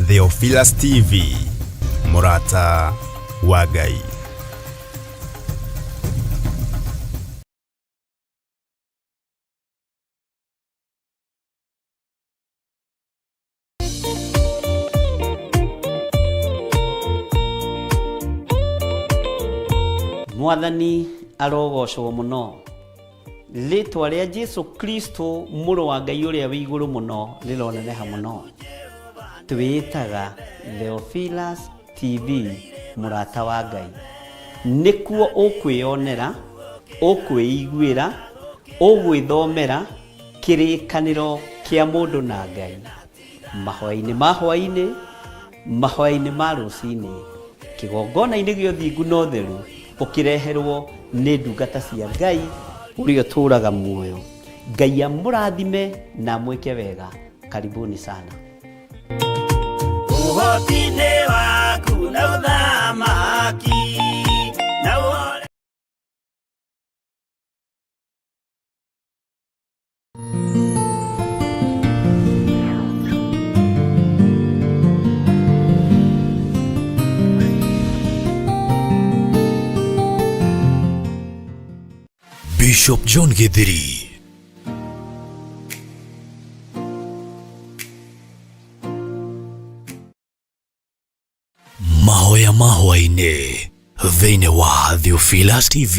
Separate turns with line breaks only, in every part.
Theophilus TV, Murata wa Ngai.
Mwathani arogocwo muno. Ritwa ria Jesu Kristo muru wa Ngai uria wi iguru muno rironeneha muno. Twitaga Theophilus TV, Murata wa Ngai. Nikuo ukwionera, ukwiiguira, ugwithomera kirikaniro kia mundu na Ngai. Mahoya-ini ma hwaini, mahoya-ini ma rucini, kigongona-ini gio thingu no theru ukireherwo ni ndungata cia Ngai uria turaga muoyo. Ngai amurathime na mwike wega. Karibuni sana.
Uhotine waku na uthamaki na wole
Bishop John Githiri. Mahoya mahoya-ini thĩinĩ wa Theophilus TV.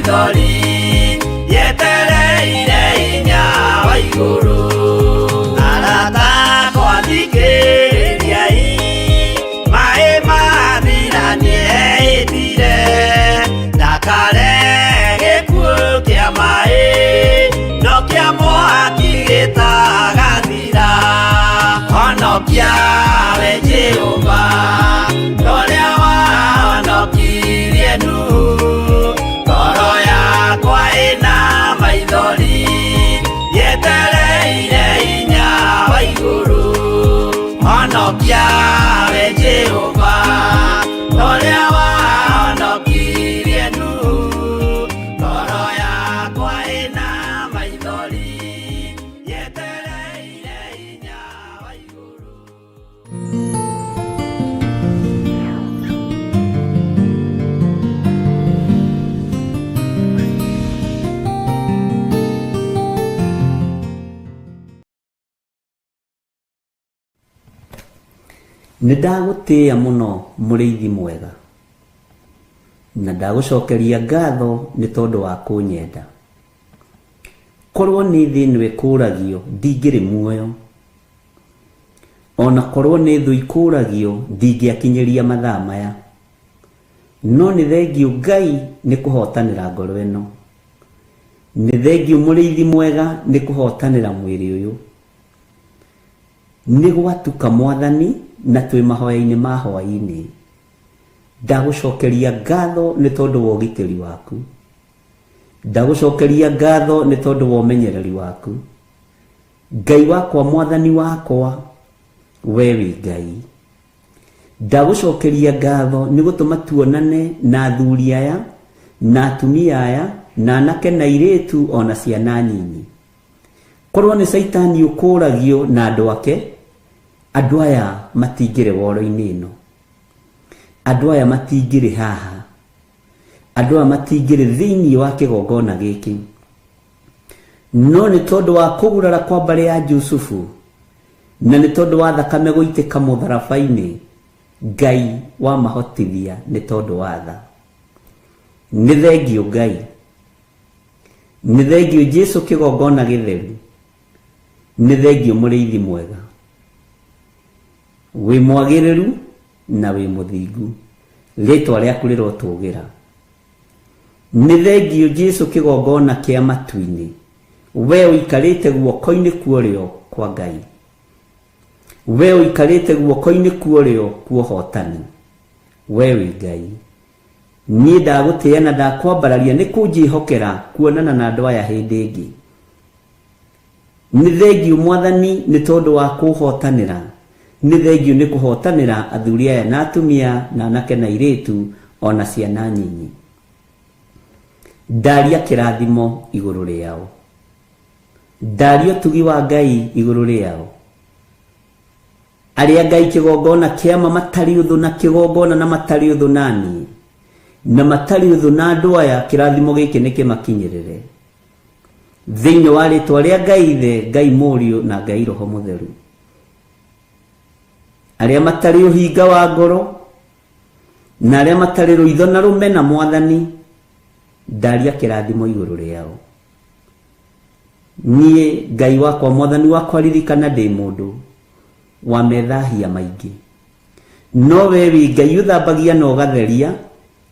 maithori yetereire inya wa iguru arata kwathikĩrĩriai maĩ mathira nĩeĩtire ndakare gĩkuũ kĩa maĩ no kĩa mwaki gĩtagathira honokia we Jehova ũrĩa wahonokirie Nuhu ngoro yakwa ĩna maithori yetereire hinya wa igũrũ honokia we Jehova ũrĩa wahonokirie Nuhu ngoro yakwa ĩna maithori yetereire hinya wa igũrũ.
Nĩndagũtĩĩa mũno mũrĩithi mwega, na ndagũcokeria ngatho nĩ tondũ wa kũnyenda. Korwo nĩ thĩ ĩno ĩkũragio ndingĩrĩ muoyo, ona korwo nĩ thũ ikũragio ndingĩakinyĩria mathaa maya, no nĩ thengiũ Ngai nĩ kũhotanĩra ngoro ĩno, nĩ thengiũ mũrĩithi mwega nĩ kũhotanĩra mwĩrĩ ũyũ. Nĩ gwatuka Mwathani na twĩ mahoya-inĩ ma hwaĩ-inĩ. Ndagũcokeria ngatho nĩ tondũ wa ũgitĩri waku, ndagũcokeria ngatho nĩ tondũ wa ũmenyereri waku. Ngai wakwa, Mwathani wakwa, we wĩ Ngai. Ndagũcokeria ngatho nĩ gũtũma tuonane na athuri aya na atumia aya na anake na airĩtu ona ciana nyinyi. Korwo nĩ Saitani ũkũragio na andũ ake, andũ aya matingĩrĩ woro-inĩ ĩno, andũ aya matingĩrĩ haha, andũ aya matingĩrĩ thĩinĩ wa kĩgongona gĩkĩ, no nĩ tondũ wa kũgurara kwa mbarĩ ya Jusufu na nĩ tondũ wa thakame gũitĩka mũtharaba-inĩ, Ngai wa mahotithia nĩ tondũ wa tha. Nĩ thengiũ Ngai, nĩ thengiũ Jesũ kĩgongona gĩtheru, nĩ thengiũ mũrĩithi mwega, wĩ mwagĩrĩru na wĩ mũthingu, rĩtwa rĩaku rĩrotũgĩra. Nĩ thengiũ Jesũ kĩgongona kĩa matu-inĩ, we ũikarĩte guoko-inĩ kwa ũrĩo kwa Ngai, we ũikarĩte guoko-inĩ kwa ũrĩo kwa ũhotani, we wĩ Ngai. Niĩ ndagũtĩĩa na ndakwambararia nĩ kũnjĩhokera kuonana na andũ aya hĩndĩ ĩngĩ. Nĩ thengiũ Mwathani nĩ tondũ wa kũhotanĩra, nĩ thengiũ nĩ kũhotanĩra athuri aya na atumia na anake na airĩtu ona ciana nyinyi. Ndaria kĩrathimo igũrũ rĩao, ndaria ũtugi wa Ngai igũrũ rĩao. Arĩa Ngai kĩgongona kĩama matarĩ ũthũ na kĩgongona na matarĩ ũthũ naniĩ na matarĩ ũthũ na andũ aya, kĩrathimo gĩkĩ nĩ kĩmakinyĩrĩre thĩinĩ wa rĩtwa rĩa Ngai Ithe, Ngai Mũriũ na Ngai Roho Mũtheru. Arĩa matarĩ ũhinga wa ngoro na arĩa matarĩ rũitho na rũmena Mwathani, ndaria kĩrathimo igũrũ rĩao. Niĩ Ngai wakwa, Mwathani wakwa, ririkana ndĩ mũndũ wa methahia maingĩ, no we wĩ Ngai ũthambagia na ũgatheria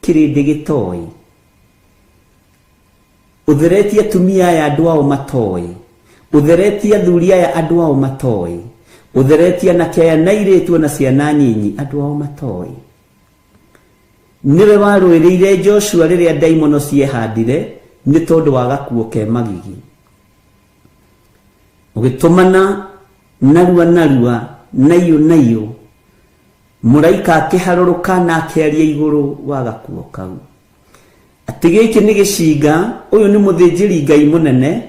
kĩrĩndĩ gĩtoĩ. Ũtheretie atumia aya andũ ao matoĩ, ũtheretie athuri aya andũ ao matoĩ, ũtheretie anake aya na airĩtu na ciana nyinyi andũ ao matoĩ. Nĩwe warũĩrĩire Joshua rĩrĩa ndaimono ciehandire nĩ tondũ wa gakuo ke magigi, ũgĩtũmana narua narua nayo nayo, mũraika akĩharũrũka na akĩaria igũrũ wa gakuo kau atĩ gĩkĩ nĩ gĩcinga, ũyũ nĩ mũthĩnjĩri Ngai mũnene,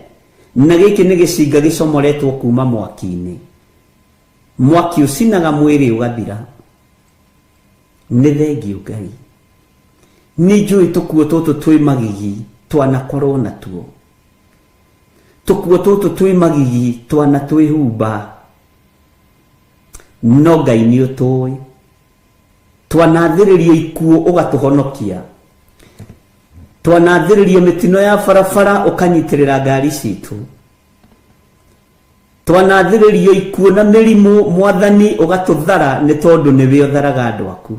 na gĩkĩ nĩ gĩcinga gĩcomoretwo kuma mwaki-inĩ, mwaki ũcinaga mwĩrĩ ũgathira. Nĩ thengiũ Ngai. Nĩ njũĩ tũkuo tũtũ twĩ magigi twanakorwo natuo, tũkuo tũtũ twĩ magigi twana twĩhumba, no Ngai nĩ ũtũĩ, twanathĩrĩrio ikuo ũgatũhonokia. twanathiririo mitino ya barabara ukanyitirira ngari citu, twanathiririo ikuo na mirimu mwathani ugatuthara ni tondu niwe utharaga andu aku,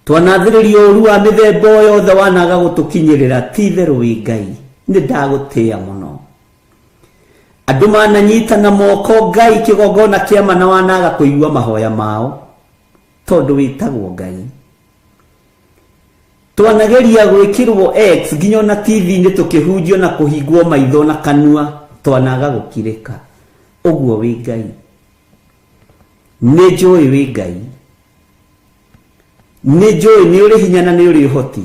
twanathiririo uru wa mithemba yothe wanaga gutukinyirira ti theru wi Ngai ni ndagutia muno. Andu mananyita na moko Ngai kigogona kia mana wanaga kuigua mahoya mao tondu witagwo Ngai. Twanageria gwikirwo X nginya na TV ni tukihunjio na kuhingwo maitho na kanua twanaga gukirika. Uguo wi Ngai. Ni njui wi Ngai. Ni njui ni uri hinya na ni uri hoti.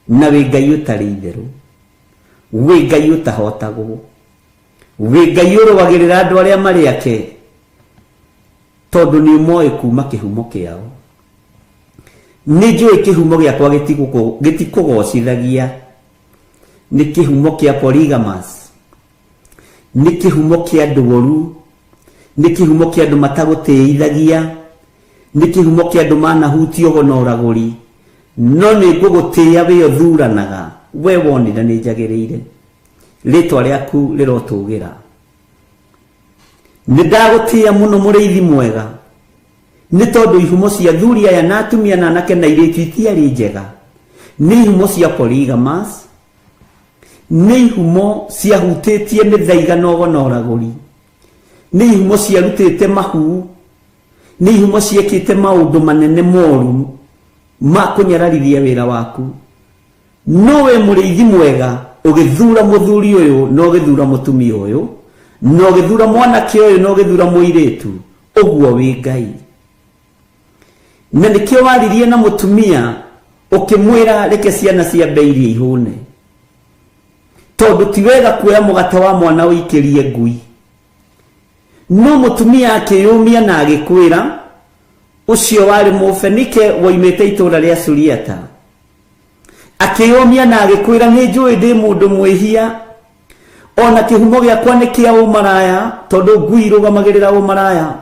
Na wi Ngai utari itheru. Wi Ngai utahotagwo. Wi Ngai urugagirira andu aria mari ake tondu ni moe kuma kihumo kiao. Ni njui kihumo giakwa gitikugocithagia ni kihumo kia polygamous, ni kihumo kia ndugoru, ni kihumo kia andu matagutiithagia, ni kihumo kia andu manahutio gonoraguri, no ni ngugutia we uthuranaga we wonira ni njagiriire ritwa riaku rirotugira. Ni ndagutia muno muriithi mwega ni tondu ihumo cia thuri aya na atumia na anake na iritu itiari njega, ni ihumo cia polygamous, ni ihumo cia hutitie mithaiga no gonoraguri, ni ihumo cia rutite mahu, ni ihumo ciekite maundu manene moru ma kunyararithia wira waku. No we muriithi mwega ugithura muthuri uyu no githura mutumia uyu no githura mwanake uyu no githura muiritu, uguo wi Ngai. Na nikio waririe na mutumia ukimwira reke ciana cia mbeirie ihune tondu ti wega kuoya mugate wa mwana uikirie ngui. No mutumia akiyumia na agikwira ucio wari mufenike woimete itura ria Suriata, akiyumia na agikwira ni njui ndi mundu mwihia ona kihumo giakwa ni kia umaraya tondu ngui irugamagirira umaraya,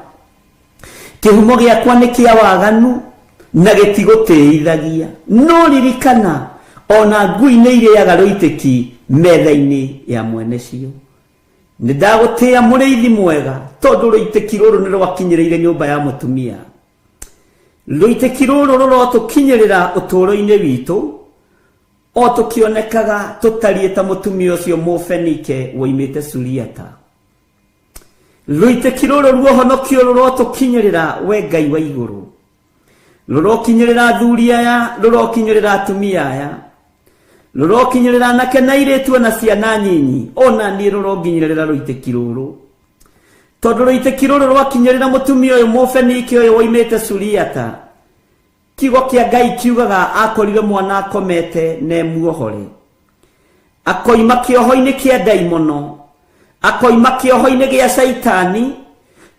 kihumo giakwa ni kia waganu na gitigutiithagia. No ririkana ona ngui ni iriaga ruitiki metha-ini ya mwene cio. Ni ndagutia muriithi mwega tondu ruitiki ruru ni rwakinyiriire nyumba ya mutumia. Ruitiki ruru rurotukinyirira uturo-ini witu o tukionekaga tutariĩ ta mutumia ucio mufenike woimite Suriata. Ruitiki ruru ruohonokio rurotukinyirira we Ngai wa iguru, rurokinyirira thuri aya, rurokinyirira atumia aya, rurokinyirira anake na iritu na ciana nyinyi, ona ni ruronginyirira ruitiki ruru tondu ruitiki ruru rwakinyirira mutumia uyu mufenike uyu woimite Suriata. Kiugo kia Ngai kiugaga akorire mwana akomete ne muohore, akoima kioho-ini kia daimono, akoima kioho-ini gia Saitani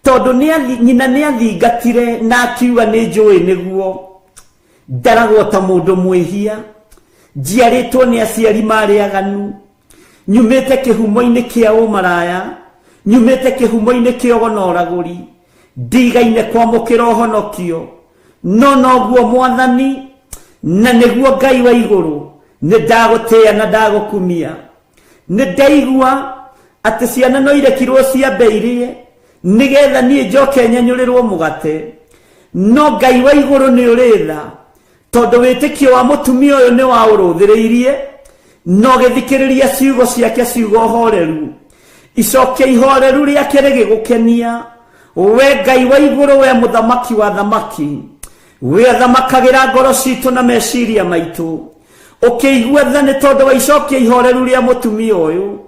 tondu nyina ni athingatire na akiuga ni njui niguo ndaragwo ta mundu mwihia, njiaritwo ni aciari mariaganu, nyumite kihumo-ini kia umaraya, nyumite kihumo-ini kia gonoraguri, ndigaine kwamukira uhonokio. No noguo mwathani na niguo Ngai wa iguru ni ndagutia na ndagukumia. Ni ndaigua ati ciana no irekirwo ciambeirie nigetha nie njoke nyanyurirwo mugate. No Ngai wa iguru ni uritha tondu witikio wa mutumia uyu ni wa uruthiriirie no githikiriria ciugo ciake ciugo horeru icokia ihoreru riake rigigukenia. We Ngai wa iguru, we muthamaki wa thamaki, we thamakagira ngoro citu na meciria maitu, ukiigua tha ni tondu wa icokia ihoreru ria mutumia uyu,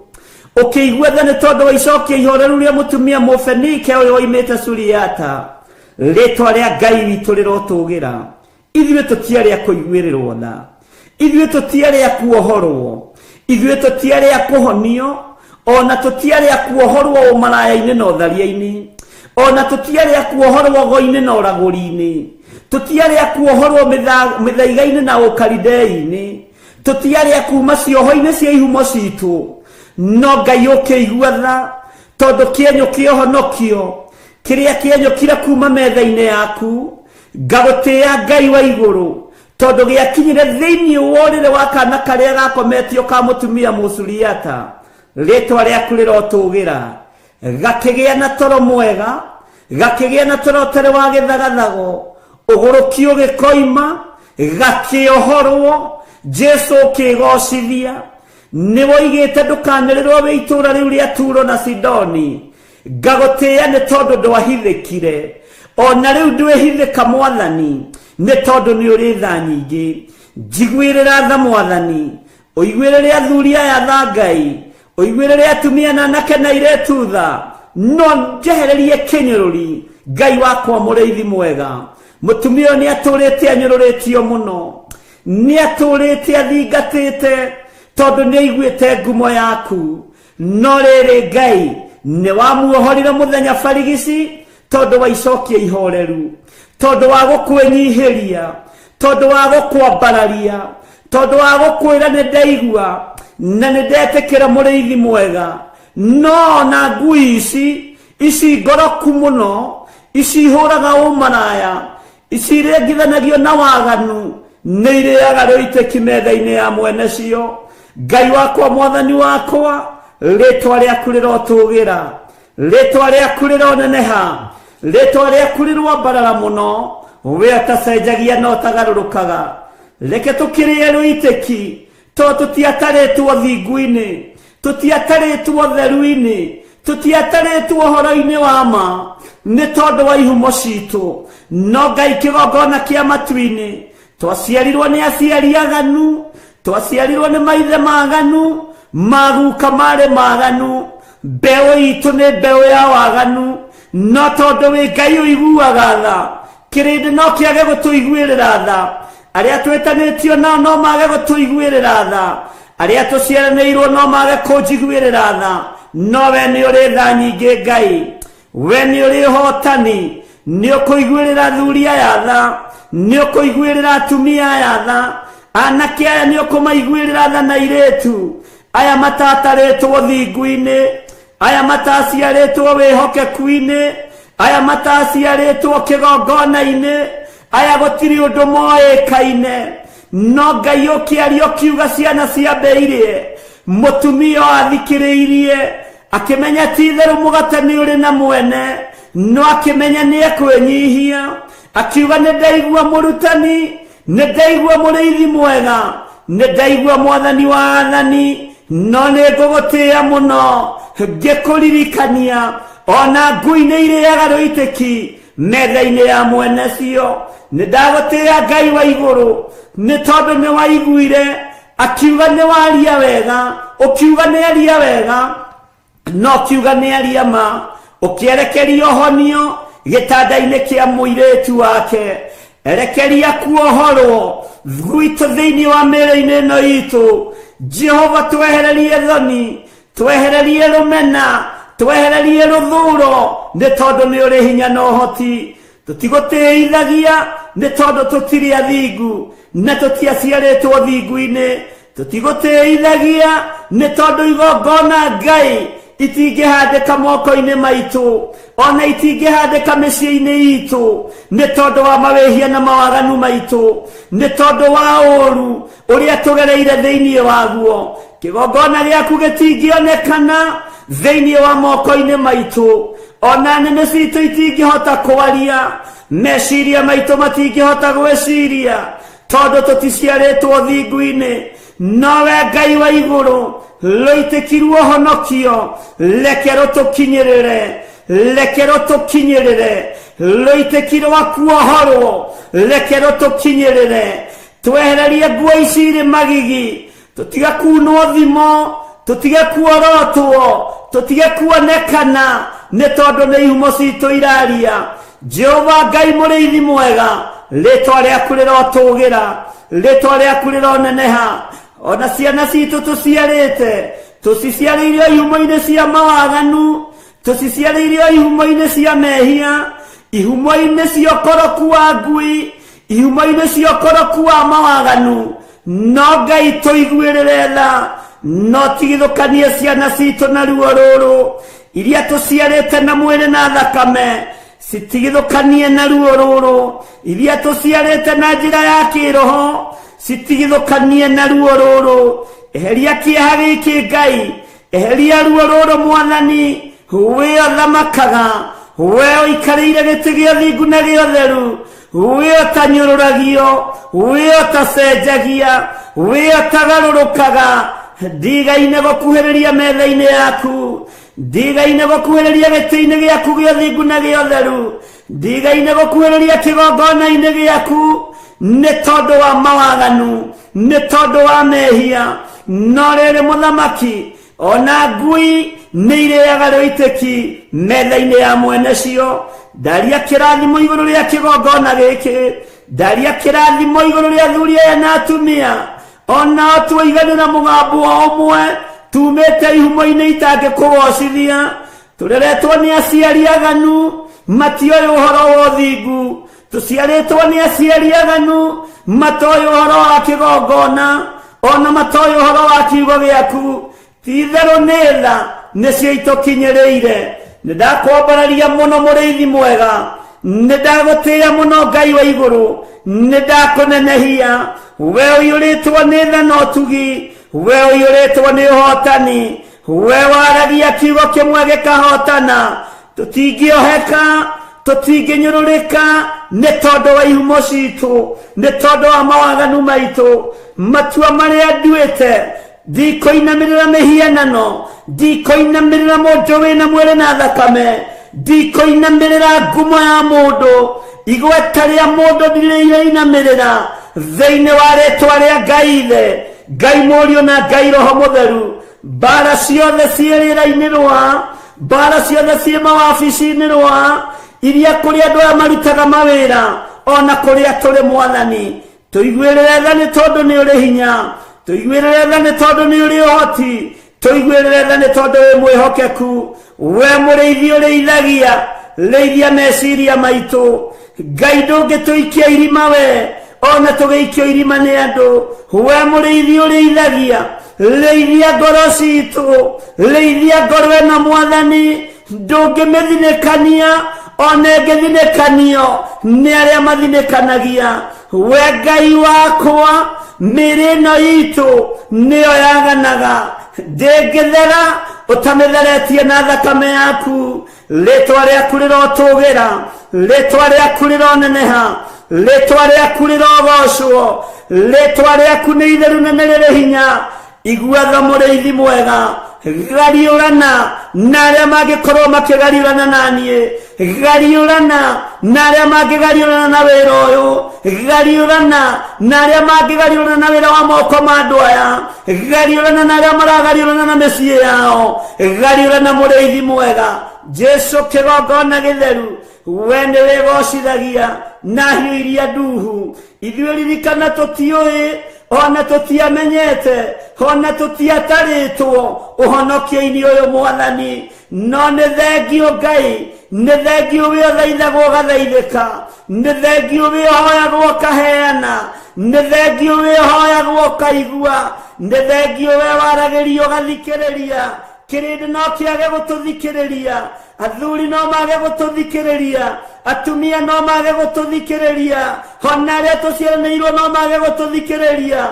ukiigua tha ni tondu wa icokia ihoreru ria mutumia mufenike uyu woimite Suriata. Ritwa ria Ngai witu rirotugira. Ithuĩ tutiari a kuiguĩrĩrwo tha, ithuĩ tutiari a kuohorwo, ithuĩ tutiari a kuhonio, ona tutiari a kuohorwo umaraya-ini na utharia-ini, ona tutiari a kuohorwo go-ini na uraguri-ini, tutiari a kuohorwo mithaiga-ini na ukaridei-ini, tutiari a kuma cioho-ini cia ihumo citu. No Ngai ukiigua tha tondu kienyũ kiohonokio kiria kienyũkire kuma metha-ini yaku. Ngagutia Ngai wa iguru tondu giakinyire thiini worire wa kana karia gakometio ka mutumia Musuriata ritwa riaku rirotugira gakigia na toro mwega gakigia na toro tare wa githagathago ugurukio gikoima gakiohorwo Jesu kigocithia niwo igite ndukanĩrĩrwo wĩ itũra rĩu rĩa Turo na Sidoni ngagũtĩĩa nĩ tondũ ndwahithĩkire ona rĩu ndwĩhithĩka Mwathani nĩ tondũ nĩ ũrĩ tha nyingĩ njiguĩrĩra tha Mwathani ũiguĩrĩre athuri aya tha Ngai ũiguĩrĩre atumia na anake na airĩtu tha no njehererie kĩnyũrũri Ngai wakwa mũrĩithi mwega mũtumia ũyũ nĩ atũrĩte anyũrũrĩtio mũno nĩ atũrĩte athingatĩte tondu nĩ aiguĩte ngumo yaku no rĩrĩ Ngai nĩ wamuohorire mũthenya barigici tondu waicokia ihoreru tondu wa gũkwĩnyihĩria tondu wa gũkwambararia tondu wa gũkwĩra nĩ ndaigua na nĩ ndetĩkĩra mũrĩithi mwega no na ngui ici ngoroku mũno ici ihũraga ũmaraya ici irĩngithanagio na waganu nĩ irĩaga rĩitĩki metha-inĩ ya mwene cio Ngai wakwa Mwathani wakwa rĩtwa rĩaku rĩrotũgĩra rĩtwa rĩaku rĩroneneha rĩtwa rĩaku rĩrwambarara mũno we ũtacenjagia no ũtagarũrũkaga reke tũkĩrĩe rũitĩki tondũ tũtiatarĩtwo thingu-inĩ tũtiatarĩtwo theru-inĩ tũtiatarĩtwo ũhoro-inĩ wa ma nĩ tondũ wa ihumo citũ no Ngai kĩgongona kĩa matu-inĩ twaciarirwo nĩ aciari aganu twaciarirwo nĩ maithe maganu maguka marĩ maganu mbeũ itũ nĩ mbeũ ya waganu no tondũ wĩ Ngai ũiguaga tha kĩrĩndĩ no kĩage gũtũiguĩrĩra tha arĩa twĩtanĩtio nao no mage gũtũiguĩrĩra tha arĩa tũciaranĩirwo no mage kũnjiguĩrĩra tha no we nĩ ũrĩ tha nyingĩ Ngai we nĩ ũrĩ hotani nĩ ũkũiguĩrĩra athuri aya tha nĩ ũkũiguĩrĩra atumia aya tha anake aya nĩ ũkũmaiguĩrĩra tha na airĩtu aya matatarĩtwo thingu-inĩ aya mataciarĩtwo wĩhokeku-inĩ aya mataciarĩtwo kĩgongona-inĩ aya gũtirĩ ũndũ moĩkaine no Ngai ũkĩaria ũkiuga ciana ciambĩirie mũtumia athikĩrĩirie akĩmenya ti-itherũ mũgate nĩ ũrĩ na mwene no akĩmenya nĩ ekwĩnyihia akiuga nĩ ndaigua mũrutani nĩ ndaigua mũrĩithi mwega nĩ ndaigua Mwathani wa athani no nĩ ngũgũtĩĩa mũno ngĩkũririkania ona ngui nĩ irĩaga rũitĩki metha-inĩ ya mwene cio nĩ ndagũtĩĩa Ngai wa igũrũ nĩ tondũ nĩ waiguire akiuga nĩ waria wega ũkiuga nĩ aria wega no ũkiuga nĩ aria ma ũkĩerekeria ũhonio gĩtanda-inĩ kĩa mũirĩtu wake erekeria kuohorwo gwitũ thĩinĩ wa mĩĩrĩ-inĩ ĩno itũ Jehova twehererie thoni twehererie rũmena twehererie rũthũũro nĩ tondũ nĩ ũrĩ hinya na ũhoti tũtigũtĩithagia nĩ tondũ tũtirĩ athingu na tũtiaciarĩtwo thingu-inĩ tũtigũtĩithagia nĩ tondũ igongona Ngai itingĩhandĩka moko-inĩ maitũ ona itingĩhandĩka mĩciĩ-inĩ itũ nĩ tondũ wa mawĩhia na mawaganu maitũ nĩ tondũ wa ũũru ũrĩa tũgereire thĩinĩ waguo kĩgongona gĩaku gĩtingĩonekana thĩinĩ wa moko-inĩ maitũ ona nĩmĩ citũ itingĩhota kwaria meciria maitũ matingĩhota gwĩciria tondũ tũticiarĩtwo thingu-inĩ nowe Ngai wa igũrũ rũitĩki ruohonokio reke rũtũkinyĩrĩre rũitĩki rwa kuohorwo reke rũtũkinyĩrĩre twehererie nguo ici irĩ magigi tũtige kunwo thimo tũtige kuorotwo tũtige kuonekana nĩ tondũ nĩ ihumo citũ iraria Jehova Ngai mũrĩithi mwega rĩtwa rĩaku rĩrotũgĩra rĩtwa rĩaku rĩroneneha ona ciana citũ tũciciarĩirio ihumo-inĩ cia mawaganu tũciciarĩirio ihumo-inĩ cia mehia ihumo-inĩ cia ũkoroku wa ngui ihumo-inĩ cia ũkoroku wa mawaganu no Ngai tũiguĩrĩre tha no tigithũkanie ciana citũ na ruo rũrũ iria tũciarĩte na mwĩrĩ na thakame citigithukanie na ruo ruru iria tuciarite na njira ya kiroho, citigithukanie na ruo ruru. Eheria kieha giki Ngai, eheria ruo ruru Mwathani, we othamakaga, we oikarĩire gĩtĩ gĩa thingu na gĩa ũtheru, we otanyũrũragio, we otacenjagia, we otagarũrũkaga. Ndigaine gũkuhĩrĩria metha-inĩ yaku, ndigaine gũkuhĩrĩria gĩtĩ-inĩ gĩaku gĩa thingu na gĩa ũtheru, ndigaine gũkuhĩrĩria kĩgongona-inĩ gĩaku, nĩ tondũ wa mawaganu, nĩ tondũ wa mehia. No rĩrĩ Mũthamaki, ona ngui nĩ irĩaga rũitĩki metha-inĩ ya mwene cio. Ndaria kĩrathimo igũrũ rĩa kĩgongona gĩkĩ, ndaria kĩrathimo igũrũ rĩa athuri aya na atumia, ona tuiganĩra mũgambo ũmwe tumĩte ihumo-inĩ itangĩkũgocithia. Tũreretwo nĩ aciari aganu, matioĩ ũhoro wa ũthingu. Tũciarĩtwo nĩ aciari aganu, matoĩ ũhoro wa kĩgongona, ona matoĩ ũhoro wa kiugo gĩaku. Ti-itherũ nĩ tha nĩcio itũkinyĩrĩire. Nĩndakwambararia mũno mũrĩithi mwega, nĩndagũtĩĩa mũno Ngai wa igũrũ, nĩndakũnenehia. We ũiyũrĩtwo nĩ tha na ũtugi, we ũiyũrĩtwo nĩ ũhotani, we waragia kiugo kĩmwe gĩkahotana. Tũtingĩoheka, tũtingĩnyũrũrĩka, nĩ tondũ wa ihumo citũ, nĩ tondũ wa mawaganu maitũ. Matua marĩa nduĩte, ndikoinamĩrĩra mĩhianano, ndikoinamĩrĩra mũndũ wĩna mwĩrĩ na thakame, ndikoinamĩrĩra ngumo ya mũndũ, igweta rĩa mũndũ ndirĩinamĩrĩra. Thĩinĩ wa rĩtwa rĩa Ngai Ithe, Ngai Mũriũ na Ngai Roho Mũtheru, mbara ciothe ciĩ rĩera-inĩ rwa, mbara ciothe ciĩ mawabici-inĩ rwa, iria kũrĩ andũ aya marutaga mawĩra, ona kũrĩa tũrĩ Mwathani. Tũiguĩrĩre tha nĩ tondũ nĩ ũrĩ hinya, tũiguĩrĩre tha nĩ tondũ nĩ ũrĩ ũhoti, tũiguĩrĩre tha nĩ tondũ wĩ mwĩhokeku. We mũrĩithi ũrĩithagia, rĩithia meciria maitũ. Ngai ndũngĩtũikia irima we, ona tũgĩikio irima nĩ andũ. We mũrĩithi ũrĩithagia, rĩithia ngoro citũ, rĩithia ngoro ĩno Mwathani. Ndũngĩmĩthinĩkania, ona ĩngĩthinĩkanio nĩ arĩa mathinĩkanagia. We Ngai wakwa, mĩĩrĩ ĩno itũ nĩyo yaganaga. Ndĩngĩthera ũtamĩtheretie na thakame yaku. Rĩtwa rĩaku rĩrotũgĩra, rĩtwa rĩaku rĩroneneha, rĩtwa rĩaku rĩrogocwo, rĩtwa rĩaku nĩ itheru na nĩ rĩrĩ hinya. Igua tha mũrĩithi mwega, gariũrana na arĩa mangĩkorwo makĩgariũrana naniĩ, gariũrana na arĩa mangĩgariũrana na wĩra ũyũ, gariũrana na arĩa mangĩgariũrana na wĩra wa moko ma andũ aya, gariũrana na arĩa maragariũrana na mĩciĩ yao, gariũrana mũrĩithi mwega. Jesu kĩgongona gĩtheru, we nĩ wĩgocithagia na hiũ iria nduhu. Ithuĩ ririkana tũtiũĩ, ona tũtiamenyete, ona tũtiatarĩtwo ũhonokio-inĩ ũyũ Mwathani. No nĩ thengio Ngai, nĩ thengio wĩ ũthaithagwo ũgathaithĩka, nĩ thengio wĩ ũhoyagwo ũkaheana, nĩ thengio wĩ ũhoyagwo ũkaigua, nĩ thengio wĩ waragĩrio ũgathikĩrĩria. Kĩrĩndĩ no kĩage gũtũthikĩrĩria, athuri no mage gũtũthikĩrĩria, atumia no mage gũtũthikĩrĩria, ona arĩa tũciaranĩirwo no mage gũtũthikĩrĩria,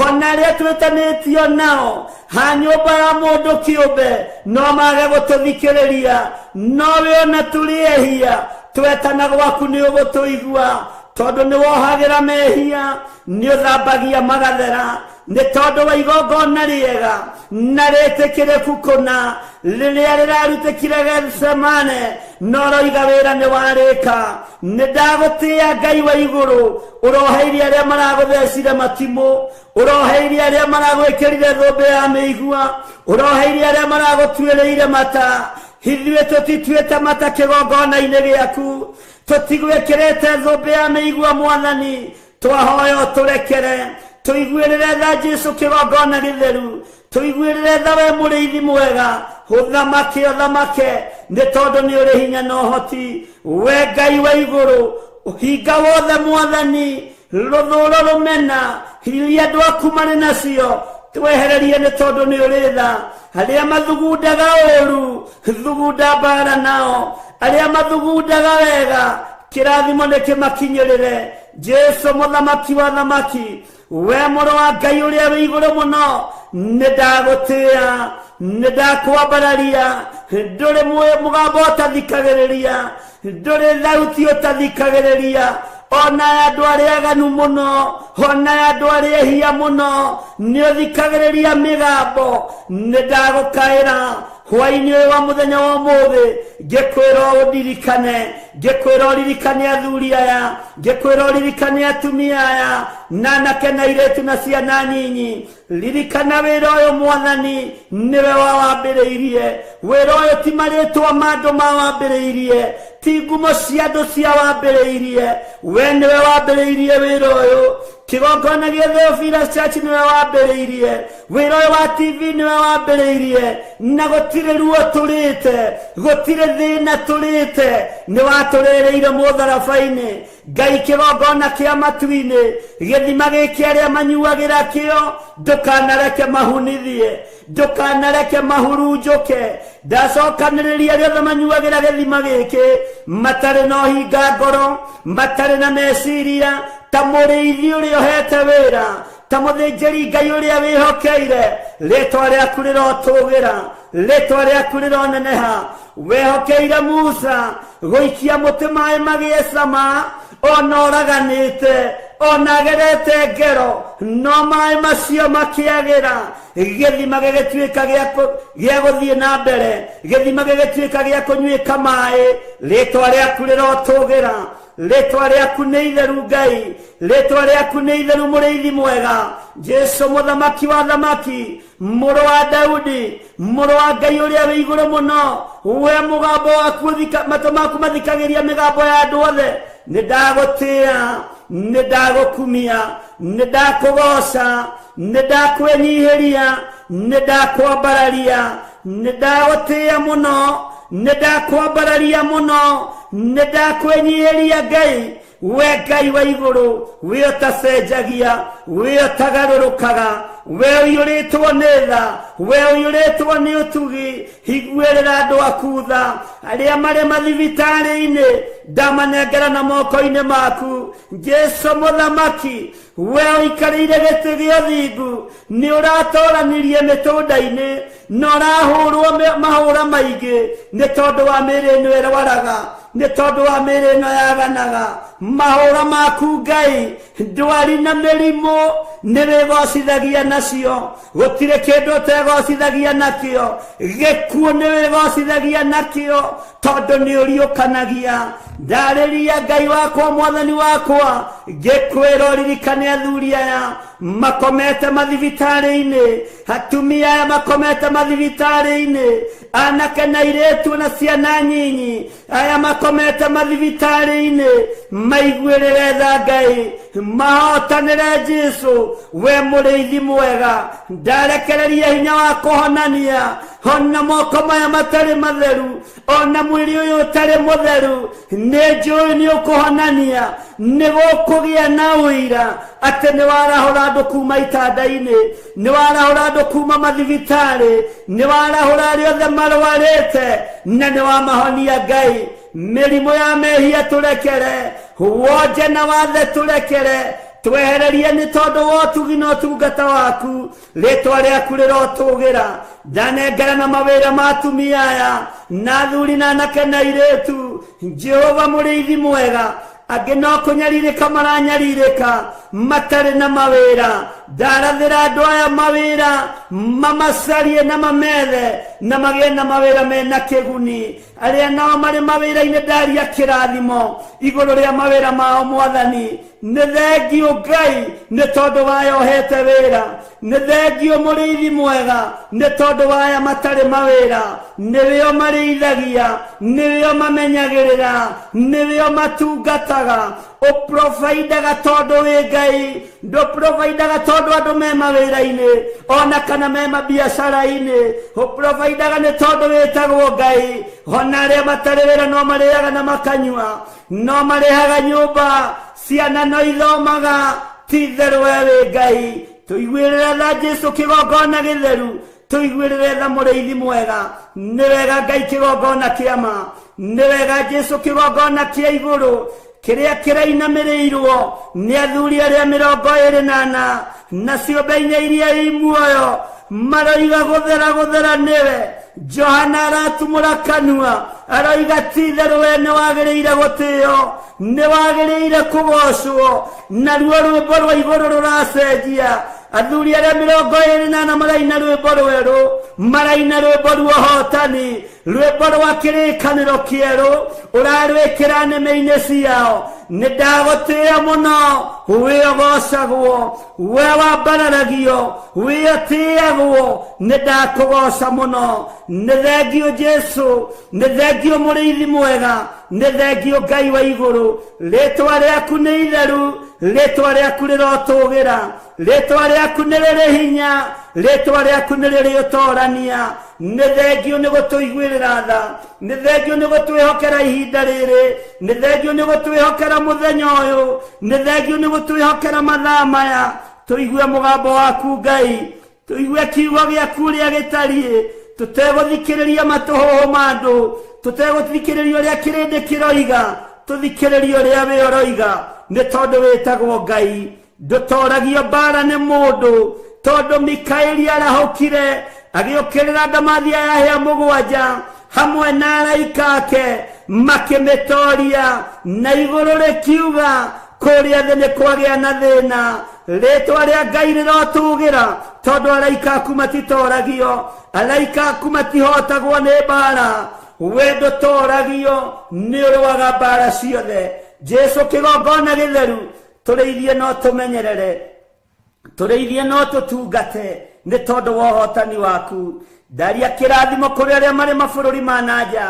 ona arĩa twĩtanĩtio nao ha nyũmba ya mũndũ kĩũmbe no mage gũtũthikĩrĩria. No we ona tũrĩehia, twetana gwaku nĩ ũgũtũigua, tondũ nĩ wohagĩra mehia, nĩ ũthambagia magathera. Nĩ tondũ wa igongona rĩega na rĩtĩkĩrĩku kũna rĩrĩa rĩrarutĩkire Getsemane, no roiga wĩra nĩ warĩka. Nĩ ndagũtĩĩa Ngai wa igũrũ, ũroheirie arĩa maragũthecire matimũ, ũroheirie arĩa maragwĩkĩrire thũmbĩ ya mĩigua, ũroheirie arĩa maragũtuĩrĩire mata. Ithuĩ tũtituĩte mata kĩgongona-inĩ gĩaku, tũtigwĩkĩrĩte thũmbĩ ya mĩigua Mwathani. Twahoya ũtũrekere, tũiguĩrĩre tha Jesu kĩgongona gĩtheru, tũiguĩrĩre tha we mũrĩithi mwega. Ũthamake ũthamake, nĩ tondũ nĩ ũrĩ hinya na ũhoti. We Ngai wa igũrũ, ũhinga wothe Mwathani, rũthũũro rũmena iria andũ aku marĩ nacio, twehererie nĩ tondũ nĩ ũrĩ tha. Arĩa mathugundaga ũũru, thugunda mbara nao.
aria mathugundaga wega kirathimo nikimakinyirire Jesu muthamaki wa thamaki we muro wa Ngai uria wi iguru muno nidagutia nidakwambararia nduri mugambo utathikagiriria nduri thauti utathikagiriria ona andu aria aganu muno ona andu aria hiya muno niuthikagiriria migambo nidagukaira hwaini wa muthenya wa muthi ngikwira udirikane ngikwira uririkane athuri aya ngikwira uririkane atumia aya nanake na iretu na ciana nyinyi ririkana wira uyu mwathani niwe wawambiriirie wira uyu ti maritwa mandu mawambiriirie ti ngumo cia andu cia wambiriirie we niwe wambiriirie wira uyu kigongona gia Theophilus Church niwe wambiriirie wira uyu wa TV niwe wambiriirie na gutire ruo turite gutire thina turite ni waturireire mutharabaini Ngai kigongona kia matuini githima giki aria manyuagira kio ndukanareke mahunithie ndukanareke mahurunjuke ndacokaniriria riothe manyuagira githima giki matari no hinga ngoro matari na meciria ta muriithi uria uhete wira ta muthinjiri Ngai uria wihokeire ritwa riaku rirotugira ritwa riaku rironeneha wehokeire Musa guikia muti mai magie cama ona oraganite ona gerete ngero no mai macio makiagira githima gigituika gia guthie na mbere githima gigituika gia kunyuika mai ritwa riaku rirotugira ritwa riaku ni itheru Ngai ritwa riaku ni itheru muriithi mwega Jesu muthamaki wa thamaki muru wa Daudi muru wa Ngai uria wi iguru muno we mugambo waku matu maku mathikagiria migambo ya andu othe nidagutia nidagukumia nidakugoca nidakwenyihiria nidakwambararia nidagutia muno nidakwambararia muno nidakwenyihiria Ngai we Ngai wa iguru we utacenjagia we utagarurukaga we uyuritwo ni tha we uyuritwo ni utugi higuerera andu aku tha aria mari mathibitari-ini ndamanengera na moko-ini maku Jesu muthamaki we uikarire giti gia thingu ni uratoranirie mitunda-ini na urahurwo mahura maingi ni tondu wa miri ino irwaraga ni tondu wa miri ino yaganaga mahura maku Ngai ndwari na mirimu niwigocithagia nacio gutire kindu utegocithagia nakio gikuo niwigocithagia nakio tondu ni uriukanagia ndariria Ngai wakwa mwathani wakwa ngikwira uririkane athuri aya makomete mathibitari-ini atumia aya makomete mathibitari-ini anake na iretu na ciana nyinyi aya makomete mathibitari-ini maiguirire tha Ngai mahotanire Jesu we muriithi mwega ndarekereria hinya wa kuhonania ona moko maya matari matheru ona mwiri uyu utari mutheru ni njui ni ukuhonania ni gukugia na uira ati ni warahura andu kuma itanda-ini ni warahura andu kuma mathibitari ni warahura aria othe marwarite na ni wamahonia Ngai mirimu ya mehia turekere wonje na wathe turekere twehererie ni tondu wa utugi na utungata waku ritwa riaku rirotugira ndanengera na mawira ma atumia aya na athuri na anake na iretu Jehova muriithi mwega angi no kunyaririka maranyaririka matari na mawira ndarathira andu aya mawira mamacarie na mamethe na magie na mawira mena kiguni aria nao mari mawira-ini ndaria kirathimo iguru ria mawira mao mwathani ni thengio Ngai ni tondu wayohete wira ni thengio muriithi mwega ni tondu waya matari mawira niwio mariithagia niwio mamenyagirira niwio matungataga uprovidaga tondu wi Ngai nduprovidaga tondu andu me mawira-ini ona kana me mabiacara-ini uprovidaga ni tondu witagwo Ngai ona aria matari wira no mariaga na makanyua no marihaga nyumba ciana no ithomaga ti theru we wi Ngai tuiguirire tha Jesu kigongona githeru tuiguirire tha muriithi mwega ni wega Ngai kigongona kiama nĩwega Jesu kĩgongona kĩa igũrũ kĩrĩa kĩrainamĩrĩirwo nĩ athuri arĩa 24 na ciũmbe-inĩ iria imuoyo maroiga gũthera nĩwe. Johana aratumũra kanua aroiga ti-itherũ we nĩ wagĩrĩire gũtĩo, nĩ wagĩrĩire kũgocwo, naruo rwĩmbo rwa igũrũ rũracenjia. Athuri arĩa 24 maraina rwĩmbo rwerũ, maraina rwĩmbo rwa ũhotani, rwĩmbo rwa kĩrĩkanĩro kĩerũ ũrarwĩkĩra nĩmĩ-inĩ ciao. Nĩ ndagũtĩĩa mũno, wĩ ũgocagwo, we wambararagio, wĩ ũtĩagwo, nĩ ndakũgoca mũno. Nĩ thengio Jesu, nĩ thengio mũrĩithi mwega, nĩ thengio Ngai wa igũrũ. Rĩtwa rĩaku nĩ itheru, rĩtwa rĩaku rĩrotũgĩra, rĩtwa rĩaku nĩ rĩrĩ hinya, rĩtwa rĩaku nĩ rĩrĩ ũtorania. Nĩ thengio nĩ gũtũiguĩrĩra tha, nĩ thengio nĩ gũtwĩhokera ihinda rĩrĩ, nĩ thengio nĩ gũtwĩhokera mũthenya ũyũ, nĩ thengio nĩ gũtwĩhokera mathaa maya. Tũigue mũgambo waku Ngai, tũigue kiugo gĩaku ũrĩa gĩtariĩ, tũtegũthikĩrĩria matũhũhũ ma andũ, tũtegũthikĩrĩria ũrĩa kĩrĩndĩ kĩroiga, tũthikĩrĩrie ũrĩa wĩ ũroiga. Nĩ tondũ wĩtagwo Ngai, ndũtoragio mbara nĩ mũndũ, tondũ Mikaeli arahũkire agĩũkĩrĩra ndamathia ya hĩa 7 hamwe na araika ake makĩmĩtoria, na igũrũ rĩkiuga kũrĩa thĩ nĩ kwagĩa na thĩna. Rĩtwa rĩa Ngai rĩrotũgĩra, tondũ araika aku matitoragio, araika aku matihotagwo nĩ mbara. We ndũtoragio, nĩ ũrũaga mbara ciothe. Jesu kĩgongona gĩtheru, tũrĩithie no tũmenyerere, tũrĩithie no tũtungate, nĩ tondũ wa ũhotani waku. Ndaria kĩrathimo kũrĩ arĩa marĩ mabũrũri ma nanja,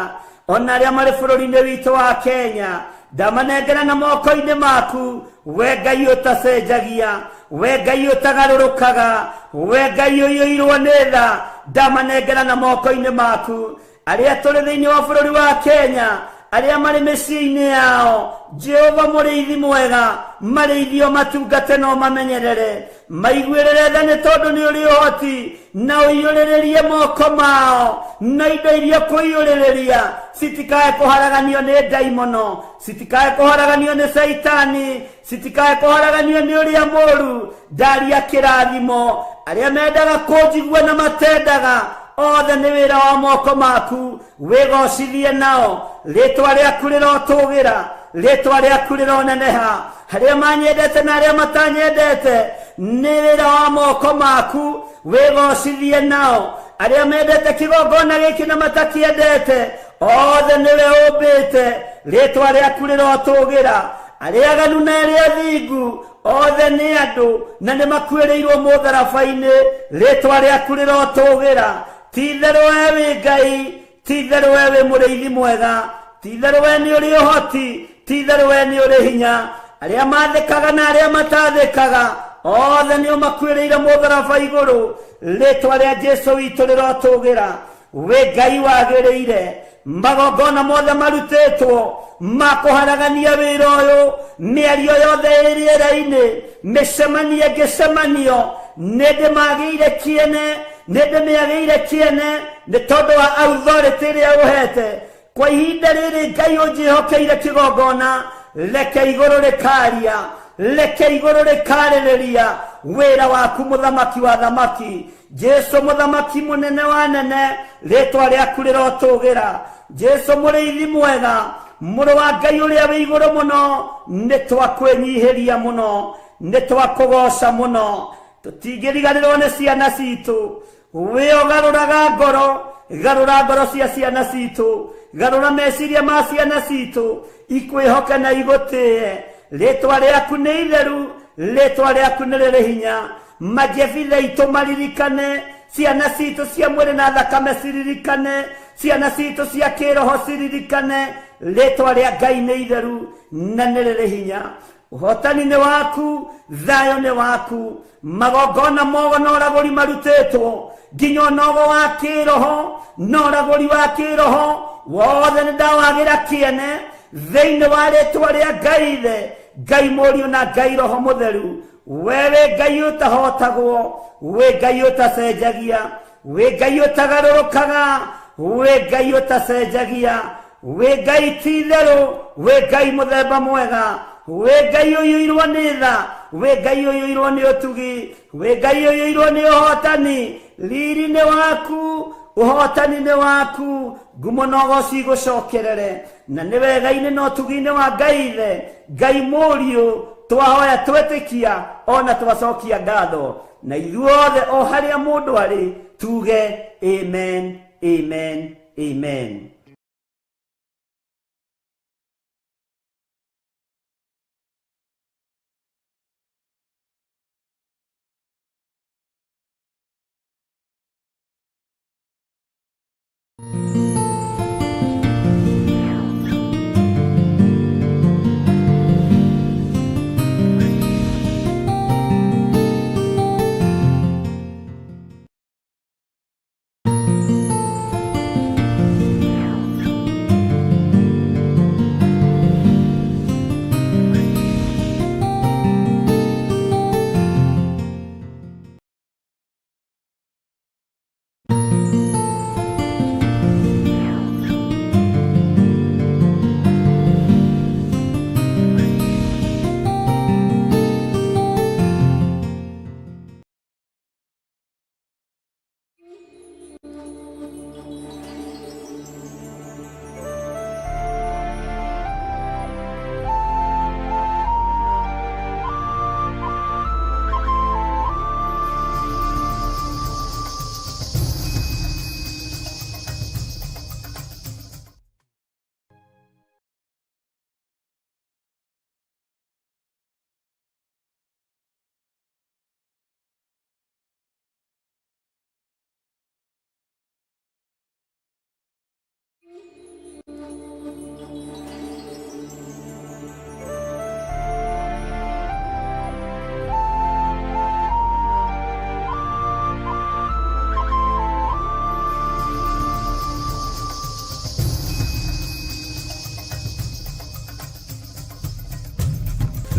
ona arĩa marĩ bũrũri-inĩ witũ wa Kenya. Ndamanengera na moko-inĩ maku, we Ngai ũtacenjagia, we Ngai ũtagarũrũkaga, we Ngai ũiyũirwo nĩ tha. Ndamanengera na moko-inĩ maku arĩa tũrĩ thĩinĩ wa bũrũri wa Kenya, arĩa marĩ mĩciĩ-inĩ yao. Jehova mũrĩithi mwega, marĩithio matungate no mamenyerere, maiguĩrĩre tha nĩ tondũ nĩ ũrĩ ũhoti, na ũiyũrĩrĩrie moko mao, na indo iria kũiyũrĩrĩria citikae kũharaganio nĩ ndaimono, citikae kũharaganio nĩ Saitani, citikae kũharaganio nĩ ũrĩa mũũru. Ndaria kĩrathimo arĩa mendaga kũnjigua na matendaga, othe nĩ wĩra wa moko maku, wĩgocithie nao. Rĩtwa rĩaku rĩrotũgĩra, rĩtwa rĩaku rĩroneneha, arĩa manyendete na arĩa matanyendete, nĩ wĩra wa moko maku, wĩgocithie nao. Arĩa mendete kĩgongona gĩkĩ na matakĩendete, othe nĩwe ũmbĩte, rĩtwa rĩaku rĩrotũgĩra. Arĩa aganu na arĩa athingu, othe nĩ andũ na nĩ makuĩrĩirwo mũtharaba-inĩ, rĩtwa rĩaku rĩrotũgĩra. Ti-itherũ we wĩ Ngai, ti-itherũ we wĩ mũrĩithi mwega, ti-itherũ we nĩ ũrĩ ũhoti, ti-itherũ we nĩ ũrĩ hinya. Arĩa mathĩkaga na arĩa matathĩkaga, othe nĩ ũmakuĩrĩire mũtharaba igũrũ, rĩtwa rĩa Jesu witũ rĩrotũgĩra. We Ngai wagĩrĩire, magongona mothe marutĩtwo makũharagania wĩra ũyũ, mĩario yothe ĩrĩ rĩera-inĩ, mĩcemanio ngĩcemanio, nĩ ndĩmagĩire kĩene, nĩ ndĩmĩagĩire kĩene nĩ tondũ wa authority ĩrĩa ũhete. Kwa ihinda rĩrĩ Ngai ũnjĩhokeire kĩgongona, reke igũrũ rĩkaria, reke igũrũ rĩkarĩrĩria wĩra waku mũthamaki wa thamaki. Jesu mũthamaki mũnene wa nene, rĩtwa rĩaku rĩrotũgĩra. Jesu mũrĩithi mwega, mũrũ wa Ngai ũrĩa wĩ igũrũ mũno, nĩ twakwĩnyihĩria mũno, nĩ twakũgoca mũno. Tũtingĩriganĩrwo nĩ ciana citũ, we ũgarũraga ngoro, garũra ngoro cia ciana citũ, garũra meciria ma ciana citũ, ikwĩhoke na igũtĩe. Rĩtwa rĩaku nĩ itheru, rĩtwa rĩaku nĩ rĩrĩ hinya. Majebithe itũ maririkane, ciana citũ cia mwĩrĩ na thakame ciririkane, ciana citũ cia kĩroho ciririkane. Rĩtwa rĩa Ngai nĩ itheru na nĩ rĩrĩ hinya. Ũhotani nĩ waku, thayũ nĩ waku. Magongona mogo na ũragũri marutĩtwo, nginya ũnogo wa kĩroho na ũragũri wa kĩroho, wothe nĩ ndawagĩra kĩene thĩinĩ wa rĩtwa rĩa Ngai Ithe, Ngai Mũriũ na Ngai Roho Mũtheru. Wewe Ngai ũtahotagwo, we Ngai ũtacenjagia, we Ngai ũtagarũrũkaga, we Ngai ũtacenjagia. we Ngai ti-itherũ, we Ngai mũthemba mwega, we Ngai ũiyũirwo nĩ tha, we Ngai ũiyũirwo nĩ ũtugi, we Ngai ũiyũirwo nĩ ũhotani. Riri nĩ waku, ũhotani nĩ waku, ngumo na ũgooci igũcokerere, na nĩ wega-inĩ na ũtugi-inĩ wa Ngai Ithe, Ngai Mũriũ, twahoya twetĩkia ona twacokia ngatho, na ithuothe o harĩa mũndũ arĩ tuge amen, amen, amen.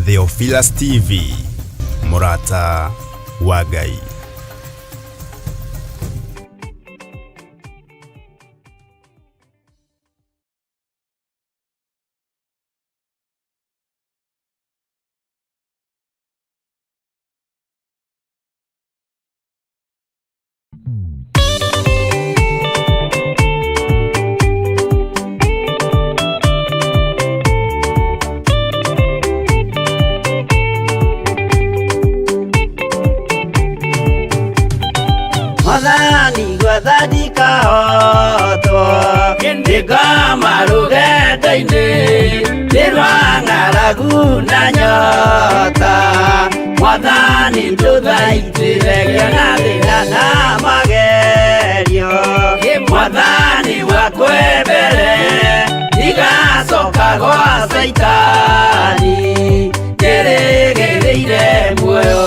Theophilus TV, Murata wa Ngai.
Madani gwathani kahotwo Ndikama rũgendo-inĩ Nĩrwa ng'aragu na nyota Mwathani tũthaitĩre na thĩna na magerio Mwathani wakwe mbere Igacoka gwa Saitani Kĩrĩgĩrĩire muoyo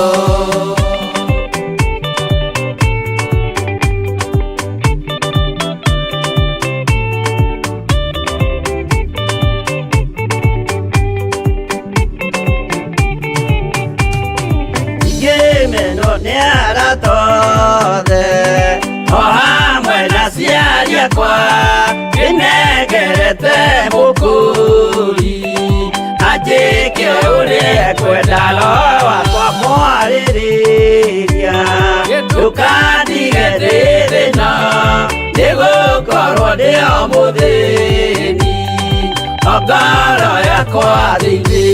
Kwa inegerete mukuri ajike ure kwenda loa kwa mwaririria tukandige thina nigukorwo ndio muthini ngoro yakwa thĩinĩ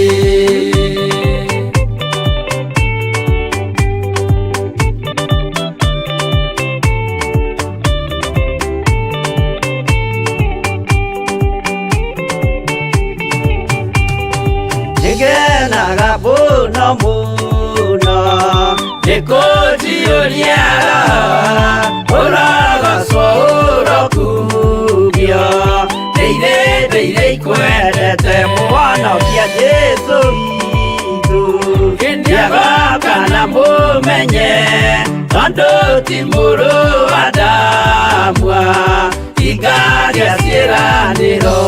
Ngenaga muno muno Nĩkũnjiũria ũrogocwo ũrokugio Ndĩirĩ ikwendete Mũhonokia Jesũ witũ Nĩagoka na mũmenye Tondũ ti mũrũ wa ndamwa Ingagĩa ciĩranĩro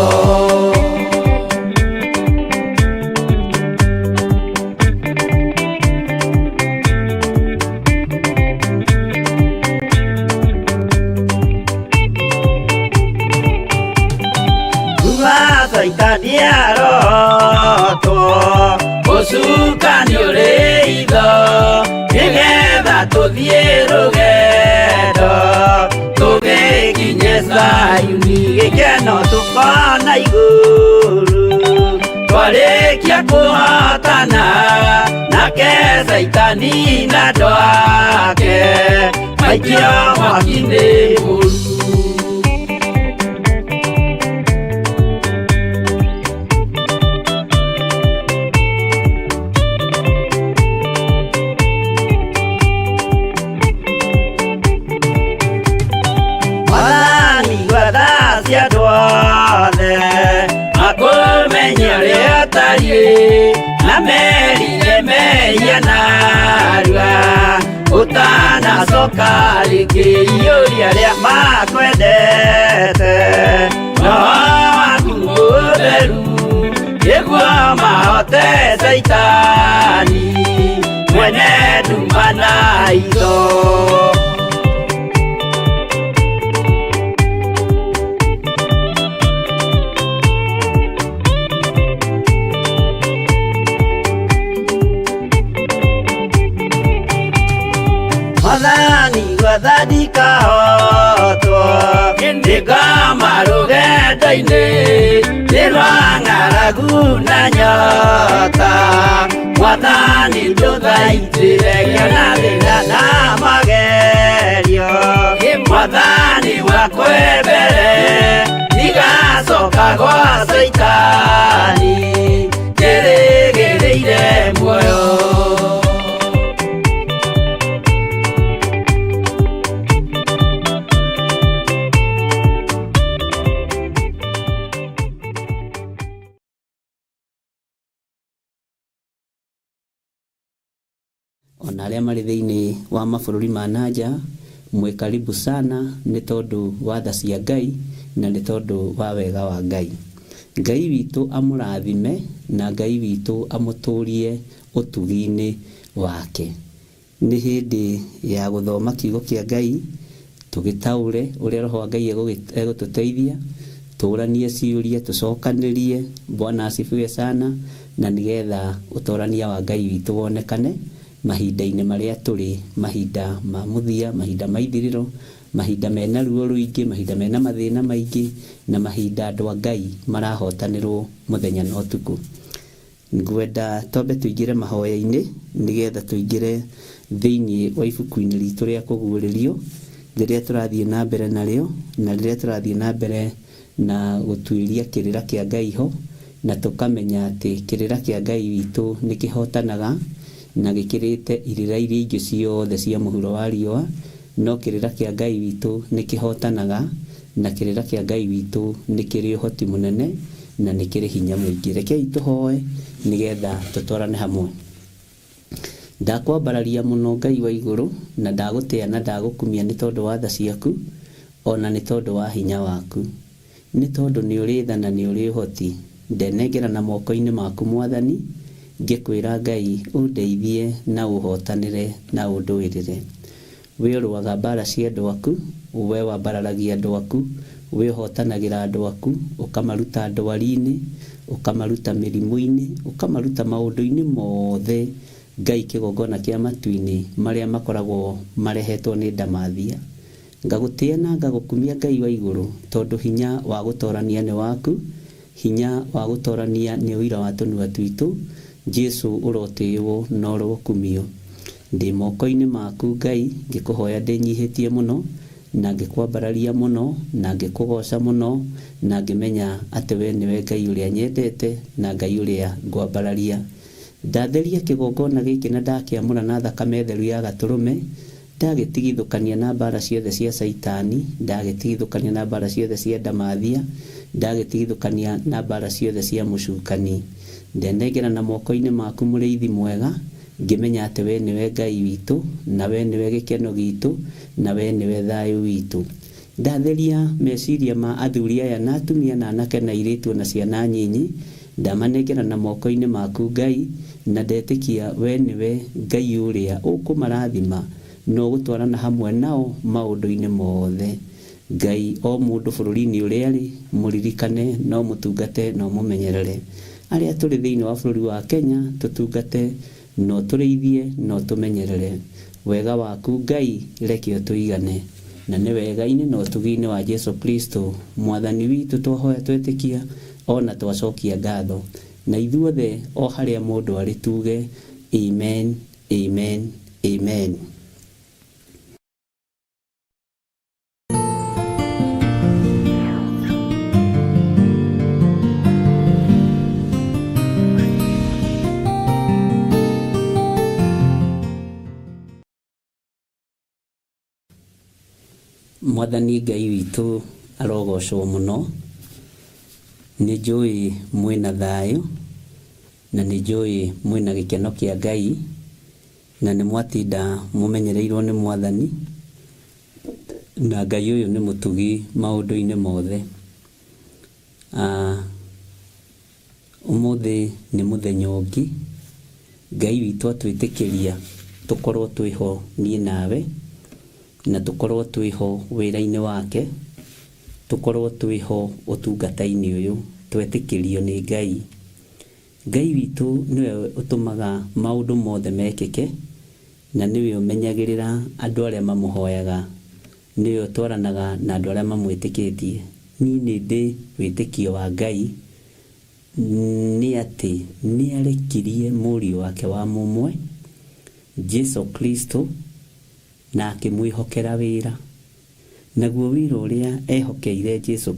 tuthie rugendo tugikinye Sayuni gikeno tukona iguru twarikia kuhotana nake Saitani na ndwake maikio mwaki-inĩ mũru. Na merire meia narua utanacoka rĩngĩ iũria rĩa makwendete no waku mũtheru nĩguo mahote Saitani mwene nduma na itho. Mwathani gwathani kahotwo ndĩngoma rũgendo-inĩ nĩ rwa ng'aragu na nyota. Mwathani tũthaitĩre kĩona thĩna na magerio. Mwathani wakwe mbere ndigacoka gwa Saitani ndĩrĩgĩrĩire muoyo.
Ona arĩa marĩ thĩinĩ wa mabũrũri ma nanja mwĩ karibu sana nĩ tondũ wa tha cia Ngai na nĩ tondũ wa wega wa Ngai. Ngai witũ amũrathime na Ngai witũ amũtũrie ũtugi-inĩ wake. Nĩ hĩndĩ ya gũthoma kiugo kĩa Ngai tũgĩtaũre ũrĩa Roho wa Ngai egũtũteithia tũranie ciũria tũcokanĩrie. Bwana asifiwe sana. Na nĩgetha ũtorania wa Ngai witũ wonekane mahinda-inĩ marĩa tũrĩ, mahinda ma mũthia, mahinda ma ithirĩro, mahinda mena ruo rũingĩ, mahinda mena mathĩna maingĩ, na mahinda andũ a Ngai marahotanĩrwo mũthenya na ũtukũ. Ngwenda twambe tũingĩre mahoya-inĩ nĩgetha tũingĩre thĩinĩ wa ibuku-inĩ ritũ rĩa kũguũrĩrio rĩrĩa tũrathiĩ na mbere narĩo, na rĩrĩa tũrathiĩ na mbere na gũtuĩria kĩrĩra kĩa Ngai ho, na tũkamenya atĩ kĩrĩra kĩa Ngai witũ nĩ kĩhotanaga na gĩkĩrĩte irĩra iria ingĩ ciothe cia mũhuro wa riũa. No kĩrĩra kĩa Ngai witũ nĩ kĩhotanaga na kĩrĩra kĩa Ngai witũ nĩ kĩrĩ ũhoti mũnene na nĩ kĩrĩ hinya mũingĩ. Rekei tũhoe nĩgetha tũtwarane hamwe. Ndakwambararia mũno Ngai wa igũrũ na ndagũtĩa na ndagũkumia nĩ tondũ wa tha ciaku, ona nĩ tondũ wa hinya waku, nĩ tondũ nĩ ũrĩ tha na nĩ ũrĩ ũhoti. Ndenengera na moko-inĩ maku Mwathani, ngĩkwĩra Ngai ũndeithie na ũhotanĩre na ũndũĩrĩre. We ũrũaga mbara cia andũ aku, we wambararagia andũ aku, we ũhotanagĩra andũ aku, ũkamaruta ndwari-inĩ, ũkamaruta mĩrimũ-inĩ, ũkamaruta maũndũ-inĩ mothe. Ngai kĩgongona kĩa matu-inĩ marĩa makoragwo marehetwo nĩ ndamathia. Ngagũtĩa na ngagũkumia Ngai wa igũrũ tondũ hinya wa gũtorania nĩ waku, hinya wa gũtorania nĩ ũira wa tũnua twitũ. Jesu ũrotĩĩwo na ũrokumio. Ndĩ moko-inĩ maku Ngai, ngĩkũhoya ndĩnyihĩtie mũno na ngĩkwambararia mũno na ngĩkũgoca mũno na ngĩmenya atĩ we nĩwe Ngai ũrĩa nyendete na Ngai ũrĩa ngwambararia. Ndatheria kĩgongona gĩkĩ na ndakĩamũra na thakame theru ya Gatũrũme, ndagĩtigithũkania na mbara ciothe cia Saitani, ndagĩtigithũkania na mbara ciothe cia ndamathia, ndagĩtigithũkania na mbara ciothe cia mũcukani. Ndenengera na moko-inĩ maku mũrĩithi mwega, ngĩmenya atĩ we nĩwe Ngai witũ na we nĩwe gĩkeno gitũ na we nĩwe thayũ witũ. Ndatheria meciria ma athuri aya na atumia na anake na airĩtu na ciana nyinyi, ndamanengera na moko-inĩ maku Ngai, na ndetĩkia we nĩwe Ngai ũrĩa ũkũmarathima na ũgũtwarana hamwe nao maũndũ-inĩ mothe. Ngai o mũndũ bũrũri-inĩ ũrĩa arĩ mũririkane no mũtungate no mũmenyerere. Arĩa tũrĩ thĩinĩ wa bũrũri wa Kenya tũtungate no tũrĩithie no tũmenyerere. wega waku Ngai reke ũtũigane, na nĩ wega-inĩ na ũtugi-inĩ wa Jesu Kristo mwathani witũ twahoya twetĩkia ona twacokia ngatho, na ithuothe o harĩa mũndũ arĩ tuge amen, amen, amen. Mwathani Ngai witũ arogocwo mũno. Nĩ njũĩ mwĩna thayũ na nĩ njũĩ mwĩna gĩkeno kĩa Ngai, na nĩ mwatinda mũmenyereirwo nĩ mwathani, na Ngai ũyũ nĩ mũtugi maũndũ-inĩ mothe. Ũmũthĩ nĩ mũthenya ũngĩ Ngai witũ atwĩtĩkĩria tũkorwo twĩho niĩ nawe, na tũkorwo twĩho wĩra-inĩ wake, tũkorwo twĩho ũtungata-inĩ ũyũ twetĩkĩrio nĩ Ngai. Ngai witũ nĩwe ũtũmaga maũndũ mothe mekĩke, na nĩwe ũmenyagĩrĩra andũ arĩa mamũhoyaga, nĩwe ũtwaranaga na andũ arĩa mamwĩtĩkĩtie. Niĩ nĩ ndĩ wĩtĩkio wa Ngai nĩ atĩ nĩ arekirie mũriũ wake wa mũmwe Jesu Kristo na akĩmwĩhokera wĩra. Naguo wĩra ũrĩa ehokeire Jesu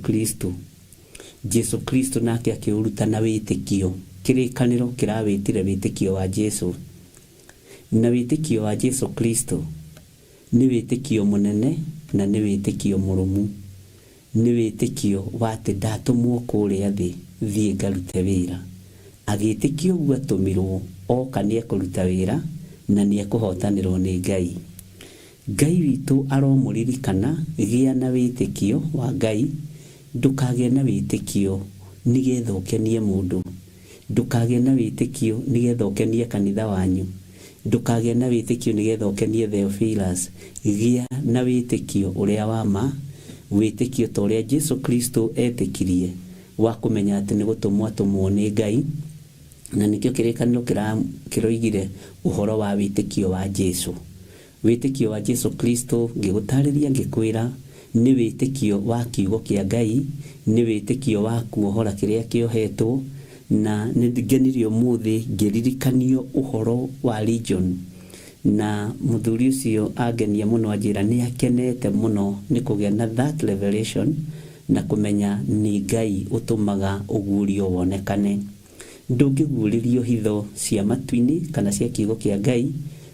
Kristo nake akĩũruta na wĩtĩkio. Kĩrĩkanĩro kĩrawĩtire wĩtĩkio wa Jesu, na wĩtĩkio wa Jesu Kristo nĩ wĩtĩkio mũnene na nĩ wĩtĩkio mũrũmu. Nĩ wĩtĩkio wa atĩ ndatũmwo kũrĩa thĩ thiĩ ngarute wĩra. Agĩtĩkio ũguo atũmirwo oka nĩ ekũruta wĩra na nĩ ekũhotanĩrwo nĩ Ngai. Ngai witũ aromũririkana gĩa na wĩtĩkio wa Ngai. Ndũkagĩe na wĩtĩkio nĩgetha ũkenie mũndũ. Ndũkagĩe na wĩtĩkio nĩgetha ũkenie kanitha wanyu. Ndũkagĩe na wĩtĩkio nĩgetha ũkenie Theophilus. Gĩa na wĩtĩkio ũrĩa wa ma, wĩtĩkio ta ũrĩa Jesu Kristo etĩkirie wa kũmenya atĩ nĩ gũtũmwo atũmwo nĩ Ngai, na nĩkĩo kĩrĩkanĩro kĩroigire ũhoro wa wĩtĩkio wa Jesu. Wĩtĩkio wa Jesu Kristo ngĩgũtarĩria ngĩkwĩra nĩ wĩtĩkio wa kiugo kĩa Ngai, nĩ wĩtĩkio wa kuohora kĩrĩa kĩohetwo, na nĩngenirio mũthĩ ngĩririkanio ũhoro wa Legion, na mũthuri ũcio angenia mũno anjĩra nĩ akenete mũno nĩ kũgĩa na that revelation na kũmenya nĩ Ngai ũtũmaga ũguũrio wonekane. Ndũngĩguũrĩrio hitho cia matu-inĩ kana cia kiugo kĩa Ngai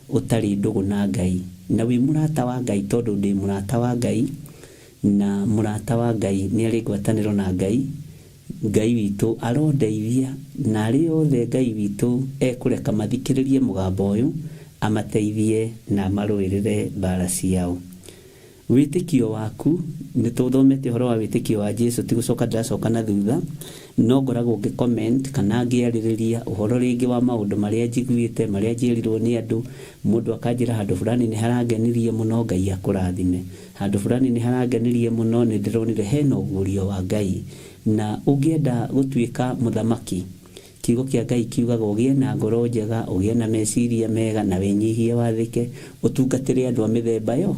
ũtarĩ ndũgũ na Ngai, na wĩ mũrata wa Ngai tondũ ndĩ mũrata wa Ngai, na mũrata wa Ngai nĩ arĩ ngwatanĩro na Ngai. Ngai witũ arondeithia na arĩ othe Ngai witũ ekũreka mathikĩrĩrie mũgambo ũyũ, amateithie na marũĩrĩre mbara ciao. Wĩtĩkio waku nĩ tũthomete ũhoro wa wĩtĩkio wa Jesu, ti gũcoka ndĩracoka na thutha, no ngoragwo ngĩ-comment kana ngĩarĩrĩria ũhoro rĩngĩ wa maũndũ marĩa njiguĩte, marĩa njĩrirwo nĩ andũ. Mũndũ akanjĩra handũ fulani nĩ harangenirie mũno, Ngai akũrathime. Handũ fulani nĩ harangenirie mũno, nĩ ndĩronire hena ũguũrio wa Ngai. Na ũngĩenda gũtuĩka mũthamaki, kiugo kĩa Ngai kiugaga ũgĩe na ngoro njega, ũgĩe na meciria mega, na wĩnyihie wathĩke, ũtungatĩre andũ a mĩthemba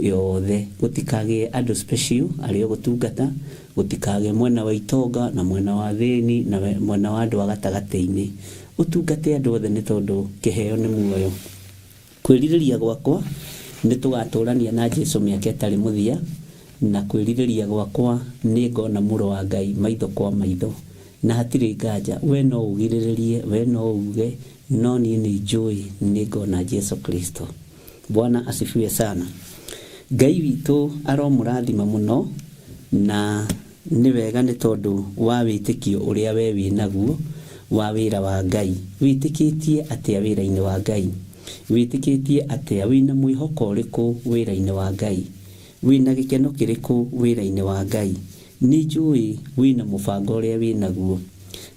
yothe. Gũtikagĩe andũ special arĩa gũtungata, gũtikagĩe mwena wa itonga na mwena wa thĩni na mwena wa andũ a gatagatĩ-inĩ. Ũtungate andũ othe nĩ tondũ kĩheo nĩ muoyo. Kwĩrirĩria gwakwa nĩ tũgatũrania na Jesu mĩaka ĩtarĩ mũthia, na kwĩrirĩria gwakwa nĩ ngona mũrũ wa Ngai maitho kwa maitho, na hatirĩ nganja. We no ũgirĩrĩrie, we no uge, no niĩ nĩ njũĩ nĩ ngona Jesu Kristo. Bwana asifiwe sana. Ngai witũ aromũrathima mũno, na nĩ wega nĩ tondũ wa wĩtĩkio ũrĩa we wĩnaguo wa wĩra wa Ngai. Wĩtĩkĩtie atĩa wĩra-inĩ wa Ngai? Wĩtĩkĩtie atĩa, wĩna mwĩhoko ũrĩkũ wĩra-inĩ wa Ngai? Wĩna gĩkeno kĩrĩkũ wĩra-inĩ wa Ngai? Nĩ njũĩ wĩna mũbango ũrĩa wĩnaguo.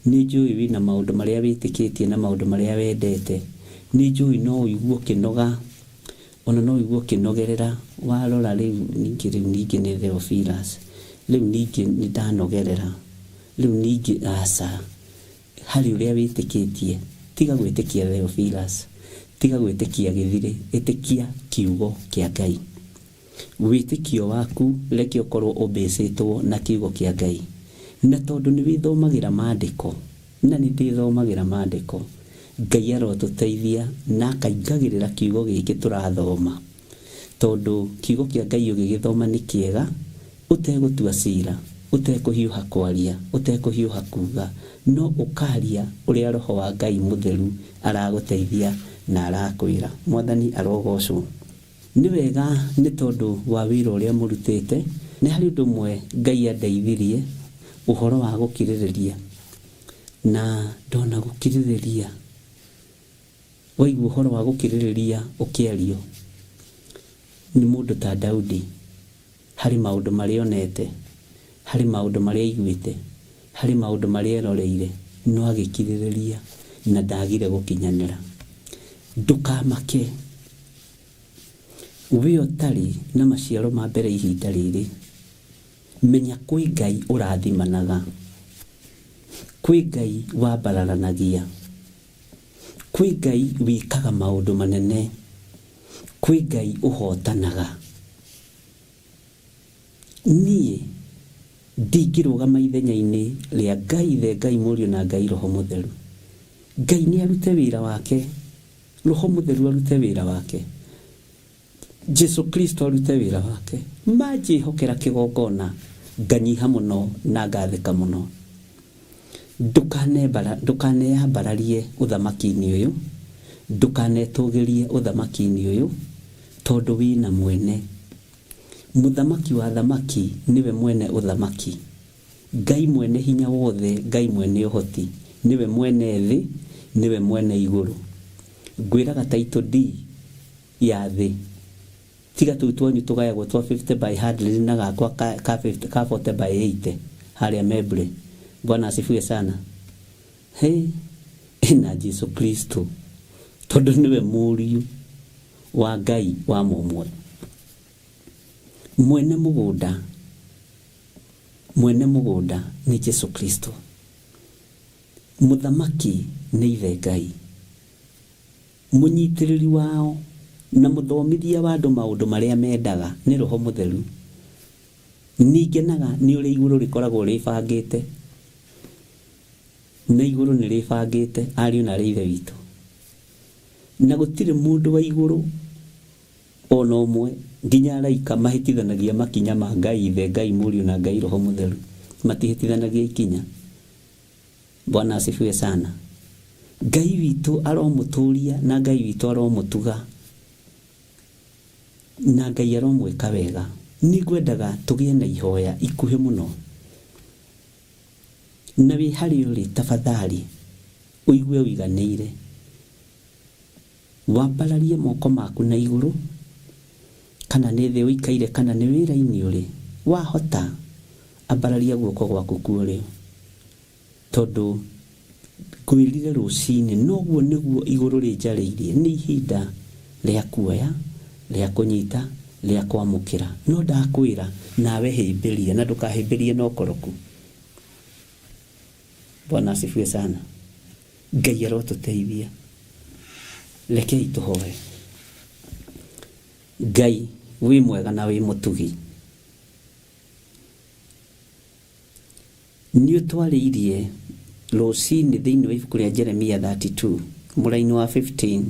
Nĩ njũĩ wĩna maũndũ marĩa wĩtĩkĩtie na maũndũ marĩa wendete. Nĩ njũĩ no ũigua ũkĩnoga, ona no ũigua ũkĩnogerera. Warora rĩu ningĩ nĩ Theophilus, rĩu ningĩ nĩ ndanogerera, rĩu ningĩ aca. Harĩ ũrĩa wĩtĩkĩtie, tiga gwĩtĩkia Theophilus, tiga gwĩtĩkia gĩthire, ĩtĩkia kiugo kĩa Ngai. Wĩtĩkio waku reke ũkorwo ũmbĩcĩtwo na kiugo kĩa Ngai. Na tondũ nĩ wĩthomagĩra maandĩko, na nĩ ndĩthomagĩra maandĩko, Ngai arotũteithia na akaingagĩrĩra kiugo gĩkĩ tũrathoma. Tondũ kiugo kĩa Ngai ũgĩgĩthoma nĩ kĩega, ũtegũtua cira, ũtekũhiũha kwaria, ũtekũhiũha kuga, no ũkaria ũrĩa Roho wa Ngai mũtheru aragũteithia na arakwĩra. Mwathani arogocwo. Nĩ wega nĩ tondũ wa wĩra ũrĩa mũrutĩte, nĩ harĩ ũndũ ũmwe Ngai andeithirie, ũhoro wa gũkirĩrĩria. Na ndona gũkirĩrĩria, waigua ũhoro wa gũkirĩrĩria ũkĩario, nĩ mũndũ ta Daudi, harĩ maũndũ marĩa onete, harĩ maũndũ marĩa aiguĩte, harĩ maũndũ marĩa eroreire, no agĩkirĩrĩria na ndagire gũkinyanĩra. Ndũkamake, we ũtarĩ na maciaro ma mbere ihinda rĩrĩ, menya kwĩ Ngai ũrathimanaga, kwĩ Ngai wambararanagia, kwĩ Ngai wĩkaga maũndũ manene, kwĩ Ngai ũhotanaga. Niĩ ndingĩrũgama ithenya-inĩ rĩa Ngai Ithe, Ngai Mũriũ na Ngai Roho Mũtheru. Ngai nĩ arute wĩra wake, Roho Mũtheru arute wĩra wake, Jesu Kristo arute wĩra wake. Manjĩhokera kĩgongona, nganyiha mũno na ngathĩka mũno. Ndũkaneyambararie ũthamaki-inĩ ũyũ, ndũkanetũgĩrie ũthamaki-inĩ ũyũ, tondũ wĩna mwene. Mũthamaki wa thamaki niwe mwene ũthamaki. Ngai mwene hinya wothe, Ngai mwene ũhoti, niwe mwene thĩ, niwe mwene igũrũ. Ngwĩraga title D ya thĩ, tiga tũu twanyu tũgayagwo twa 50 by 100 na gakwa ka 40 by 80 harĩa Mebre. Bwana asifiwe sana. Na Jesu Kristo, tondũ niwe mũriũ wa Ngai wa mũmwe. Mwene mũgũnda nĩ Jesu Kristo. Mũthamaki nĩ Ithe Ngai. Mũnyitĩrĩri wao na mũthomithia wa andũ maũndũ marĩa mendaga nĩ Roho Mũtheru. Ningenaga nĩ ũrĩa igũrũ rĩkoragwo rĩbangĩte, na igũrũ nĩ rĩbangĩte ariũ na Ithe witũ. Na gũtirĩ mũndũ wa igũrũ ona ũmwe, nginya araika mahĩtithanagia makinya ma Ngai Ithe, Ngai Mũriũ na Ngai Roho Mũtheru. Matihĩtithanagia ikinya. Bwana asifiwe sana. Ngai witũ aromũtũria na Ngai witũ aromũtuga, na Ngai aromwĩka wega. Nĩ ngwendaga tũgĩe na ihoya ikuhĩ mũno. Na wĩ harĩ ũrĩ, tafadhali ũigue ũiganĩire, wambararie moko maku na igũrũ, kana nĩ thĩ ũikaire, kana nĩ wĩra-inĩ ũrĩ, wahota ambararia guoko gwaku kuo. Tondũ ngwĩrire rũcinĩ, noguo nĩguo igũrũ rĩnjarĩirie, nĩ ihinda rĩa kuoya, rĩa kũnyita, rĩa kwamũkĩra. No ndakwĩra nawe hĩmbĩria, na ndũkahĩmbĩrie na ũkoroku. Bwana asifiwe sana. Ngai arotũteithia. Rekei tũhoe. Ngai wĩ mwega na wĩ mũtugi. Nĩ ũtwarĩirie rũcinĩ thĩinĩ wa ibuku rĩa Jeremia 32 mũraini wa 15.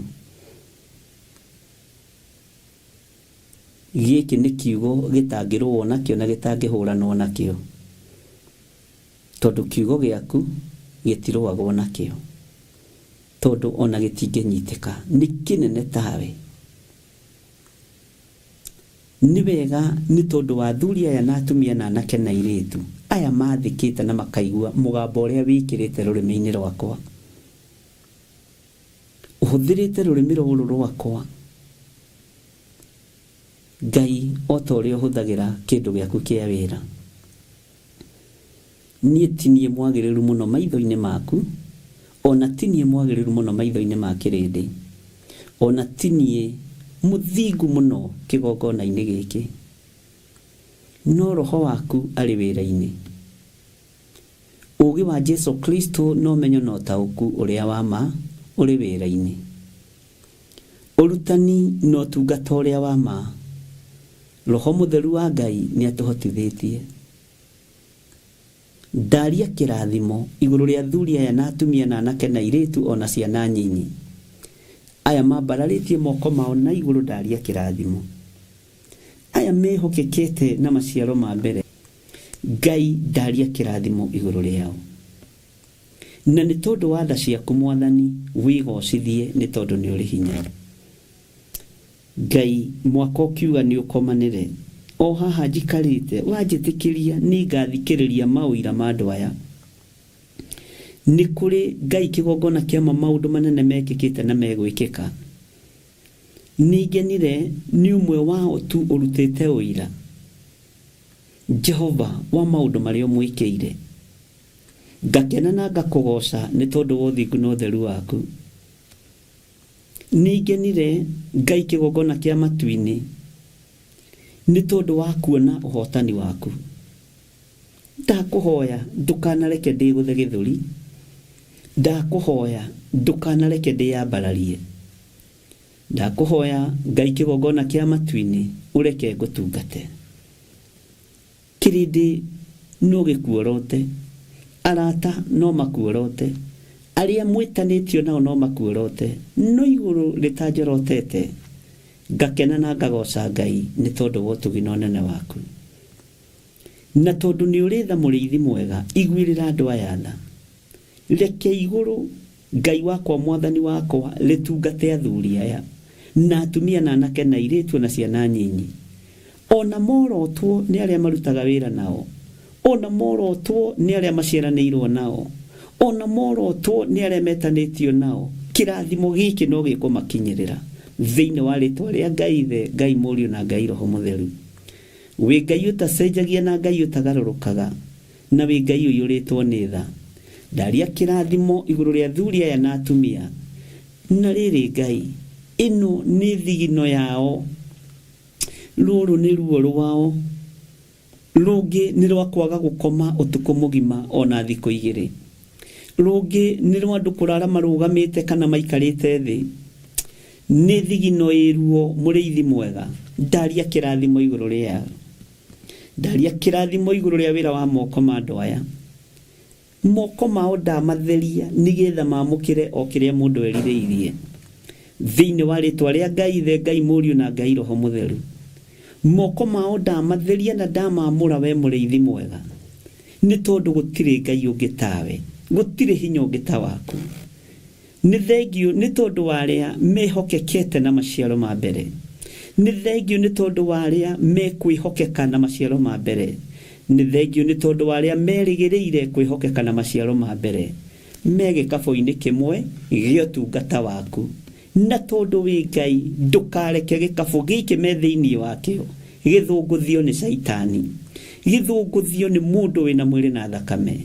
Gĩkĩ nĩ kiugo gĩtangĩrũo nakĩo na gĩtangĩhũranwo nakĩo, tondũ kiugo gĩaku gĩtirũagwo nakĩo, tondũ ona gĩtingĩnyitĩka, nĩ kĩnene tawe. Nĩ wega nĩ tondũ wa athuri aya na atumia na anake na airĩtu aya mathikĩte na makaigua mũgambo ũrĩa wĩkĩrĩte rũrĩmĩ-inĩ rwakwa. Ũhũthĩrĩte rũrĩmĩ rũrũ rwakwa, Ngai, o ta ũrĩa ũhũthagĩra kĩndũ gĩaku kĩa wĩra. Niĩ ti niĩ mwagĩrĩru mũno maitho-inĩ maku, ona ti niĩ mwagĩrĩru mũno maitho-inĩ ma kĩrĩndĩ, ona ti niĩ mũthingu mũno kĩgongona-inĩ gĩkĩ, no Roho waku arĩ wĩra-inĩ. Ũũgĩ wa Jesu Kristo no menyo no taũku ũrĩa wa ma ũrĩ wĩra-inĩ. Urutani no tungata ũrĩa wa ma. Roho Mũtheru wa Ngai nĩ atũhotithĩtie. Ndaria kĩrathimo igũrũ rĩa athuri aya na atumia na anake na airĩtu ona ciana nyinyi. Aya mambararĩtie moko mao na igũrũ ndaria kĩrathimo. Aya mehokekete na maciaro ma mbere. Ngai ndaria kĩrathimo igũrũ rĩao. Na nĩ tondũ wa tha ciaku Mwathani wĩgocithie nĩ tondũ nĩ ũrĩ hinya. Ngai mwaka ũkiuga nĩ ũkomanĩre. O haha njikarĩte wanjĩtĩkĩria nĩ ngathikĩrĩria maũira ma andũ aya. Nĩ kũrĩ Ngai kĩgongona kĩa maũndũ manene mekĩkĩte na megwĩkĩka. Nĩngenire nĩ ũmwe wao tu ũrutĩte ũira. Jehova wa maũndũ marĩa ũmwĩkĩire. Ngakena na ngakũgoca nĩ tondũ wa ũthingu na ũtheru waku. Nĩngenire Ngai kĩgongona kĩa matu-inĩ nĩ tondũ wa kuona ũhotani waku. Ndakũhoya ndũkanareke ndĩgũthe gĩthũri. Ndakũhoya ndũkanareke ndĩyambararie. Ndakũhoya Ngai kĩgongona kĩa matu-inĩ ũreke ngũtungate. Kĩrĩndĩ no gĩkuorote. Arata no makuorote. Arĩa mwĩtanĩtio nao no makuorote. No igũrũ rĩtanjorotete. Ngakena na ngagoca Ngai nĩ tondũ wa ũtugi na ũnene waku. Na tondũ nĩ ũrĩ tha mũrĩithi mwega, iguĩrĩra andũ aya tha. Reke igũrũ Ngai wakwa Mwathani wakwa rĩtungate athuri aya na atumia na anake na airĩtu na ciana nyinyi. Ona morotwo nĩ arĩa marutaga wĩra nao. Ona morotwo nĩ arĩa maciaranĩirwo nao. Ona morotwo nĩ arĩa metanĩtio nao. Kĩrathimo gĩkĩ no gĩkũmakinyĩrĩra thĩinĩ wa rĩtwa rĩa Ngai Ithe, Ngai Mũriũ na Ngai Roho Mũtheru. Wĩ Ngai ũtacenjagia na Ngai ũtagarũrũkaga, na wĩ Ngai ũiyũrĩtwo nĩ tha. Ndaria kĩrathimo igũrũ rĩa athuri aya na atumia. Na rĩrĩ Ngai, ĩno nĩ thigino yao. Rũrũ nĩ ruo rwao. Rũngĩ nĩ rwa kwaga gũkoma ũtukũ mũgima ona thikũ igĩrĩ. Rũngĩ nĩ rwa andũ kũrara marũgamĩte kana maikarĩte thĩ. Nĩ thigino ĩruo mũrĩithi mwega. Ndaria kĩrathimo igũrũ rĩao. Ndaria kĩrathimo igũrũ rĩa wĩra wa moko ma andũ aya. Moko mao ndamatheria nĩgetha mamũkĩre o kĩrĩa mũndũ erirĩirie. Thĩinĩ wa rĩtwa rĩa Ngai Ithe, Ngai Mũriũ na Ngai Roho Mũtheru. Moko mao ndamatheria na ndamamũra we mũrĩithi mwega. Nĩ tondũ gũtirĩ Ngai ũngĩ tawe. Gũtirĩ hinya ũngĩ ta waku. Nĩ thengio nĩ tondũ wa arĩa mehokekete na maciaro ma mbere. Nĩ thengio nĩ tondũ wa arĩa mekwĩhokeka na maciaro ma mbere. Nĩ thengio nĩ tondũ wa arĩa merĩgĩrĩire kwĩhokeka na maciaro ma mbere. Me gĩkabũ-inĩ kĩmwe gĩa ũtungata waku. Na tondũ wĩ Ngai ndũkareke gĩkabũ gĩkĩ me thĩinĩ wakĩo gĩthũngũthio nĩ Saitani. Gĩthũngũthio nĩ mũndũ wĩna mwĩrĩ na thakame.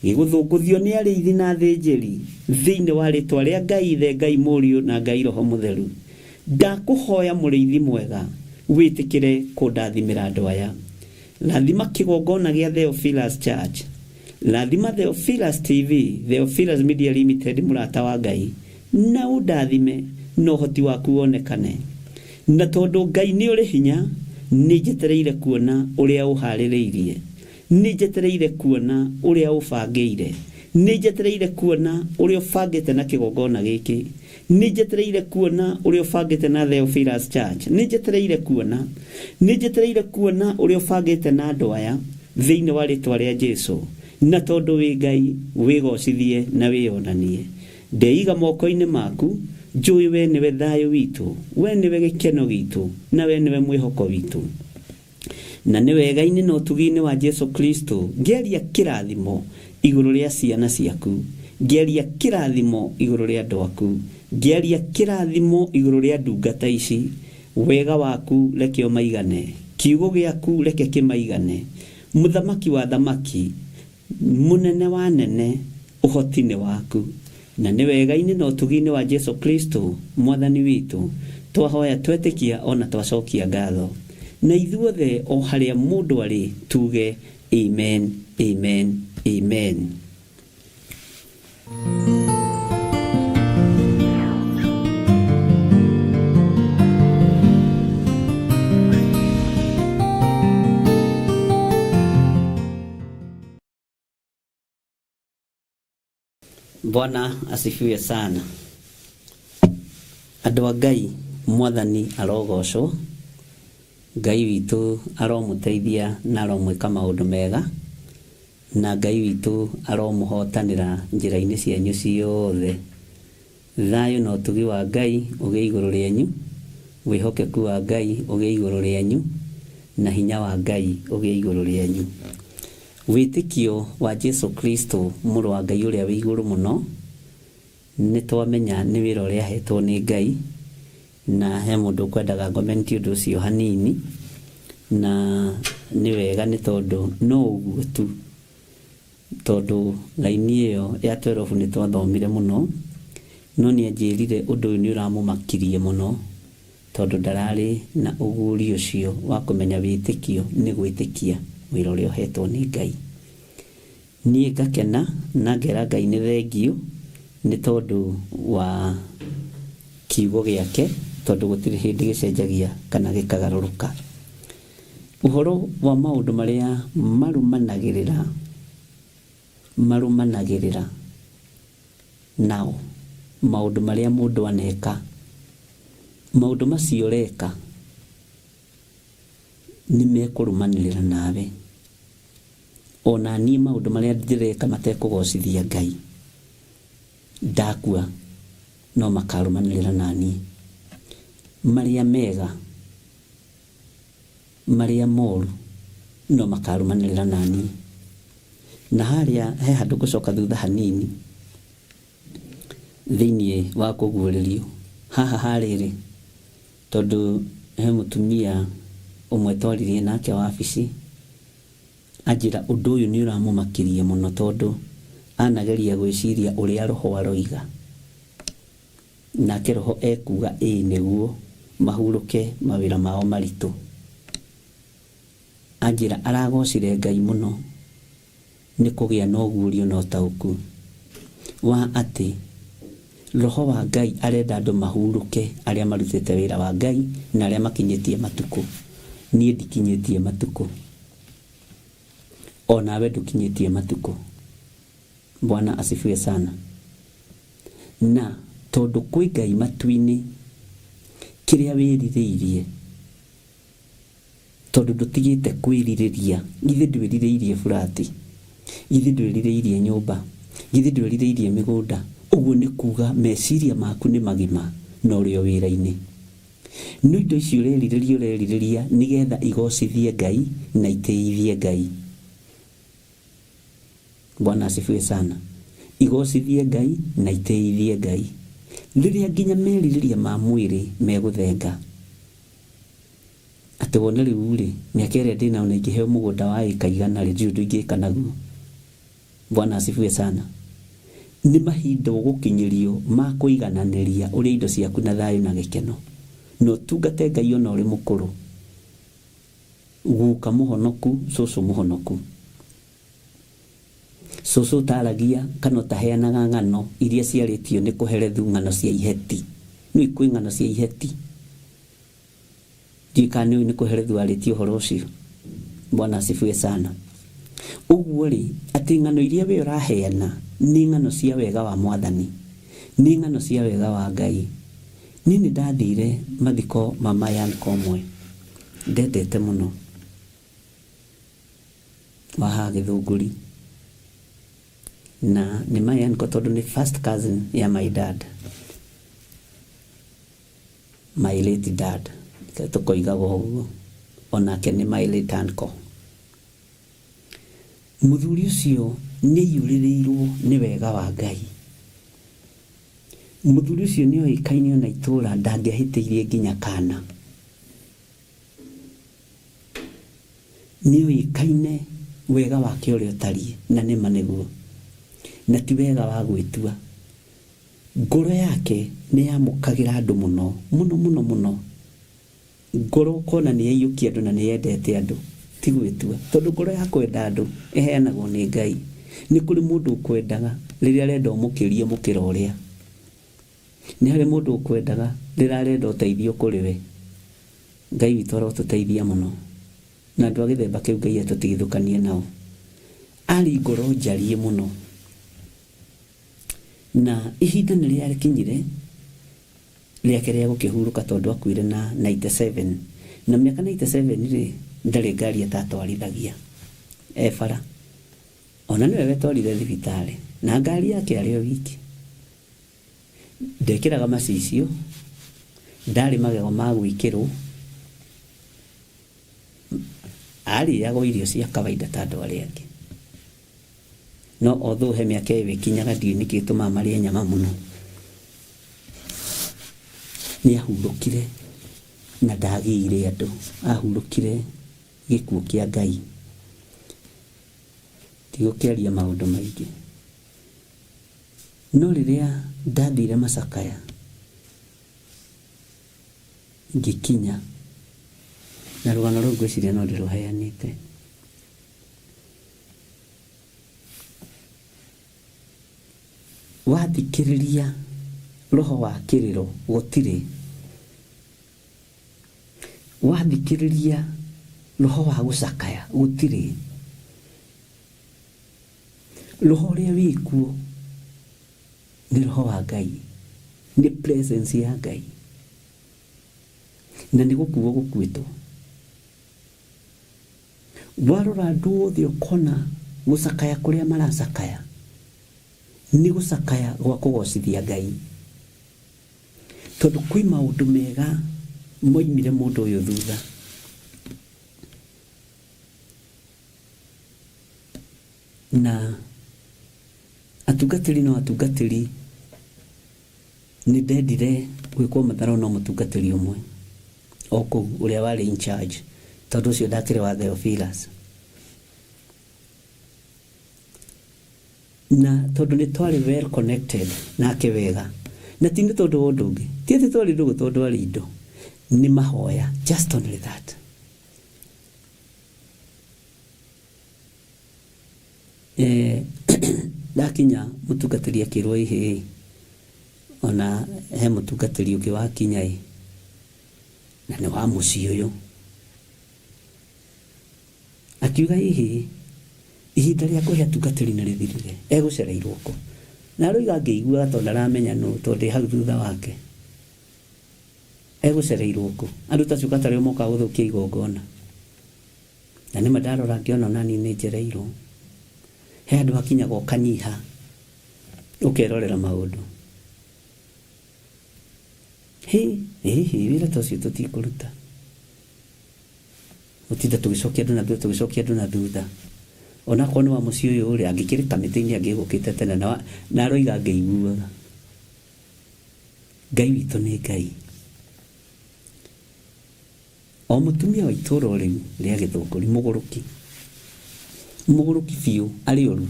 Gĩgũthũngũthio nĩ arĩithi na athĩnjĩri thĩinĩ wa rĩtwa rĩa Ngai Ithe, Ngai Mũriũ na Ngai Roho Mũtheru. Ndakũhoya mũrĩithi mwega wĩtĩkĩre kũndathimĩra andũ aya. Rathima kĩgongona gĩa Theophilus Church. Rathima Theophilus TV, Theophilus Media Limited, mũrata wa Ngai. Na ũndathime no ũhoti waku wonekane. Na tondũ Ngai nĩ ũrĩ hinya, nĩ njetereire kuona ũrĩa ũharĩrĩirie. Nĩ njetereire kuona ũrĩa ũbangĩire. Nĩ njetereire kuona ũrĩa ũbangĩte na kĩgongona gĩkĩ. Nĩ njetereire kuona ũrĩa ũbangĩte na Theophilus Church. Nĩ njetereire kuona ũrĩa ũbangĩte na andũ aya thĩinĩ wa rĩtwa rĩa Jesũ. Na tondũ wĩ Ngai wĩgocithie na wĩonanie. Ndeiga moko-inĩ maku, njũĩ we nĩwe thayũ witũ, we nĩwe gĩkeno gitũ, na we nĩwe mwĩhoko witũ. Na nĩ wega-inĩ na ũtugi-inĩ wa Jesu Kristo, ngĩaria kĩrathimo igũrũ rĩa ciana ciaku, ngĩaria kĩrathimo igũrũ rĩa andũ aku, ngĩaria kĩrathimo igũrũ rĩa ndungata ici. Wega waku reke ũmaigane, kiugo gĩaku reke kĩmaigane. Mũthamaki wa thamaki, mũnene wa nene, ũhoti-inĩ waku. Na nĩ wega-inĩ na ũtugi-inĩ wa Jesu Kristo Mwathani witũ, twahoya twetĩkia ona twacokia ngatho. Na ithuothe o harĩa mũndũ arĩ tuge amen, amen, amen. Bwana asifiwe sana. Andũ a Ngai, Mwathani arogocwo. Ngai witũ aromũteithia na aromwĩka maũndũ mega, na Ngai witũ aromũhotanĩra njĩra-inĩ cianyu ciothe. Thayũ na ũtugi wa Ngai ũgĩe igũrũ rĩanyu, wĩhokeku wa Ngai ũgĩe igũrũ rĩanyu, na hinya wa Ngai ũgĩe igũrũ rĩanyu. Wĩtĩkio wa Jesu Kristo mũrũ wa Ngai ũrĩa wĩ igũrũ mũno, nĩtwamenya nĩ wĩra ũrĩa ahetwo nĩ Ngai, na he mũndũ kwendaga ngomenti ũndũ ũcio hanini, na nĩ wega nĩ tondũ no ũguo tu, tondũ laini ĩyo ya 12 nĩtwathomire mũno, no nĩanjĩrire ũndũ ũyũ nĩũramũmakirie mũno, tondũ ndararĩ na ũgũri ũcio wa kũmenya wĩtĩkio nĩ gwĩtĩkia wĩra ũrĩa ũhetwo nĩ Ngai. Niĩ ngakena na ngera Ngai nĩ thengio nĩ tondũ wa kiugo gĩake, tondũ gũtirĩ hĩndĩ gĩcenjagia kana gĩkagarũrũka. Ũhoro wa maũndũ marĩa marũmanagĩrĩra nao, maũndũ marĩa mũndũ aneka, maũndũ macio ũreka nĩmekũrũmanĩrĩra nawe. Ona niĩ maũndũ marĩa ndĩreka matekũgocithia Ngai, ndakua no makarũmanĩrĩra naniĩ. Marĩa mega, marĩa moru no makarũmanĩrĩra naniĩ. Na harĩa he handũ ngũcoka thutha hanini thĩinĩ wa kũguũrĩrio haha harĩrĩ, tondũ he mũtumia ũmwe twaririe nake wabici, anjĩra ũndũ ũyũ nĩũramũmakirie mũno, tondũ anageria gwĩciria ũrĩa roho aroiga, nake roho ekuga nĩguo mahurũke mawĩra mao maritũ. Anjĩra aragocire Ngai mũno nĩ kũgĩa na ũguũrio na ũtaũku wa atĩ roho wa Ngai arenda andũ mahurũke, arĩa marutĩte wĩra wa Ngai na arĩa makinyĩtie matukũ. Niĩ ndikinyĩtie matukũ, onawe ndũkinyĩtie matukũ. Bwana asifiwe sana. Na tondũ kwĩ Ngai matu-inĩ, kĩrĩa wĩrirĩirie, tondũ ndũtigĩte kwĩrirĩria. Githĩ ndwĩrirĩirie burati? Githĩ ndwĩrirĩirie nyũmba? Githĩ ndwĩrirĩirie mĩgũnda? Ũguo nĩ kuga meciria maku nĩ magima na ũrĩ o wĩra-inĩ. No indo ici ũrerirĩria nĩgetha igocithie Ngai na itĩithie Ngai. Bwana asifiwe sana. Igocithie Ngai na itĩithie Ngai. Rĩrĩa nginya merirĩria ma mwĩrĩ megũthenga, atĩ wone rĩu-rĩ, mĩaka ĩrĩa ndĩnayo na ingĩheo mũgũnda wa ĩka 100 rĩ, ũndũ ingĩka naguo. Bwana asifiwe sana. Nĩ mahinda ũgũkinyĩrio ma kũigananĩria ũrĩa indo ciaku na thayũ na gĩkeno, no tungate Ngai ona ũrĩ mũkũrũ. Guka mũhonoku, cũcũ mũhonoku. Cũcũ ũtaragia kana ũtaheanaga ng'ano iria ciarĩtio nĩ kũherethu, ng'ano cia iheti. Nĩ kwĩ ng'ano cia iheti. Ndikane nĩ kũherethu arĩtio ũhoro ũcio. Bwana asifiwe sana. Ũguo-rĩ, atĩ ng'ano iria we ũraheana nĩ ng'ano cia wega wa Mwathani, nĩ ng'ano cia wega wa Ngai. Niĩ nĩndathire mathiko ma Mayan Komwe, ndendete mũno, wa haha Gĩthũngũri. Na nĩ Mayan tondũ nĩ first cousin ya my dad, my late dad, tũkoigaga ũguo. Onake nĩ my late uncle. Mũthuri ũcio nĩaiyũrĩrĩirwo nĩ wega wa Ngai. Mũthuri ũcio nĩoĩkaine ona itũũra, ndangĩahĩtĩirie nginya kana. Nĩoĩkaine wega wake ũrĩa ũtariĩ, na nĩma nĩguo, na ti wega wa gwĩtua. Ngoro yake nĩyamũkagĩra andũ mũno mũno mũno mũno. Ngoro kona nĩyaiyũkia andũ na nĩyendete andũ, ti gwĩtua, tondũ ngoro ya kwenda andũ ĩheanagwo nĩ Ngai. Nĩ kũrĩ mũndũ ũkwendaga rĩrĩa arenda ũmũkĩrie mũkĩra ũrĩa, nĩ harĩ mũndũ ũkwendaga rĩrĩa arenda ũteithio kũrĩ we. Ngai witũ arotũteithia mũno, na andũ a gĩthemba kĩu Ngai atũtigithũkanie nao. Arĩ ngoro njariĩ mũno, na ihinda nĩ rĩakinyire rĩake rĩa gũkĩhurũka tondũ akuire na 97 na mĩaka 97 rĩ ndarĩ ngari atatwarithagia bara ona nĩwe wetwarire thibitarĩ na ngari yake arĩ o wiki ndekĩraga macicio ndarĩ magego ma gwĩkĩrwo arĩagwo irio cia kawaida ta andũ arĩa angĩ no although he mĩaka ĩyo ĩkinyaga ndiũĩ nĩkĩ gĩtũmaga marĩe nyama mũno nĩ ahurũkire na ndagĩire andũ ahurũkire gĩkuũ kĩa Ngai tigũkĩaria maũndũ maingĩ no rĩrĩa ndathire Macakaya ngĩkinya na rũgano rũu ngwĩciria no ndĩrũheanĩte wathikĩrĩria roho wa kĩrĩro gũtirĩ wathikĩrĩria roho wa gũcakaya gũtirĩ roho ũrĩa wĩkuo nĩ roho wa Ngai nĩ presence ya Ngai na nĩ gũkuo gũkuĩtwo warora andũ othe ũkona gũcakaya kũrĩa maracakaya nĩ gũcakaya gwa kũgocithia Ngai tondũ kwĩ maũndũ mega moimire mũndũ ũyũ thutha na atungatĩri no atungatĩri nĩ ndendire gwĩkwo matharo no mũtungatĩri ũmwe o kũu ũrĩa warĩ in charge tondũ ũcio ndakĩrĩ wa Theophilus na tondũ nĩ twarĩ well connected nake wega na ti nĩ tondũ ũndũ ũngĩ ti atĩ twarĩ ndũgũ tondũ arĩ indo nĩ mahoya just only that ndakinya mũtungatĩri akĩrwo ihĩ ona he mũtungatĩri ũngĩ wakinya na nĩ wa mũciĩ ũyũ akiuga ihĩ ihinda rĩa kũhe atungatĩri nĩ rĩthirire egũcereirwo kũ na aroiga ngĩigua tondũ ndaramenya nũ tondũ hau thutha wake egũcereirwo kũ andũ ta cuka tarĩo moka gũthũkia igongona na nĩma ndarora ngĩona nani nĩ njereirwo he andũ hakinyaga ũkanyiha ũkerorera maũndũ wĩra ta ũcio tũtikũruta gũtinda tũgĩcokia andũ na thutha ona korwo nĩ wa mũciĩ ũyũ ũrĩa angĩkĩrĩ kamĩtĩ-inĩ angĩgũkĩte tene na aroiga ngĩiguaga Ngai witũ nĩ Ngai o mũtumia wa itũũra rĩu rĩa Gĩthũngũri mũgũrũki biũ arĩ oru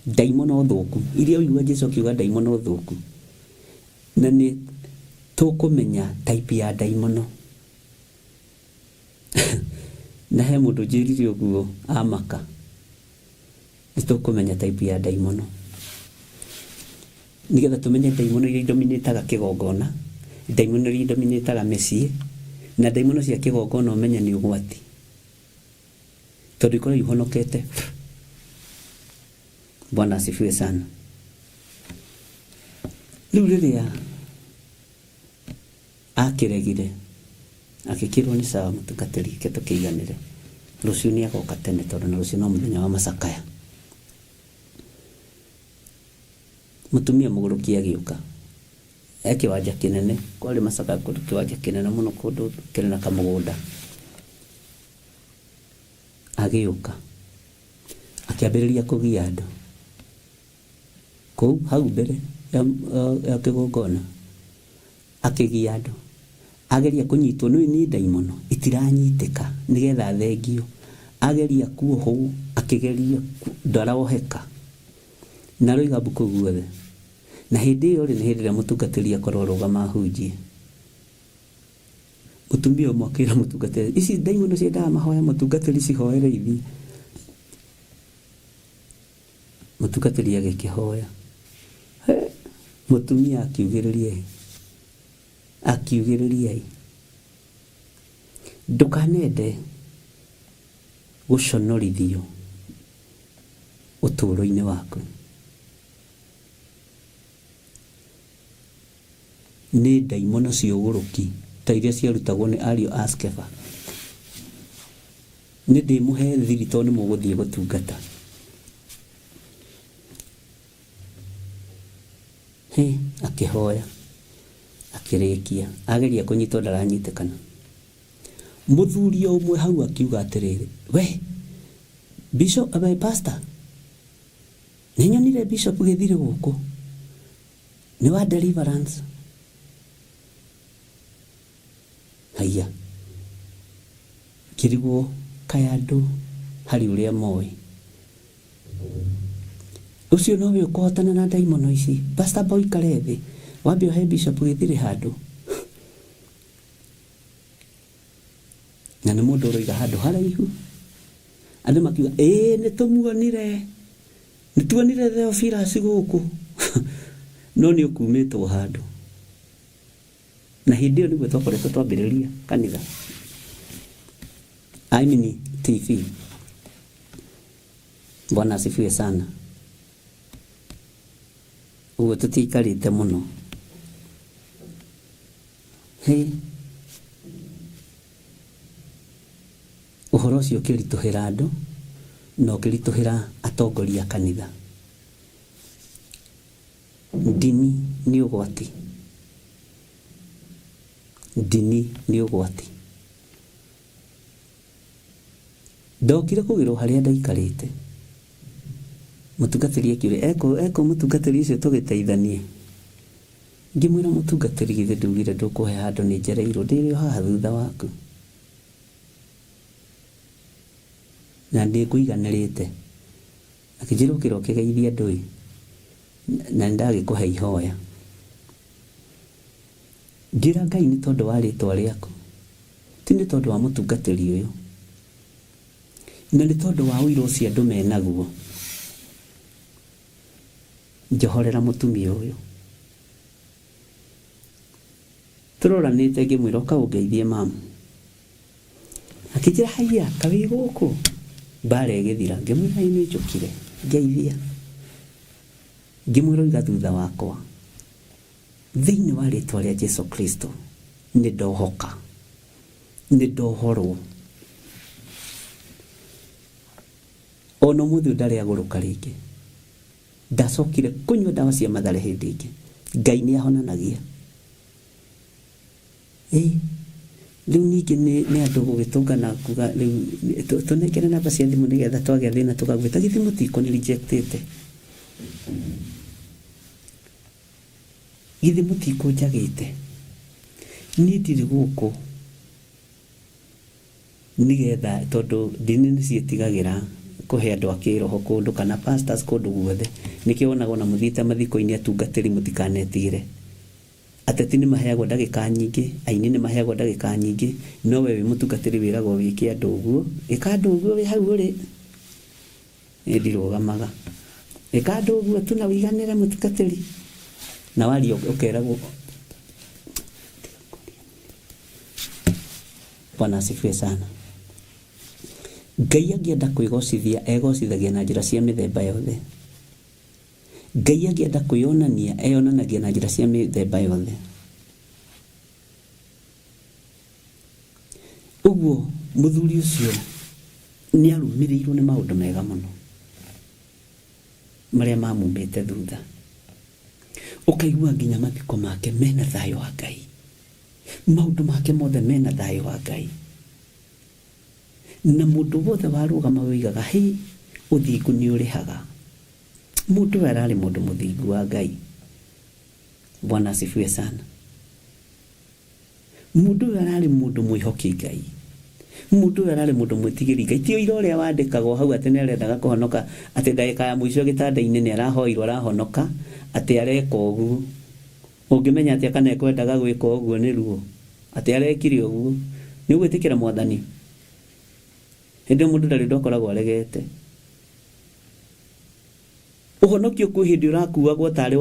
ndaimono thũku iria ũigua Jesũ akiuga ndaimono thũku na nĩ tũkũmenya type ya ndaimono na he mũndũ njĩrire ũguo amaka nĩ tũkũmenya type ya ndaimono nĩgetha tũmenye ndaimono iria idominataga kĩgongona ndaimono iria idominataga mĩciĩ na ndaimono cia kĩgongona ũmenye nĩ ũgwati tondũ ikorwo ihonokete Bwana asifiwe sana rĩu rĩrĩa akĩregire agĩkĩrwo nĩ sawa mũtungatĩri ke tũkĩiganĩre rũciũ nĩ agoka tene tondũ na rũciũ no mũthenya wa Macakaya mũtumia mũgũrũki agĩũka kĩwanja kĩnene kwarĩ Macakaya kũndũ kĩwanja kĩnene mũno kũndũ kĩrĩ na kamũgũnda agĩũka akĩambĩrĩria kũgia andũ kũu hau mbere ya kĩgongona akĩgia andũ ageria kũnyitwo nĩ ndaimono itiranyitĩka nĩgetha thengio ageria kuohwo akĩgeria ndaraoheka na roiga buku guothe na hĩndĩ ĩyo nĩ hĩndĩ ĩrĩa mũtungatĩri akorwo rũgama hunjie mũtumia ũmwe akĩra mũtungatĩri ici ndaimono ciendaga mahoya mũtungatĩri cihoere ithi mũtungatĩri agĩkĩhoya mũtumia akiugĩrĩria ndũkanende gũconorithio ũtũũro-inĩ waku nĩ ndaimono ciũgũrũki ta iria ciarutagwo nĩ ariũ a Skefa. Nĩ ndĩmũhe thiri tondũ nĩ mũgũthiĩ gũtungata. Akĩhoya akĩrĩkia ageria kũnyitwo ndaranyitĩkana. Mũthuri ũmwe hau akiuga atĩrĩrĩ, we Bishop pastor, nĩnyonire Bishop gĩthiri gũkũ nĩ wa Deliverance. Haya kirigwo kayandũ harĩ ũrĩa moĩ. Ucio nowe ũkũhotana na ndaimono ici. Pastor Boy Karethi wambia he Bishop gĩthiri handũ. Na nĩ mũndũ ũroiga handũ haraihu. Andũ makiuga nĩtuonire Theophilus gũkũ. No nĩ ũkumĩtwo handũ. Na hĩndĩ ĩyo nĩguo twakoretwo twambĩrĩria kanitha. TV. Bwana asifiwe sana. Uwe tutikarĩte mũno. Ũhoro ũcio ũkĩritũhĩra andũ na ũkĩritũhĩra atongoria kanitha. Ndini nĩ ũgwati. Ndini nĩ ũgwati. Ndokire kũgĩrwo harĩa ndaikarĩte. Mũtungatĩri akĩũria eko mũtungatĩri ũcio tũgĩteithanie. Ngĩmwĩra mũtungatĩri githĩ ndugire ndũkũhe handũ nĩ njereirwo ndĩrĩ haha thutha waku. Na ndĩkũiganĩrĩte. Akĩnjĩra ũkĩra ũkĩgeithia andũ na ndagĩkũhe ihoya. Njĩra Ngai nĩ tondũ wa rĩtwa rĩaku. Ti nĩ tondũ wa mũtungatĩri ũyũ. Na nĩ tondũ wa ũira ũcio andũ menaguo. Njohorera mũtumia ũyũ. Tũroranĩte ngĩmwĩra ũka ũngeithie mama. Akĩnjĩra haiya kawĩ gũkũ. Mbara ĩgĩthira ngĩmwĩra nĩ njũkire ngeithia. Ngĩmwĩra ũiga thutha wakwa. Thĩinĩ wa rĩtwa rĩa Jesu Kristo nĩ ndohoka. Nĩ ndohorwo. Ona mũthĩ ndarĩ agũrũka rĩngĩ. Ndacokire kũnyua ndawa cia mathare hĩndĩ ĩngĩ. Ngai nĩ ahonanagia. Rĩu ningĩ nĩ andũ gũgĩtũngana kuga rĩu tũnengere namba cia thimũ nĩgetha twagĩa thĩna tũkagwĩta githĩ mũtiko nĩ rejectĩte. Githĩ mũtiko njagĩte. Niĩ ndirĩ gũkũ nĩgetha tondũ ndini nĩ ciĩtigagĩra kũhe andũ a kĩroho kũndũ kana pastors kũndũ guothe. Nĩkĩo wonaga na mũthiĩte mathiko-inĩ atungatĩri mũtikanetigĩre. Ateti nĩ maheagwo ndagĩka nyingĩ, aini nĩ maheagwo ndagĩka nyingĩ, no we wĩ mũtungatĩri wĩragwo wĩke andũ ũguo. Ĩka andũ ũguo wĩ hau ũrĩ. Ndirũgamaga. Ĩka andũ ũguo tu na ũiganĩre mũtungatĩri. Na wari ũkeragwo. Bwana asifiwe sana. Ngai angĩenda kwĩgocithia egocithagia na njĩra cia mĩthemba yothe. Ngai angĩenda kwĩyonania eyonanagia na njĩra cia mĩthemba yothe. Ũguo mũthuri ũcio nĩ arũmĩrĩirwo nĩ maũndũ mega mũno marĩa mamumĩte thutha. Ũkaigua nginya mathiko make mena thayũ wa Ngai. Maũndũ make mothe mena thayũ wa Ngai. Na mũndũ wothe warũgama woigaga ũthingu nĩ ũrĩhaga. Mũndũ ararĩ mũndũ mũthingu wa Ngai. Bwana asifiwe sana. Mũndũ ararĩ mũndũ mwĩhoki Ngai. Mũndũ ararĩ mũndũ mwĩtigĩri Ngai. Ti ũira ũrĩa wandĩkagwo hau atĩ nĩ arendaga kũhonoka atĩ ndagĩka ya mũico gĩtanda-inĩ nĩ arahoirwo arahonoka atĩ areka ũguo. Ũngĩmenya atĩ kana ekwendaga gwĩka ũguo nĩ ruo. Atĩ arekire ũguo. Nĩ ũgwĩtĩkĩra Mwathani. Hĩndĩ mũndũ ndarĩ ndokoragwo aregete. Ũhonokio kwĩ hĩndĩ ũrakuagwo tarĩ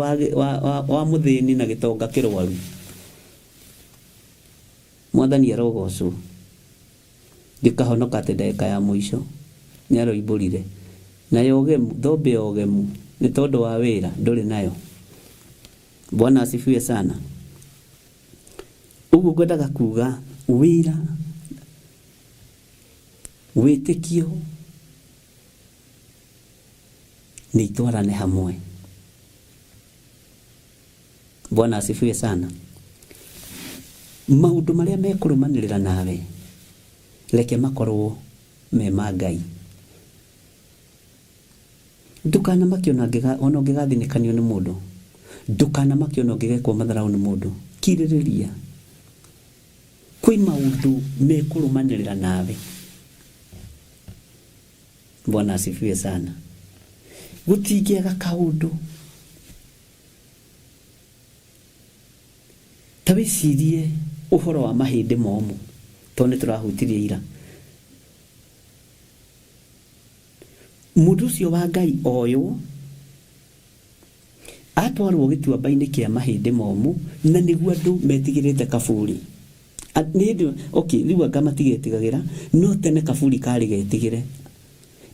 wa mũthĩni na gĩtonga kĩrwaru. Mwathani arogocwo. Gĩkahonoka atĩ ndagĩka ya mũico nĩ aroimbũrire. Na yogemu thombe yogemu nĩ tondũ wa wĩra ndũrĩ nayo. Bwana asifiwe sana. Koguo ngwendaga kuga wĩra, wĩtĩkio nĩ itwarane hamwe. Bwana asifiwe sana. Maũndũ marĩa mekũrũmanĩrĩra nawe reke makorwo me ma Ngai. Ndũkanamakio ona ũngĩgathinĩkanio nĩ mũndũ, ndũkanamakio ona ũngĩgekwo matharaũ nĩ mũndũ. Kirĩrĩria, kwĩ maũndũ mekũrũmanĩrĩra nawe. Bwana asifiwe sana. Gũtingĩaga kaũndũ. Ta wĩcirie ũhoro wa mahĩndĩ momũ, tondũ nĩ tũrahutirie ira. Mũndũ ũcio wa Ngai oywo atwarwo gĩtuamba-inĩ kĩa mahĩndĩ momũ, na nĩguo andũ metigĩrĩte kaburi. Rĩu anga matigetigagĩra, no tene kaburi karĩ getigĩre.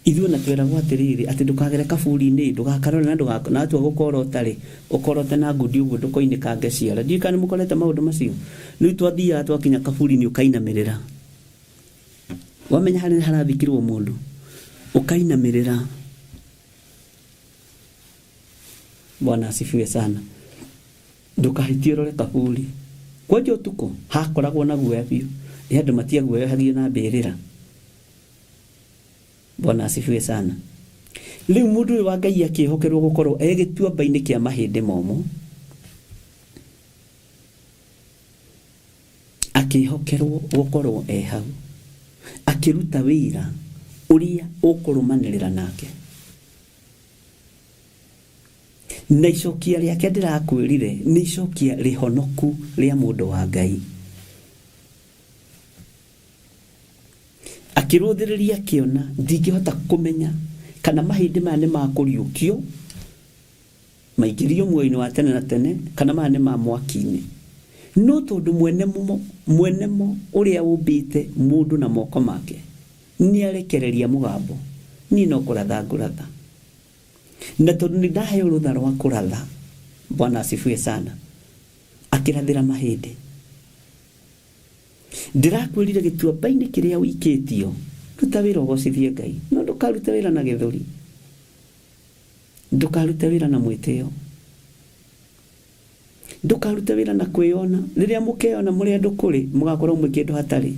Ithuĩ na tweragwo atĩrĩrĩ, atĩ ndũkagere kaburi-inĩ, ndũgakarore na atua gũkorwo ũtarĩ, ũkorote na ngundi ũguo ndũkoinĩkange ciara. Ndiũĩ kana nĩmũkorete maũndũ macio. Rĩu twathiaga twakinya kaburi-inĩ ũkainamĩrĩra. Wamenya harĩa harathikirwo mũndũ, ũkainamĩrĩra. Bwana asifiwe sana. Ndũkahĩtie ũrore kaburi. Kwanja ũtukũ hakoragwo na guoya biũ, andũ matiaguoyohagio na mbĩrĩra. Bwana asifiwe sana. Rĩu mũndũ ũyũ wa Ngai akĩhokerwo gũkorwo gĩtuamba-inĩ kĩa mahĩndĩ momũ, akĩhokerwo gũkorwo hau, akĩruta wĩra ũrĩa ũkũrũmanĩrĩra nake. Na icokia rĩake ndĩrakwĩrire nĩ icokia rĩhonoku rĩa mũndũ wa Ngai. Akĩrũthĩrĩria akĩona ndingĩhota kũmenya kana mahĩndĩ maya nĩ makũriũkio maingĩrio muoyo-inĩ wa tene na tene, kana maya nĩ ma mwaki-inĩ. No tondũ mwenemo ũrĩa ũmbĩte mũndũ na moko make nĩarekereria mũgambo, niĩ no kũratha ngũratha. Na tondũ nĩ ndaheo rũtha rwa kũratha, Bwana asifiwe sana, akĩrathĩra mahĩndĩ. Ndĩrakwĩrire gĩtuamba-inĩ kĩrĩa ũikĩtio, ruta wĩra ũgocithie Ngai. No ndũkarute wĩra na gĩthũri, ndũkarute wĩra na mwĩtĩo, ndũkarute wĩra na kwĩona. Rĩrĩa mũkeona mũrĩ andũ kũrĩ, mũgakorwo mwĩ kĩndũ hatarĩ.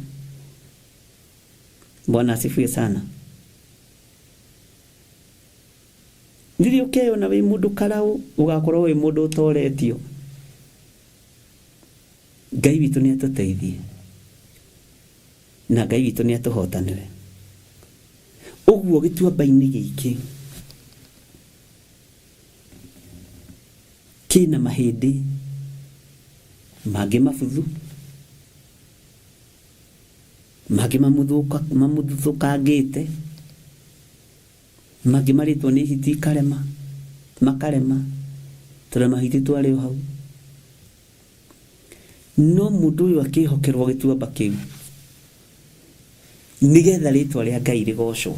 Bwana asifiwe sana. Rĩrĩa ũkeona wĩ mũndũ karaũ, ũgakorwo wĩ mũndũ ũtoretio. Ngai witũ nĩ atũteithie, na Ngai witũ nĩ atũhotanĩre. Ũguo gĩtuamba-inĩ gĩkĩ kĩna mahĩndĩ mangĩ mabuthu, mangĩ mamuthũkangĩte, mangĩ marĩtwo nĩ hiti ikarema, makarema, tũrema hiti twarĩ o hau. No mũndũ ũyũ akĩhokerwo gĩtuamba kĩu nĩgetha rĩtwa rĩa Ngai rĩgocwo.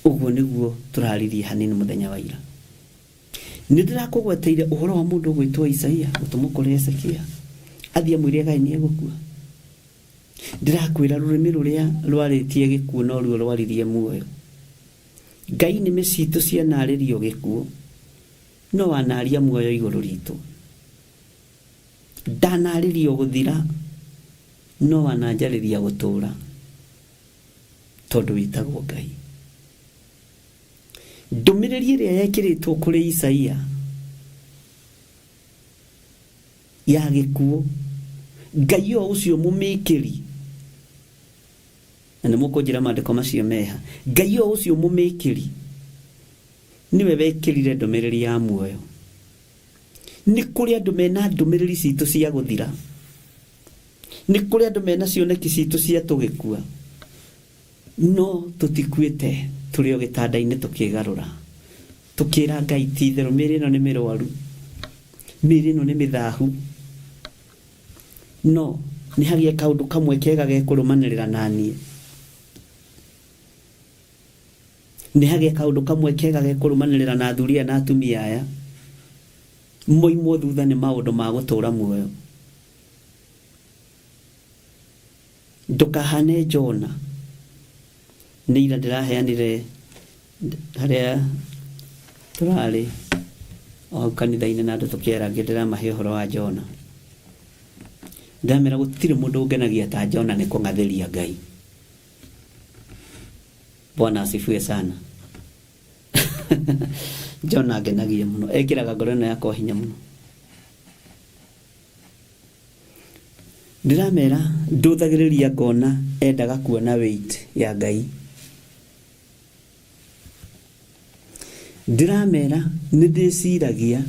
Ũguo nĩguo tũraririe hanini mũthenya wa ira. Nĩndĩrakũgweteire ũhoro wa mũndũ ũgwĩtwo Isaia, ũtũmwo kũrĩ Hezekia, athiĩ amwĩre Ngai nĩegũkua. Ndĩrakwĩra rũrĩmĩ rũrĩa rwarĩtie gĩkuũ no ruo rwaririe muoyo. Ngai nĩmĩ citũ cianarĩrio gĩkuũ, no wanaria muoyo igũrũ ritũ. Ndanarĩrio gũthira, no wananjarĩria gũtũra, tondũ wĩtagwo Ngai. Ndũmĩrĩri ĩrĩa yekĩrĩtwo kũrĩ Isaia ya gĩkuũ, Ngai o ũcio mũmĩkĩri, na nĩmũkũnjĩra maandĩko macio meha, Ngai o ũcio mũmĩkĩri niwe wekĩrire ndũmĩrĩri ya muoyo. Nĩ kũrĩ andũ mena ndũmĩrĩri citũ cia gũthira, nĩ kũrĩ andũ mena cioneki citũ cia tũgĩkua, no tũtikuĩte, tũrĩ o gĩtanda-inĩ tũkĩgarũra, tũkĩra Ngai ti itherũ mĩĩrĩ ĩno nĩ mĩrwaru, mĩĩrĩ ĩno nĩ mĩthahu, no nĩ hagĩe kaũndũ kamwe kega gekũrũmanĩrĩra naniĩ, nĩ hagĩe kaũndũ kamwe kega gekũrũmanĩrĩra na athuri aya na atumia aya, moimo thutha nĩ maũndũ ma gũtũũra muoyo. Ndũkahane Jona. Nĩ ira ndĩraheanire harĩa tũrarĩ o kanitha-inĩ na andũ tũkĩarangia, ndĩramahe ũhoro wa Jona. Ndamera gũtirĩ mũndũ ũngenagia ta Jona nĩ kũng'athĩria Ngai. Bwana asifiwe sana. Jona ngenagia mũno, ekĩraga ngoro ĩno yakwa hinya mũno. Ndiramera ndũthagĩrĩria ngona endaga kuona weight ya Ngai. Ndiramera nĩ ndĩciragia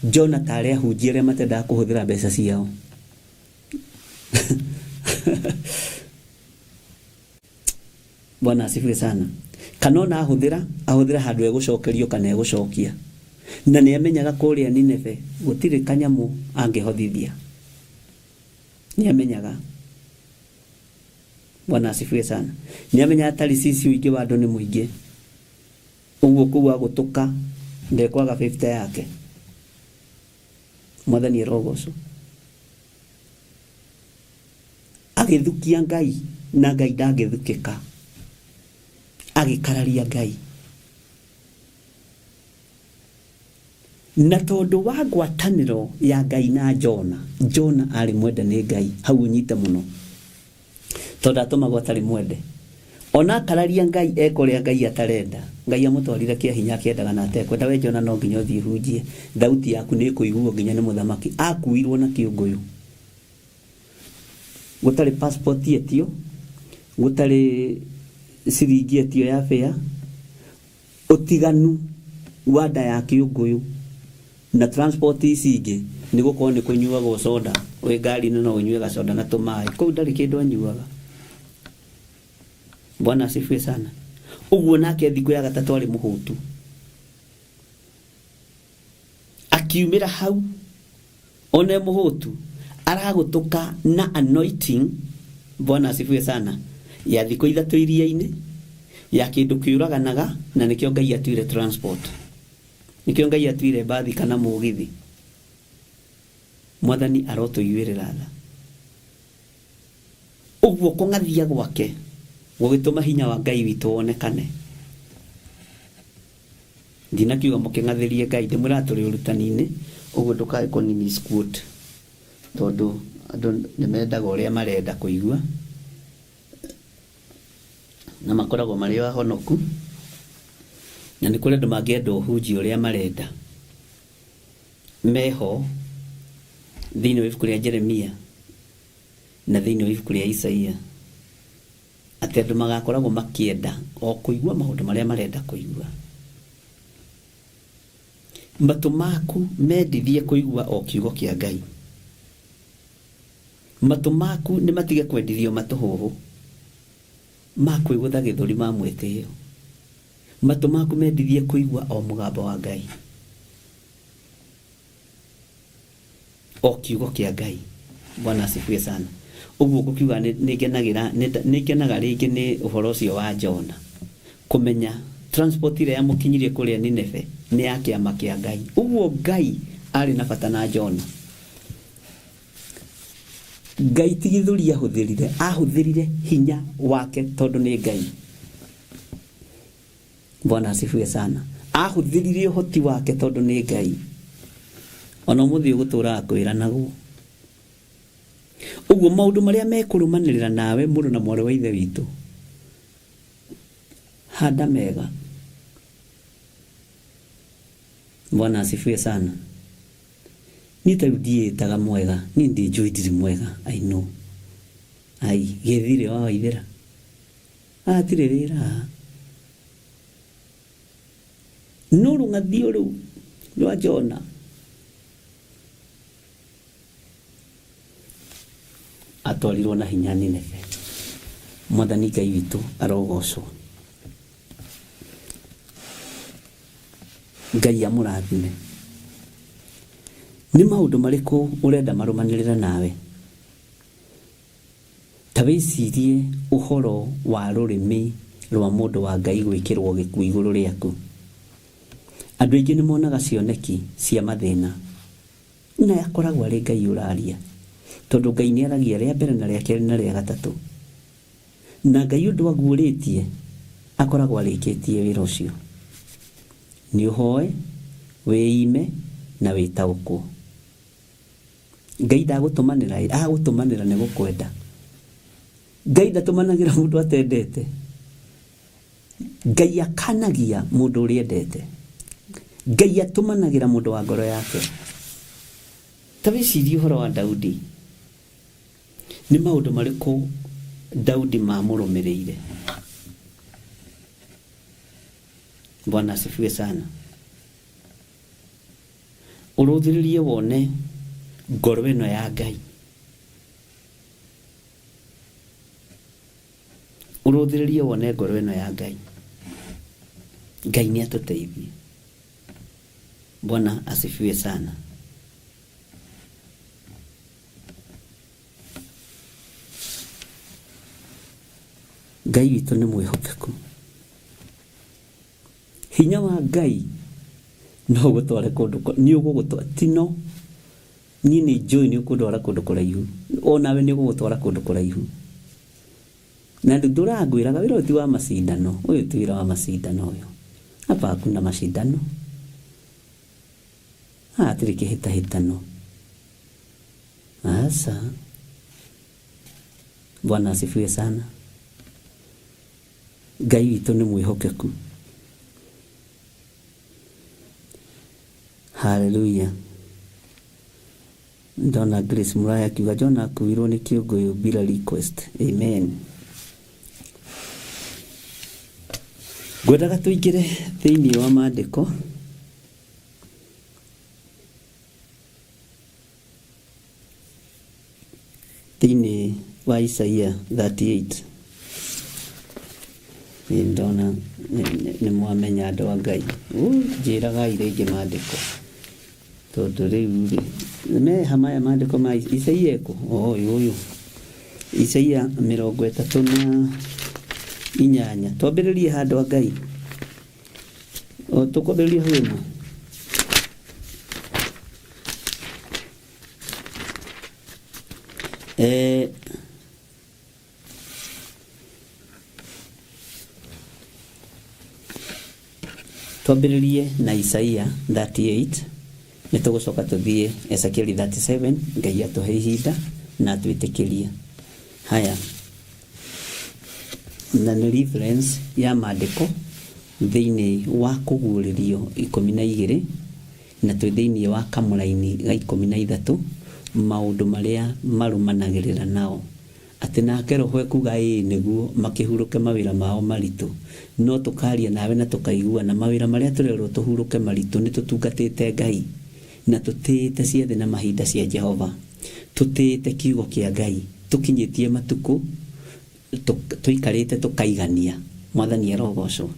Jona tarĩ ahunjia arĩa matendaga kũhũthĩra mbeca ciao. Bwana asifiwe sana. Kanona ahũthĩra handũ egũcokerio kana egũcokia. Na nĩ amenyaga kũrĩa Nineve gũtirĩ kanyamũ angĩhothithia. Nĩ amenyaga. Bwana asifiwe sana. Nĩ amenyaga Tarisisi ũingĩ wa andũ nĩ mũingĩ. Ũguo kuwa gũtũka ndekwaga 50 yake. Mwathani arogocwo. Agĩthukia Ngai na Ngai ndangĩthukĩka. Agĩkararia Ngai. Na tondũ wa ngwatanĩro ya Ngai na Jona, Jona arĩ mwende nĩ Ngai. Hau ũnyite mũno. Tondũ atũmagwo atarĩ mwende. Ona akararia Ngai ekũrĩa Ngai atarenda. Ngai amũtwarire kĩa hinya akĩendaga na atekwenda. We Jona no nginya ũthiĩ hunjie. Thauti yaku nĩ ĩkũiguo nginya nĩ mũthamaki. Akuirwo na kĩũngũyũ. Gũtarĩ passport yetio. Gũtarĩ ciringi yetio ya fare. Ũtiganu wa nda ya kĩũngũyũ. Na transport ici ingĩ nĩ gũkorwo nĩ kũnyuagwo soda. Wĩ ngari-inĩ no ũnyue gacoda na tũmaĩ. Kũu ndarĩ kĩndũ anyuaga. Bwana asifiwe sana. Uguo nake thikũ ya gatatũ arĩ mũhũtu. Akiumĩra hau one mũhũtu aragũtũka na anointing. Bwana asifiwe sana. Ya thikũ ithatũ iria-inĩ ya kĩndũ kĩũraganaga, na nĩkĩo Ngai atuire transport. Nĩkĩo Ngai atuire bathi kana mũgithi. Mwathani arotũiguĩrĩra tha. Uguo kũng'athia gwake gũgĩtũma hinya wa Ngai witũ wonekane. Ndinakiuga mũkĩng'athĩrie Ngai, ndĩmwĩra tũrĩ ũrutani-inĩ, ũguo ndũkae kũnini quote. Tondũ andũ nĩ mendaga ũrĩa marenda kũigua. Na makoragwo marĩ ahonoku. Na nĩ kũrĩ andũ mangĩenda ũhunjia ũrĩa marenda. Meho thĩinĩ wa ibuku rĩa Jeremia na thĩinĩ wa ibuku rĩa Isaia. Atĩ andũ magakoragwo makĩenda o kũigua maũndũ marĩa marenda kũigua. Matũ maku mendithie kũigua o kiugo kĩa Ngai. Matũ maku nĩ matige kwendithio matũhũhũ. Makwĩgũtha gĩthũri ma mwĩtĩĩo. Matũ maku mendithie kũigua o mũgambo wa Ngai. O kiugo kĩa Ngai. Bwana asifiwe sana. Uguo gũkiuga nĩ ngenaga rĩngĩ nĩ ũhoro ũcio wa Jona. Kũmenya transport ĩrĩa yamũkinyirie kũrĩa Nineve nĩ ya kĩama kĩa Ngai. Uguo Ngai arĩ na bata na Jona. Ngai ti gĩthũri ahũthĩrire hinya wake tondũ nĩ Ngai. Bwana asifiwe sana. Ahũthĩrire ũhoti wake tondũ nĩ Ngai. Ona mũthĩ ũgũtũra akwĩra naguo. Uguo maũndũ marĩa mekũrũmanĩrĩra nawe mũrũ na mwarĩ wa ithe witũ. Handa mega. Bwana asifiwe sana. Nitarudietaga mwega, ni ndijui ndiri mwega, I know. Ai, gethire wa waithera. Atirerera. Nuru ngathio rĩu rwa Jona. Atwarirwo na hinya Nineve. Mwathani Ngai witũ arogocwo. Ngai amũrathime. Nĩ maũndũ marĩkũ ũrenda marũmanĩrĩra nawe? Ta wĩcirie ũhoro wa rũrĩmĩ rwa mũndũ wa Ngai gwĩkĩrwo gĩkuũ igũrũ rĩaku. Andũ aingĩ nĩ monaga cioneki cia mathĩna na yakoragwo arĩ Ngai ũraria, tondũ Ngai nĩ aragia rĩa mbere na rĩa kerĩ na rĩa gatatũ, na Ngai ũndũ aguũrĩtie akoragwo arĩkĩtie wĩra ũcio. Nĩ ũhoe, wĩime na wĩtaũkwo. Ngai ndagũtũmanĩra, agũtũmanĩra nĩ gũkwenda. Ngai ndatũmanagĩra mũndũ atendete. Ngai akanagia mũndũ ũrĩa endete. Ngai atũmanagĩra mũndũ wa ngoro yake. Ta wĩcirie ũhoro wa Daudi. Nĩ maũndũ marĩkũ Daudi mamũrũmĩrĩire? Bwana asifiwe sana. Ũrũthĩrĩrie wone ngoro ĩno ya Ngai. Ũrũthĩrĩrie wone ngoro ĩno ya Ngai. Ngai nĩ atũteithie. Bwana asifiwe sana. Ngai witũ nĩ mwĩhokeku. Hinya wa Ngai no gũtware kũndũ, nĩ ũgũgũtwara tino. Niĩ nĩ njũĩ nĩ ũkũndwara kũndũ kũraihu. O nawe nĩ ũgũgũtwara kũndũ kũraihu. Na ndũrangwĩraga wĩra ũyũ ti wa macindano. Ũyũ ti wĩra wa macindano ũyũ. Hapa hakuna mashindano. Hatirĩ kĩhĩtahĩtano. Asa. Bwana asifiwe sana. Ngai witũ nĩ mwĩhokeku. Hallelujah. Ndona Grace Muraya akiuga John akuirwo nĩ kĩũngũyũ bila request. Amen. Ngwendaga tũingĩre thĩinĩ wa maandĩko. Thĩinĩ wa Isaia 38. Ndona nĩ mwamenya andũ a Ngai. Njĩraga irĩngĩ maandĩko. Tondũ rĩu me hamaya maandĩko ma Isaia eko. Ũyũ. Isaia 38. Twambĩrĩrie handũ a Ngai. Tũkwambĩrĩrie hũma. Twambĩrĩrie na Isaia 38. Nĩtũgũcoka tũthiĩ Ezekiel 37. Ngai atũhe ihinda na twĩtĩkĩrie. Haya. Na nĩ reference ya maandĩko thĩinĩ wa kũguũrĩrio 12 na twĩ thĩinĩ wa kamũraini ga 13 maũndũ marĩa marũmanagĩrĩra nao. Atĩ nake Roho ekuga nĩguo makĩhurũke mawĩra mao maritũ. No tũkaria nawe na tũkaiguana mawĩra marĩa tũrerwo tũhurũke maritũ nĩ tũtungatĩte Ngai na tũtĩĩte ciathĩ na mahinda cia Jehova. Tũtĩĩte kiugo kĩa Ngai. Tũkinyĩtie matukũ tũikarĩte tũkaigania. Mwathani arogocwo.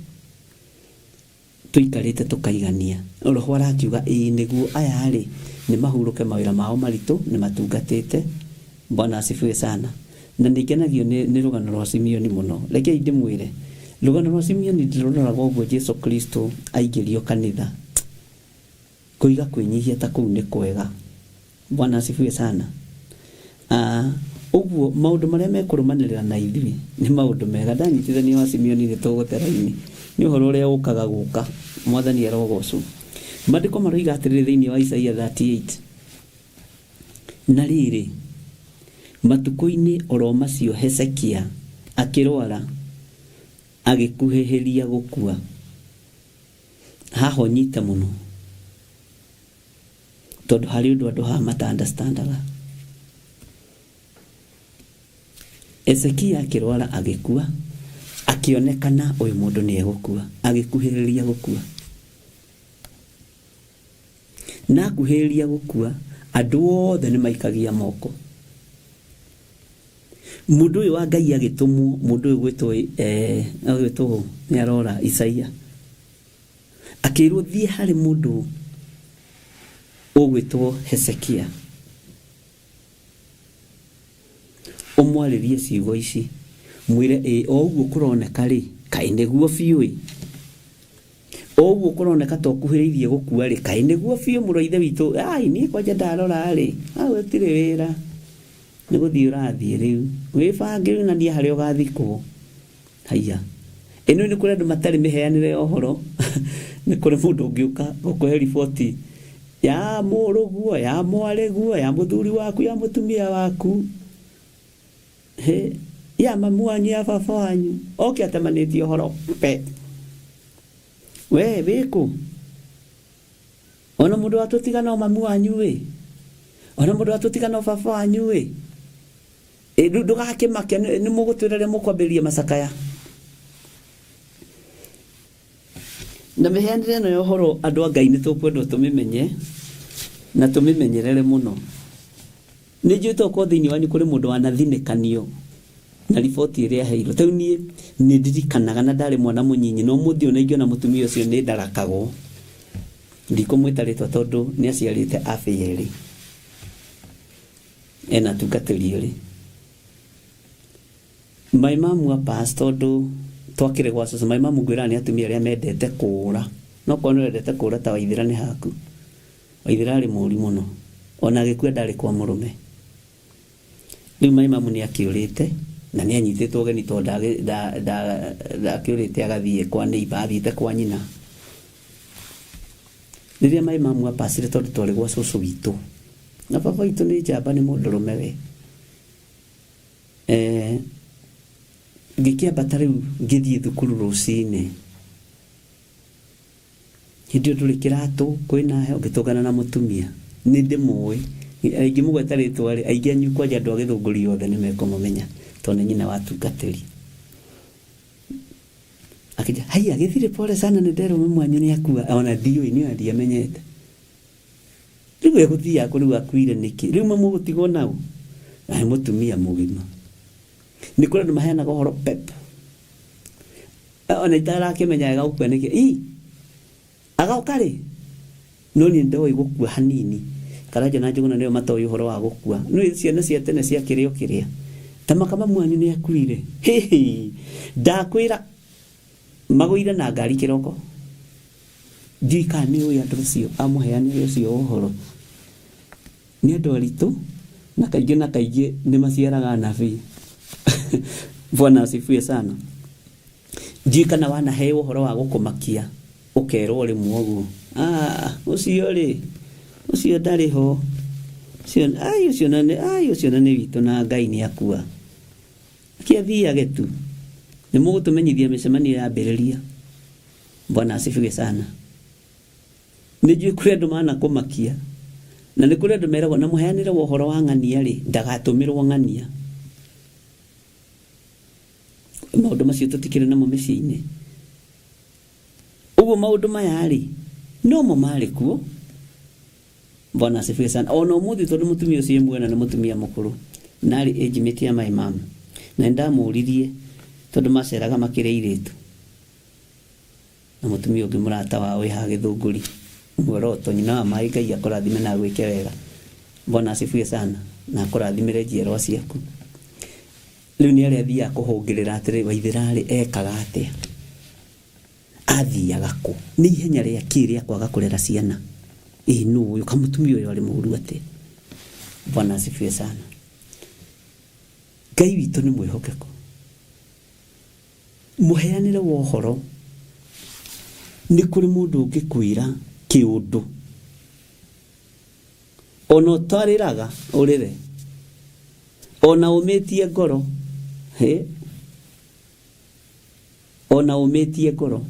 Tũikarĩte tũkaigania. Roho arakiuga nĩguo aya rĩ nĩ mahurũke mawĩra mao maritũ nĩ matungatĩte. Bwana asifiwe sana. Na nĩngenagio nĩ rũgano rwa Simeoni mũno. Rekei ndĩmwĩre rũgano rwa Simeoni ndĩroraga ũguo Jesũ Kristo aingĩrio kanitha. Kũiga kwĩnyihia ta kũu nĩ kwega. Bwana asifiwe sana. Ũguo maũndũ marĩa mekũrũmanĩrĩra na ithuĩ nĩ maũndũ mega. Ndanyitithania wa Simeoni nĩ tũgũtera-inĩ. Nĩ ũhoro ũrĩa ũkaga gũka. Mwathani arogocwo. Maandĩko maroiga atĩrĩrĩ thĩinĩ wa Isaia 38. Na rĩrĩ matukũ-inĩ oro macio Hezekia akĩrwara agĩkuhĩhĩria gũkua. Haha nyita mũno. Tondũ harĩ ũndũ andũ haha mata-understandaga. Hezekia akĩrwara agĩkua. Akĩonekana ũyũ mũndũ nĩ egũkua. Agĩkuhĩrĩria gũkua. Na kuhĩrĩria gũkua andũ othe nĩ maikagia moko. Mũndũ ũyũ wa Ngai agĩtũmwo, mũndũ ũyũ gwĩtwo nĩ arora Isaia. Akĩrwo thiĩ harĩ mũndũ ũgwĩtwo Hezekia. Ũmwarĩrie ciugo ici. Mwĩre o ũguo kũroneka rĩ, kaĩ nĩguo biũ. oguo kuroneka to kuhiriithie gukua ri kai niguo biu muroithe witu ai ni kwanja ndarora ri awe tire wira ni guthii urathie riu wibange na ndia hari ugathikwo haiya eno ni kuri andu matari miheanire ohoro ni kuri mundu ungiuka gukuhe riboti ya muruguo ya mwareguo ya muthuri waku ya mutumia waku he ya mamu wanyu ya baba wanyu oke atamanĩtie ohoro pe we biku ona mundu atutigana o mamu wanyu we ona mundu atutigana o baba wanyu we ndugakĩmake nĩ mũgũtwĩra mũkwambĩrĩria macakaya na mĩheanĩre ĩno ya ũhoro andũ a Ngai nĩ tũkwenda tũmĩmenye na tũmĩmenyerere mũno. Nĩ njũĩ tokorwo thĩinĩ wanyu kũrĩ mũndũ wanathinĩkanio na riboti ĩrĩa aheirwo. Tau niĩ nĩ ndirikanaga na ndarĩ mwana mũnyinyi no mũthĩ ona ingĩona mũtumia ũcio nĩ ndarakagwo ndikũmwĩta rĩtwa tondũ nĩ aciarĩte abĩ erĩ ena tungatĩri erĩ. My mom wa pastor tondũ twakĩrĩ gwa cũcũ my mom ngwĩra nĩ atumia arĩa mendete kũũra no korwo nĩ wendete kũũra ta Waithĩra nĩ haku. Waithĩra arĩ mũũri mũno ona agĩkua ndarĩ kwa mũrũme. Rĩu my mom nĩ akĩũrĩte na nĩ anyitĩtwo ũgeni tondũ ndakĩũrĩte agathiĩ kwa neighbor athiĩte kwa nyina. Rĩrĩa my mom apacire tondũ twarĩ gwa cũcũ witũ na baba witũ nĩ njamba nĩ mũndũrũme we ngĩkĩambata rĩu ngĩthiĩ thukuru rũcinĩ hĩndĩ ĩyo ndũrĩ kĩratũ kwĩna heho ngĩtũngana na mũtumia nĩ ndĩmũĩ ingĩmũgweta rĩtwa rĩ aingĩ anyu kwanja andũ a Gĩthũngũri othe nĩ mekũmũmenya tondũ nĩ nyina wa tungatĩri. Akĩnja haiya gĩthirĩ pole sana nĩ nderũme mwanyu nĩ akua ona ndiũĩ nĩ ndiamenyete. Rĩu egũthiaga kũ rĩu akuire nĩkĩ rĩu mũgũtigwo nau na nĩ mũtumia mũgima. Nĩ kũrĩ andũ maheanaga ũhoro pep ona itarakĩmenya wega gũkua nĩkĩ agauka rĩ no nĩ ndoĩ gũkua hanini Karanja na Njũgũna nĩo matoĩ ũhoro wa gũkua no ciana cia tene cia kĩrĩa kĩrĩa ta makama mwanyu nĩ akuire ndakwĩra magũire na ngari kĩroko ndika nĩ ũĩ andũ ũcio amũheanire ũcio ũhoro nĩ andũ aritũ na kaingĩ nĩ maciaraga nabii. Bwana asifiwe sana. Ndikana wanaheo ũhoro wa gũkũmakia ũkerwo rĩ muoguo ũcio rĩ ũcio ndarĩ ho ũcio nĩ witũ na Ngai nĩ akua kĩathiage tu nĩ mũgũtũmenyithia mĩcemanio yambĩrĩria. Bwana asifiwe sana. Nĩ njũĩ kũrĩ andũ manakũmakia na nĩ kũrĩ andũ meragwo na mũheanĩre ũhoro wa ng'ania rĩ ndagatũmĩrwo ng'ania. Maũndũ macio tũtikĩrĩ namo mĩciĩ-inĩ. Ũguo maũndũ maya rĩ no mo marĩ kuo. Bwana asifiwe sana. Ona ũmũthĩ tondũ mũtumia ũcio mwena nĩ mũtumia mũkũrũ narĩ age mate ya my mom na ndamũririe tondũ maceraga makĩrĩ airĩtu na mũtumia ũngĩ mũrata wao wĩ ha Gĩthũngũri Mworoto nyina wa Mai Ngai akũrathime na gwĩke wega. Bwana asifiwe sana na akũrathimĩre njiarwa ciaku. Rĩu nĩ arĩa athiaga kũhũngĩrĩra atĩrĩ Waithĩra rĩ ekaga atĩa athiaga kũ nĩ ihenya rĩa kĩrĩa kwaga kũrera ciana nũ ũyũ kamũtumia ũyũ arĩ mũũru atĩ. Bwana asifiwe sana. Ngai witũ nĩ mwĩhokeku. Mũheanĩre wa ũhoro nĩ kũrĩ mũndũ ũngĩkwĩra kĩũndũ ona ũtarĩraga ũrĩre ona ũmĩtie ngoro ona ũmĩtie ngoro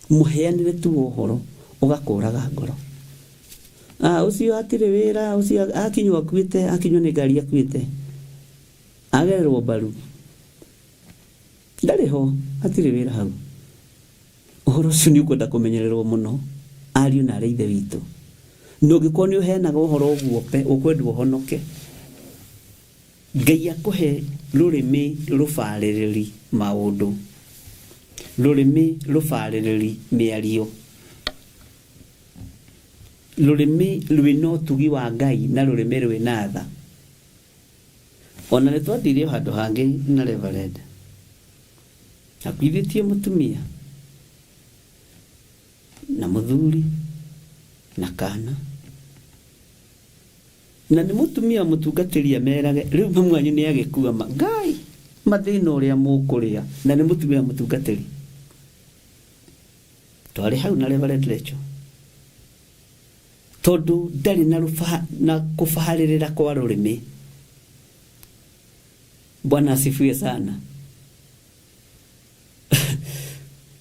mũheanĩre tu ũhoro ũgakũraga ngoro. Ũcio atirĩ wĩra ũcio akinywo akuĩte akinywo nĩ ngari akuĩte agererwo mbaru ndarĩ ho atirĩ wĩra hau. Ũhoro ũcio nĩ ũkwenda kũmenyererwo mũno ariũ na arĩa ithe witũ. No ũngĩkorwo nĩ ũheanaga ũhoro ũguo pe ũkwendwo ũhonoke Ngai akũhe rũrĩmĩ rũbarĩrĩri maũndũ rũrĩmĩ rũbarĩrĩri mĩario rũrĩmĩ rwĩna ũtugi wa Ngai na rũrĩmĩ rwĩna tha. Ona nĩ twathiire handũ hangĩ na Reverend akuithĩtie mũtumia na muthuri na kana na ni mutumia mutungatiri amerage riu mwanyu ni agikua ngai mathina uria mukuria na ni mutumia mutungatiri twari hau na Reverend Rachel tondu ndari na kufaharirira kwa rurimi. Bwana asifiwe sana.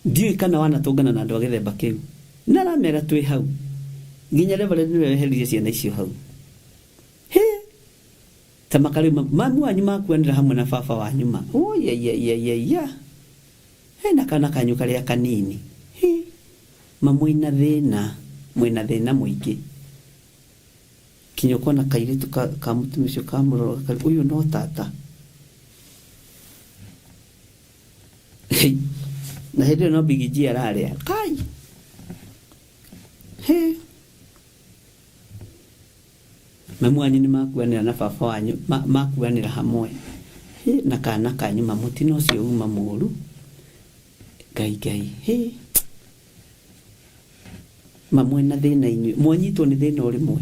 Ndiyo kana wanatongana na andu agithemba kiu na ramera twi hau nginya Reverend niwe weheririe ciana icio hau tamakari mamu wanyu makuanira hamwe na baba wanyu ma ya na kana kanyu karia kanini mamu ina thina muingi kinyoko na kairitu ka mutumia ucio kamurora uyu no tata na hindi no bigiji araria kai mamu wanyu ni makuanira na baba wanyu makuanira hamwe na kana kanyu mamutino ucio uma muru gai mamu na thina inyu mwanyitwo ni thina urimwe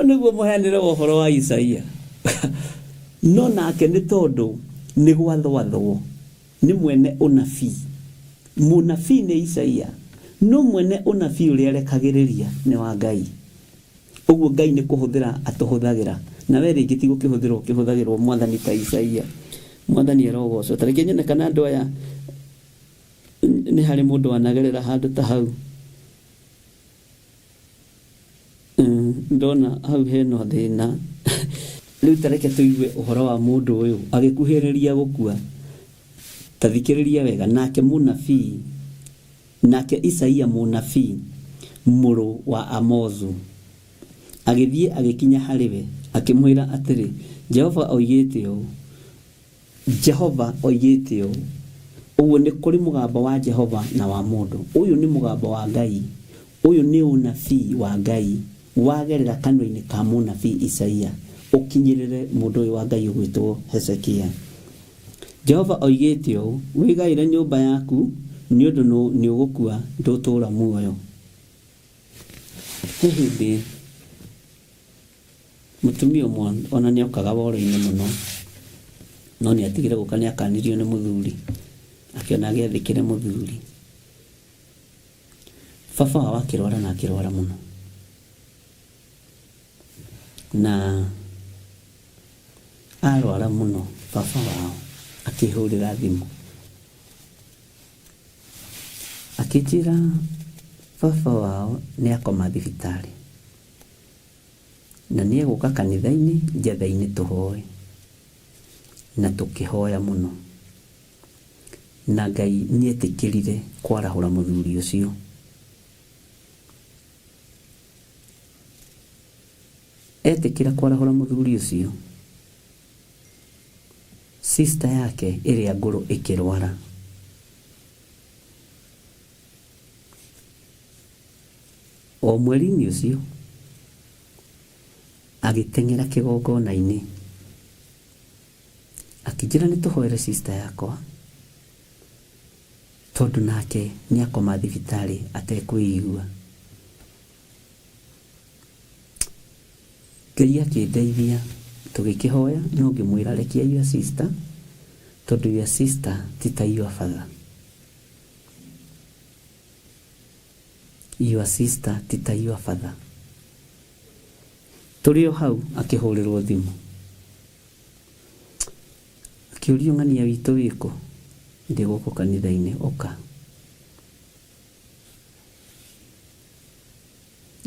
niguo muheanire uhoro wa Isaia no nake ni tondu ni gwathwathwo ni mwene unabii munabii ni Isaia no mwene unabii uria rekagiriria ni wa Ngai uguo Ngai ni kuhuthira atuhuthagira na we ringi ti gukihuthirwo kihuthagirwo mwathani ta Isaia mwathani arogocwo tareke nyene kana andu aya ni hari mundu wanagerera handu ta hau ndona hau heno thina riu tareke tuigue uhoro wa mundu uyu agikuhiriria gukua tathikiriria wega nake munabii nake Isaia munabii muru wa Amozu agithie agikinya hariwe akimwira atiri Jehova oigite o uguo ni kuri mugambo wa Jehova na wa mundu uyu ni mugambo wa Ngai uyu ni unabii wa Ngai wagerera kanwa-ini ka munabii Isaia ukinyirire mundu uyu wa Ngai ugwitwo Hezekia. Jehova oigite wigaire nyumba yaku ni undu ni ugukua ndutura muoyo hindi mutumia umwe ona ni okaga woro-ini muno no ni atigire gukania akanirio ni muthuri akiona agethikire muthuri baba wa akirwara na akirwara muno na arwara muno baba wao akihurira thimu akijira baba wao ni akoma thibitari na ni eguka kanitha-ini njatha-ini tuhoe na tukihoya muno na Ngai ni etikirire kwarahura muthuri ucio etikira kwarahura muthuri ucio sister yake iria nguru ikirwara o mweri-ini ucio agitengera kigongona-ini akijira ni tuhoere sister yakwa tondu nake ni akoma thibitari atekwigua Ngai akindeithia tugikihoya no ngimwira rekia your sister tondu your sister tita your father your sister tita your father turio hau akihurirwo thimu akiurio ng'ania witu wiko ndi guku kanitha-ini oka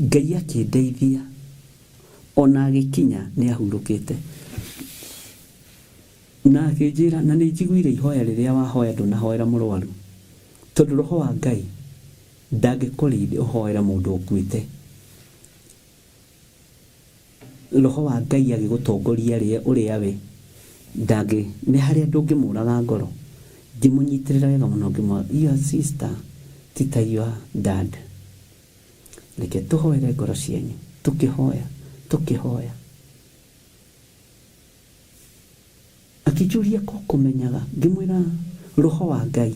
Ngai akindeithia ona agikinya ni ahurukite na akijira na ni njiguire ihoya riria wahoya ndunahoera murwaru tondu roho wa Ngai ndangikurithi uhoera mundu ukuite roho wa Ngai agigutongoria rie uria we ndangi ni haria ndungimuraga ngoro ngimunyitirira wega muno ngimwa your sister tita your dad reke tuhoere ngoro cianyu tukihoya akijuria ko kumenyaga ngimwira roho wa Ngai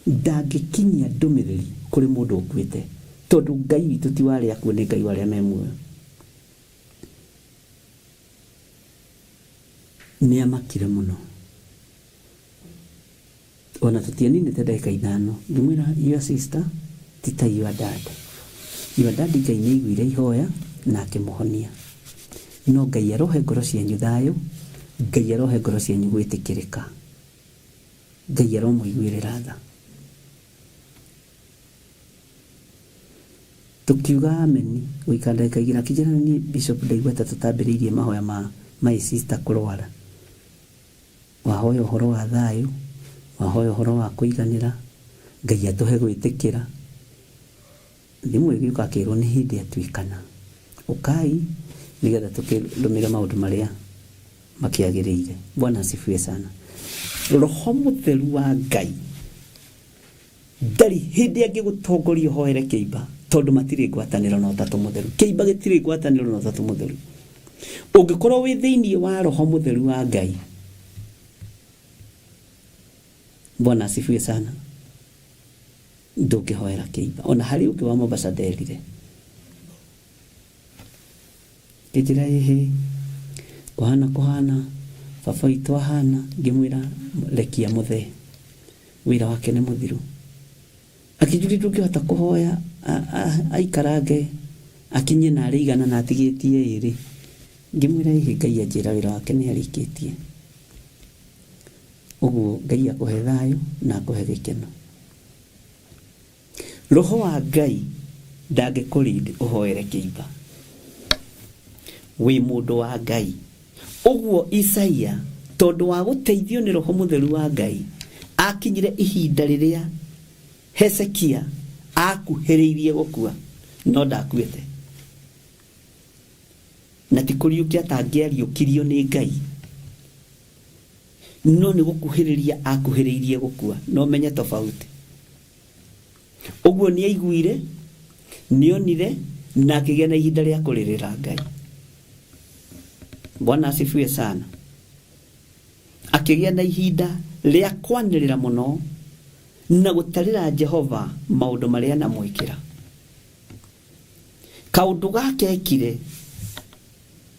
ndangĩkinyia ndũmĩrĩri kũrĩ mũndũ ũkuĩte, tondũ Ngai witũ ti warĩa akuo, nĩ Ngai warĩa me muoyo. Nĩ amakire mũno, ona tũtianinĩte ndagĩka 5 ngĩmwĩra your sister ti ta your dad. Your dad Ngai nĩ aiguire ihoya na akĩmũhonia. No Ngai arohe ngoro cianyu thayũ, Ngai arohe ngoro cianyu gwĩtĩkĩrĩka, Ngai aromũiguĩrĩra tha. Tukiuga ameni gũikara ndagĩka 2 akĩnjĩra nĩ Bishop ndaigua ta tũtambĩrĩirie mahoya ma my sister kũrwara. Wahoya ũhoro wa thayũ, wahoya ũhoro wa kũiganĩra, Ngai atũhe gwĩtĩkĩra. Thimũ ĩgĩũka akĩrwo nĩ hĩndĩ atuĩkana, ũkai nĩgetha tũkĩrũmĩre maũndũ marĩa makĩagĩrĩire. Bwana asifiwe sana. Roho Mũtheru wa Ngai ndarĩ hĩndĩ angĩgũtongoria ũhoere kĩimba, tondũ matirĩ ngwatanĩro na Ũtatũ Mũtheru. Kĩimba gĩtirĩ ngwatanĩro na Ũtatũ Mũtheru. Ũngĩkorwo wĩ thĩinĩ wa Roho Mũtheru wa Ngai, Bwana asifiwe sana, ndũngĩhoera kĩimba. Ona harĩ ũngĩ wa Mombasa nderire, kĩnjĩra ĩhĩ kũhana baba witũ ahana, ngĩmwĩra rekia mũthee, wĩra wake nĩ mũthiru. Akĩnjũria ndũngĩhota kũhoya aikarange akinye na arĩ igana na atigĩtie 2. Ngĩmwĩra ĩhĩ Ngai anjĩra wĩra wake nĩ arĩkĩtie. Ũguo Ngai akũhe thayũ na akũhe gĩkeno. Roho wa Ngai ndangĩkũrindi ũhoere kĩimba, wĩ mũndũ wa Ngai. Ũguo Isaia, tondũ wa gũteithio nĩ Roho Mũtheru wa Ngai, akinyire ihinda rĩrĩa Hezekia akuhĩrĩirie gũkua, no ndakuĩte. Na ti kũriũkia atangĩariũkirio nĩ Ngai, no nĩ gũkuhĩrĩria akuhĩrĩirie gũkua, no menye tofauti. Ũguo nĩ aiguire, nĩ onire, na akĩgĩa na ihinda rĩa kũrĩrĩra Ngai. Bwana asifiwe sana. Akĩgĩa na ihinda rĩa kwanĩrĩra mũno na gũtarĩra Jehova maũndũ marĩa anamwĩkĩra. Kaũndũ gake ekire,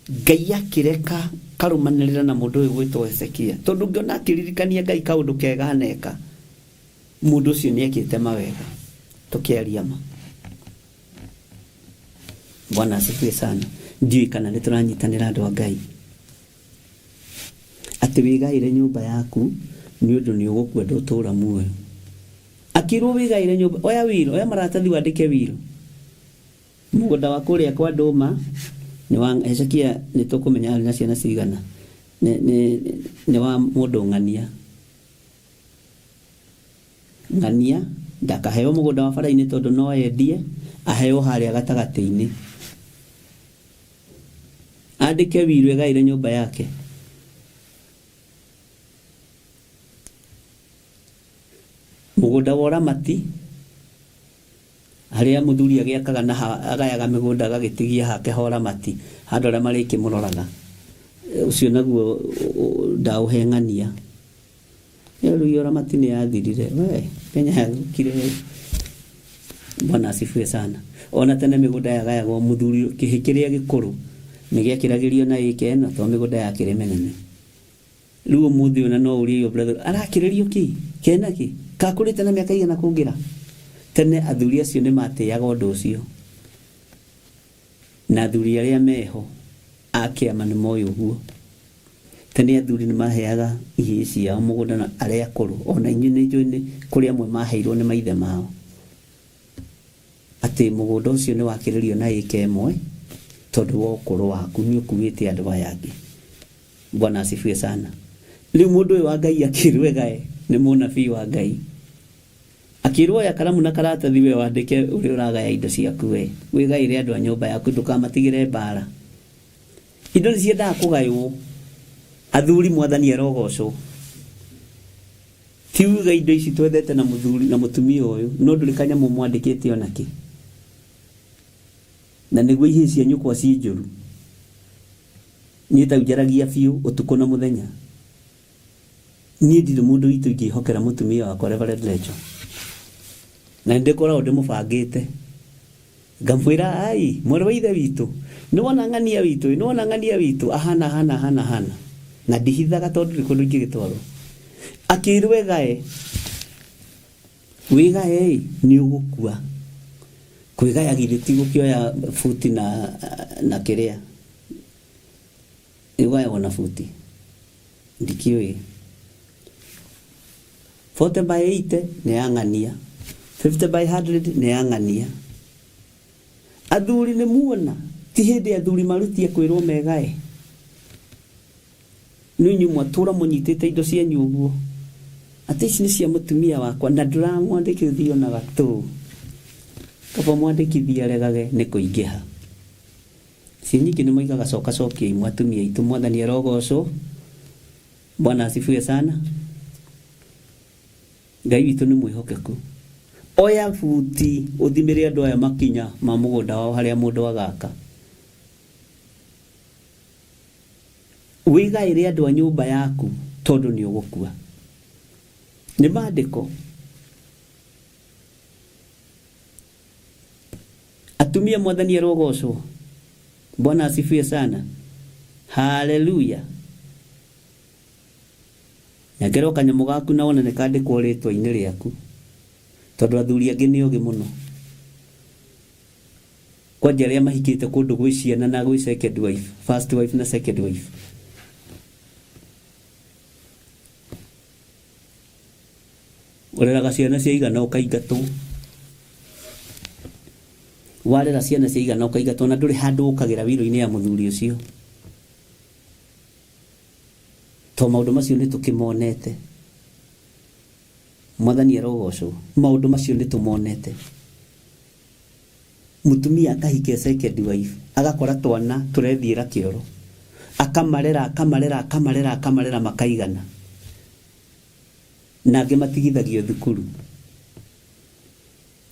Ngai akĩreka karũmanĩrĩra na mũndũ ũyũ gwĩtwo Hezekia, tondũ ngĩona akĩririkania Ngai kaũndũ kega aneka, mũndũ ũcio nĩ ekĩte mawega, tũkĩaria ma. Bwana asifiwe sana. Ndiũĩ kana nĩ tũranyitanĩra andũ a Ngai, atĩ wĩgaĩre nyũmba yaku nĩ ũndũ nĩ ũgũkua ndũtũũra muoyo. Akĩrwo wĩgaĩre nyũmba, oya wĩra, oya maratathi wandĩke wĩra. Mũgũnda wa kũrĩa kwa Ndũma nĩ wa Hezekia, nĩ tũkũmenya arĩ na ciana cigana, nĩ wa mũndũ Ng'ania. Ndakaheo mũgũnda wa bara-inĩ tondũ no endie, aheo harĩa gatagatĩ-inĩ. Andĩke wĩra wĩgaĩre nyũmba yake. Mũgũnda wa Ũramati, harĩa mũthuri agĩakaga na agayaga mĩgũnda agagĩtigia hake ha Ũramati, handũ arĩa marĩkĩmũroraga. Ũcio naguo ndaũhe Ng'ania. Rĩu Ũramati nĩ yathirire, we Kenya yathukire. Bwana asifiwe sana. Ona tene mĩgũnda yagayagwo mũthuri kĩrĩa gĩkũrũ nĩ gĩakĩragĩrio na ĩka ĩno, tondũ mĩgũnda yake ĩrĩ mĩnene. Rĩu ũmũthĩ ona no ũrie yo brother, arakĩrĩrio kĩ? Kena kĩ? Kakũrĩte na mĩaka igana kũngira? Tene athuri acio nĩ matĩaga ũndũ ũcio. Na athuri arĩa meho akĩama nĩ moĩ ũguo. Tene athuri nĩ maheaga ihĩĩ ciao mũgũnda na arĩa akũrũ, ona inyuĩ nĩ njũĩ kũrĩ amwe maheirwo nĩ maithe mao. Atĩ mũgũnda ũcio nĩ wakĩrĩrio na ĩka ĩmwe, tondũ wa ũkũrũ waku nĩ ũkuĩte andũ aya angĩ. Bwana asifiwe sana. Rĩu mũndũ ũyũ wa Ngai akĩrwegae nĩ mũnabii wa Ngai. Akĩrwo ya karamu na karatathi we wandĩke ũrĩa ũragaya indo ciaku we. Wĩgaĩre andũ a nyũmba yaku, ndũkamatigĩre mbara. Indo nĩ ciendaga kũgaywo. Athuri Mwathani arogocwo. Tiuga indo ici twethete na mũthuri na mũtumia ũyũ, no ndũrĩ kanyamũ mwandĩkĩte ona kĩ. Na nĩguo ihĩĩ cia nyũkwa ci njũru. Niĩ ta njaragia biũ ũtukũ na mũthenya. Niĩ ndirĩ mũndũ witũ ingĩhokera mũtumia wakwa Reverend Lecho. Na ndikoragwo ndĩmũbangĩte. Ngamwĩra ai, mwarĩ wa ithe witũ, nĩwona ng'ania witũ, nĩwona ng'ania witũ, ahana. Na ndihithaga tondũ ndĩ kũndũ ingĩgĩtwarwo. Akĩirwo egae. Wĩgae nĩ ũgũkua. Kwĩgaya githĩ ti gũkĩoya futi na kĩrĩa. Wĩgaya na futi. Ndikĩoĩ. 40 by 80 nĩ ang'ania. 50 by 100 nĩ ang'ania. Athuri nĩ muona. Ti hĩndĩ athuri marutie kwĩrwo megae. Nĩnyuĩ mwatũra mũnyitĩte indo cianyu ũguo. Atĩ ici nĩ cia mũtumia wakwa na ndĩramwandĩkithia na gatũ. Kaba mwandĩkithia regage nĩ kũingĩha. Ciĩ nyingĩ nĩ moigaga cokia imwe atumia aitũ Mwathani arogocwo. Bwana asifiwe sana. Ngai witũ nĩ mwĩhokeku. Oya futi ũthimĩre andũ aya makinya ma mũgũnda wao harĩa mũndũ agaka. Wĩgaĩre andũ a nyũmba yaku tondũ nĩ ũgũkua. Nĩ maandĩko. Atumia Mwathani arogocwo. Bwana asifiwe sana. Haleluya. Nyakero kanyamũ gaku na wona nĩ kandĩkwo rĩtwa-inĩ rĩaku. Tondũ athuri angĩ nĩ ũgĩ mũno. Kwanja arĩa mahikĩte kũndũ gwĩ ciana na gwĩ second wife, first wife na second wife. Ũreraga ciana ciaigana ũkaingatwo. Warera ciana ciaigana ũkaingatwo na ndũrĩ handũ ũkagĩra wĩra-inĩ ya mũthuri ũcio. To maũndũ macio nĩ tũkĩmonete. Mwathani arogocwo. Maũndũ macio nĩ tũmonete. Mũtumia akahike second wife, agakora twana tũrethiĩra kĩoro. Akamarera makaigana. Na angĩ matigithagio thukuru.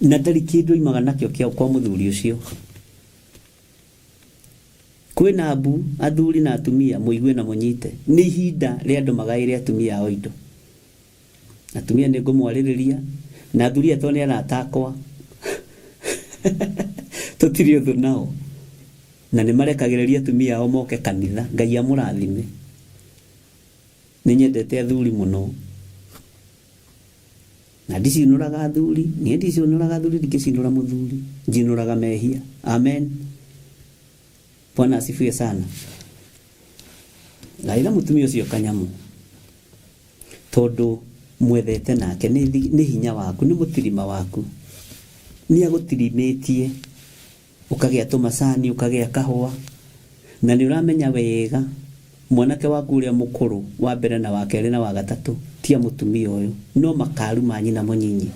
Na ndarĩ kĩndũ oimaga nakĩo kĩa kwa mũthuri ũcio. Kwĩna mbu athuri na atumia mũigue na mũnyite. Nĩ ihinda rĩa andũ magaĩre atumia ao indo. Atumia nĩ ngũmwarĩrĩria na athuri atwa nĩ aratakwa. Tũtirĩ ũthũ nao. Na nĩ marekagĩrĩria atumia ao moke kanitha. Ngai amũrathime. Nĩ nyendete athuri mũno. Na ndicinũraga athuri. Niĩ ndicinũraga athuri ndingĩcinũra mũthuri. Njinũraga mehia. Amen. Bwana asifiwe sana. Gaĩra mũtumia ũcio kanyamũ. Tondũ mwethete nake nĩ hinya waku, nĩ mũtirima waku. Nĩ agũtirimĩtie. Ũkagĩa tũmacani, ũkagĩa kahũa. Na nĩ ũramenya wega mwanake waku ũrĩa mũkũrũ wa mbere na wa kerĩ na wa gatatũ tia mũtumia ũyũ. No makaru ma nyina mũnyinyi.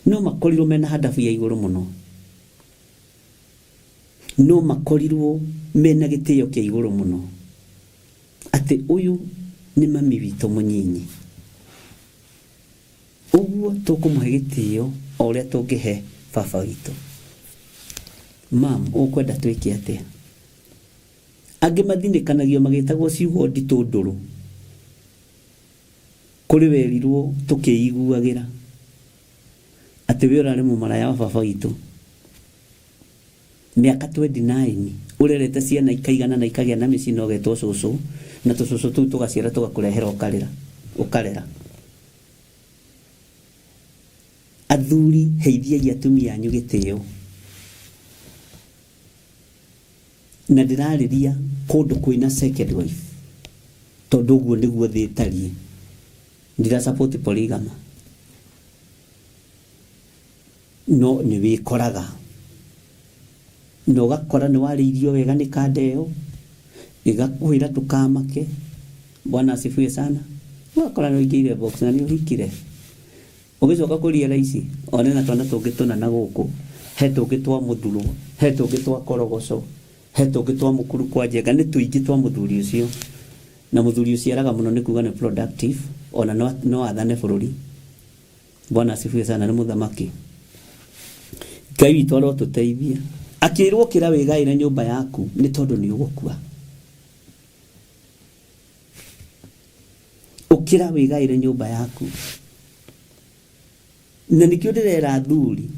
No makorirwo mena hadabu ya igũrũ mũno. No makorirwo mena gĩtĩo kĩa igũrũ mũno. Atĩ ũyũ nĩ mami witũ mũnyinyi. Ũguo tũkũmũhe gĩtĩo o ũrĩa tũngĩhe baba witũ. Mam, ũkwenda twĩke atĩa? Angĩ mathinĩkanagio magĩtagwo ciugo nditũ ndũrũ. Kũrĩ werirwo tũkĩiguagĩra. Atĩ we ũrarĩ mũmaraya wa baba witũ. Mĩaka 29 ũrerete ciana ikaigana na ikagĩa na mĩciĩ na ũgetwo cũcũ. Na tũcũcũ tũu tũgaciara tũgakũrehera ũkarera. Athuri heithiai atumia anyu gĩtĩo. Na ndĩrarĩria kũndũ kwĩna second wife. Tondũ ũguo nĩguo thĩ ĩtariĩ. Ndira support polygamy. No nĩ wĩkoraga. Na ũgakora nĩ warĩirio wega nĩ kandeo. Ĩgakwĩra tũkamake. Bwana asifiwe sana. Ũgakora nĩ ũingĩire box na nĩ ũhikire. Ũgĩcoka kũria raici. One na twana tũngĩ tũna na gũkũ. He tũngĩ twa mũthuro. He tũngĩ twa korogoco. He tũngĩ twa mũkuru kwa njenga. Nĩ tũingĩ twa mũthuri ũcio. Na mũthuri ũcio araga mũno nĩ kuga nĩ productive. Ona no athane bũrũri. Bwana asifiwe sana nĩ mũthamaki. Ngai witũ arotũteithia. Akĩrwo kĩra wĩgaĩre nyũmba yaku nĩ tondũ nĩ ũgũkua. ukira wigaire nyumba yaku. Na nikio ndirera athuri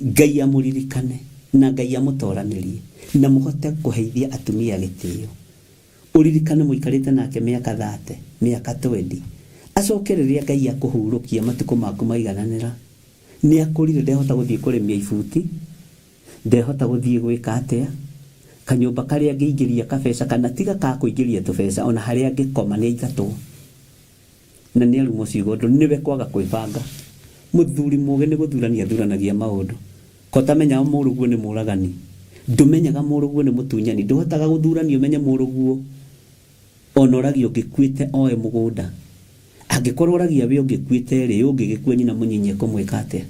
Ngai amuririkane na Ngai amutoranirie na muhote kuheithia atumia gitio. Uririkane muikarite nake miaka 30 miaka 20 acokereria Ngai akuhurukia matuko maku maigananira. Ni akurire ndehota guthie kurimia ibuti, ndehota guthie gwika atia kanyumba karia ngeingiria kabesa kana tiga ka kuingiria tubesa ona haria ngikoma ni ithatũ. Na ni arumo ciugo ndo niwe kwaga kwibanga. Muthuri muge ni guthurania thuranagia maundu. Kotamenya muruguo ni muragani. Ndumenyaga muruguo ni mutunyani. Nduhotaga guthurania umenye muruguo. Onoragio ngikuite oe mugunda. Angikorwo ragia we ngikuite ri ungigikua nyina munyinye kumwika atia.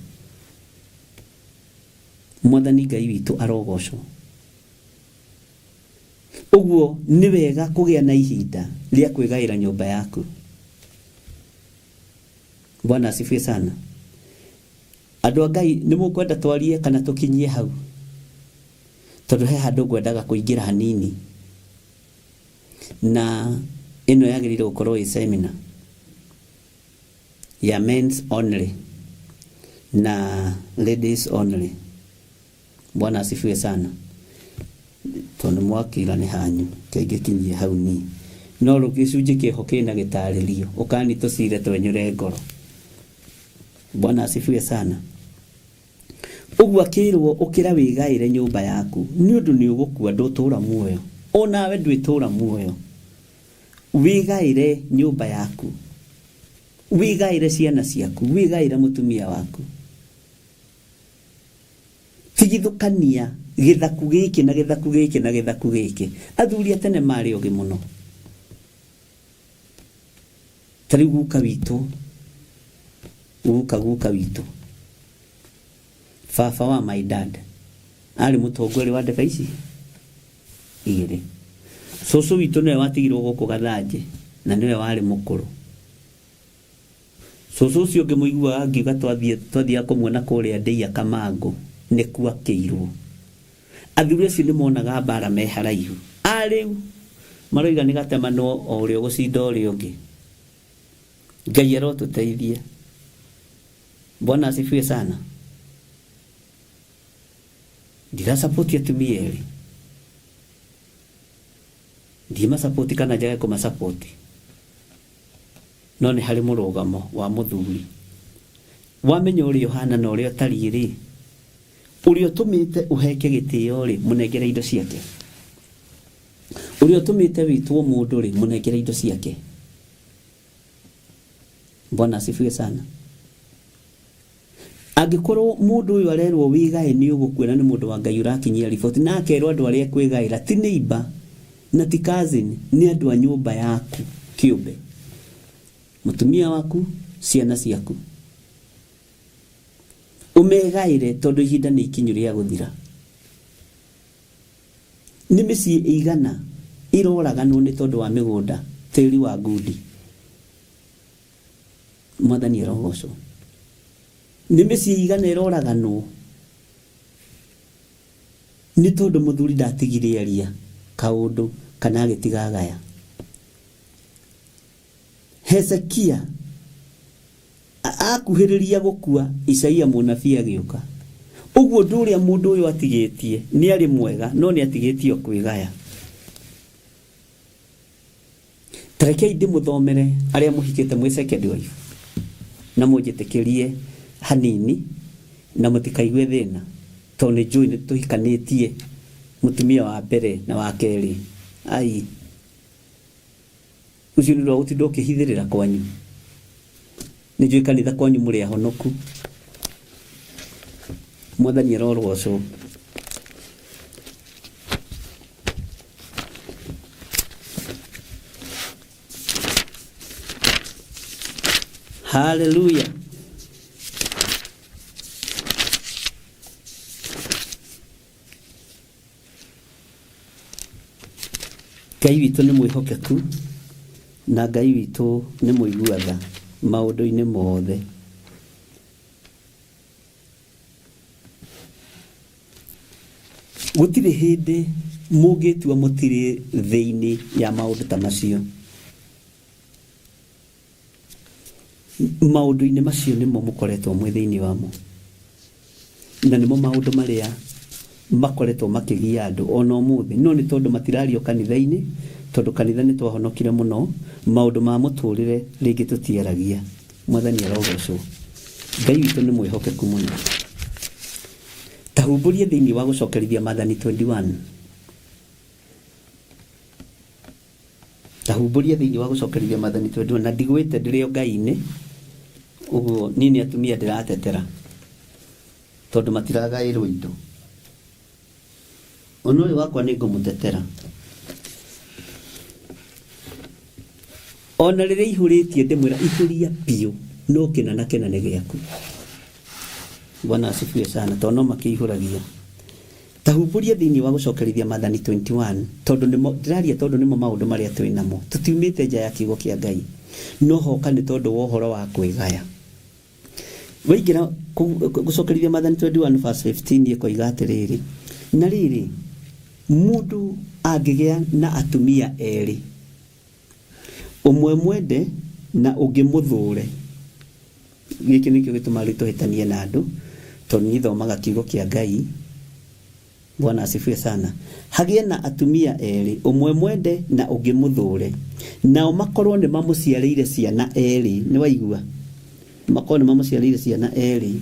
Mwathani Ngai witu arogocwo. Uguo ni wega kugia na ihinda ria kwigaira nyumba yaku. Bwana asifiwe sana. Andu Ngai ni mukwenda twarie kana tukinyie hau. Tondu he handu ngwendaga kuingira hanini. Na ino yagirire gukorwo i seminar ya men's only na ladies only. Bwana asifiwe sana. Tondu mwakira ni hanyu kaigikinyie hau ni. No rugicunje kihoke na gitaririo ukani tusire twenyure ngoro. Bwana asifiwe sana. Ugu akirwo ukira wigaire nyumba yaku ni undu ni ugukua ndutura muoyo. Ona we ndwitura muoyo. Wigaire nyumba yaku. Wigaire ciana ciaku, wigaire mutumia waku. Tigithukania githaku giki na githaku giki na githaku giki. Athuri atene mari ogi muno. Tariguka witu. Guka witu. Fafa wa my dad. Ali mutongori wa defaici. Ire. Soso witu niwe watigirwo guku gathaje na niwe wari mukuru. Soso cio ngimuigua ngiuga twathia kumwona kuria Ndeia Kamango ni kuakirwo. Athuri acio ni monaga mbara me haraihu. Ariu maroiga ni gatemano o urio gucinda urio ungi. Ngai arotuteithie. Bwana asifiwe sana. Ndira support atumia eri. Ndima support kana jaga kuma support. No ni hari murugamo wa muthuri. Wamenya uri Yohana na uri otari ri. Uri otumite uheke gitio ri munengere indo ciake. Uri otumite witwo mundu ri munengere indo ciake. Bwana asifiwe sana. Agikorwo mundu uyu arerwo wigae ni ugukwira ni mundu wa Ngai urakinyia report na akerwo andu aria kwigaira ti neighbor na ti cousin ni andu a nyumba yaku kiumbe. Mutumia waku, ciana ciaku. Umegaire tondu ihinda ni ikinyu ria guthira. Ni micii igana iroragano ni tondu wa migunda tiri wa ngudi. Mwathani arogocwo. Ni micii igana iroragano ni tondu muthuri ndatigire aria kaundu kana gitigagaya. Hezekia akuhiriria gukua Isaia munabii agiuka. Uguo nduria mundu uyu atigitie ni ari mwega no ni atigitie kwigaya. Tarekei ndimuthomere aria muhikite mwe second wife na mujitekerie hanini na mutikaigwe thina tone njui ni tuhikanitie mutumia wa mbere na wa keri. Ai ucio ni ro utindo kihithirira kwanyu. Ni njui kanitha kwanyu muri ahonoku. Mwathani arorogocwo. Hallelujah. Ngai witu ni mwihokeku na Ngai witu ni muiguatha maundu-ini mothe. Gutire hindi mugitua mutire thiini ya maundu ta macio. maundu-inĩ macio nĩmo mũkoretwo mwĩ thĩinĩ wamo, na nĩmo maũndũ marĩa makoretwo makĩgia andũ ona ũmũthĩ. No nĩ tondũ matirario kanitha-inĩ, tondũ kanitha nĩ twahonokire mũno, maũndũ ma mũtũrĩre rĩngĩ tũtiaragia. Mwathani arogocwo. Ngai witũ nĩ mwĩhokeku mũno. Tahumbũrie thĩinĩ wa gũcokerithia Maathani 21. Tahumbũrie thĩinĩ wa gũcokerithia Maathani 21. Na ndigwĩte ndĩrĩ o Ngai-inĩ, ũguo niĩ nĩ atumia ndĩratetera, tondũ matiragaĩrwo indo. Ona ũyũ wakwa nĩ ngũmũtetera. Ona rĩrĩa ihũrĩtie ndĩmwĩra ihũria biũ, no kĩna na kĩna nĩ gĩaku. Bwana asifiwe sana, tondũ no makĩihũragia. Tahumbũria thĩinĩ wa gũcokerithia Maathani 21, tondũ ndĩraria tondũ nĩmo maũndũ marĩa twĩ namo. Tũtiumĩte nja ya kiugo kĩa Ngai, no hoka nĩ tondũ wa ũhoro wa kwĩgaya. Waingĩra gũcokerithia Maathani 21 verse 15 ĩkoiga atĩrĩrĩ, na rĩrĩ, mũndũ angĩgĩa na atumia erĩ, ũmwe mwende na ũngĩ mũthũre. Gĩkĩ nĩkĩo gĩtũmaga tũhĩtanie na andũ, tondũ nĩ thomaga kiugo kĩa Ngai. Bwana asifiwe sana. Hagĩe na atumia erĩ, ũmwe mwende na ũngĩ mũthũre, nao makorwo nĩ mamũciarĩire ciana erĩ. Nĩ waigua? Makorwo nĩ mamũciarĩire ciana erĩ.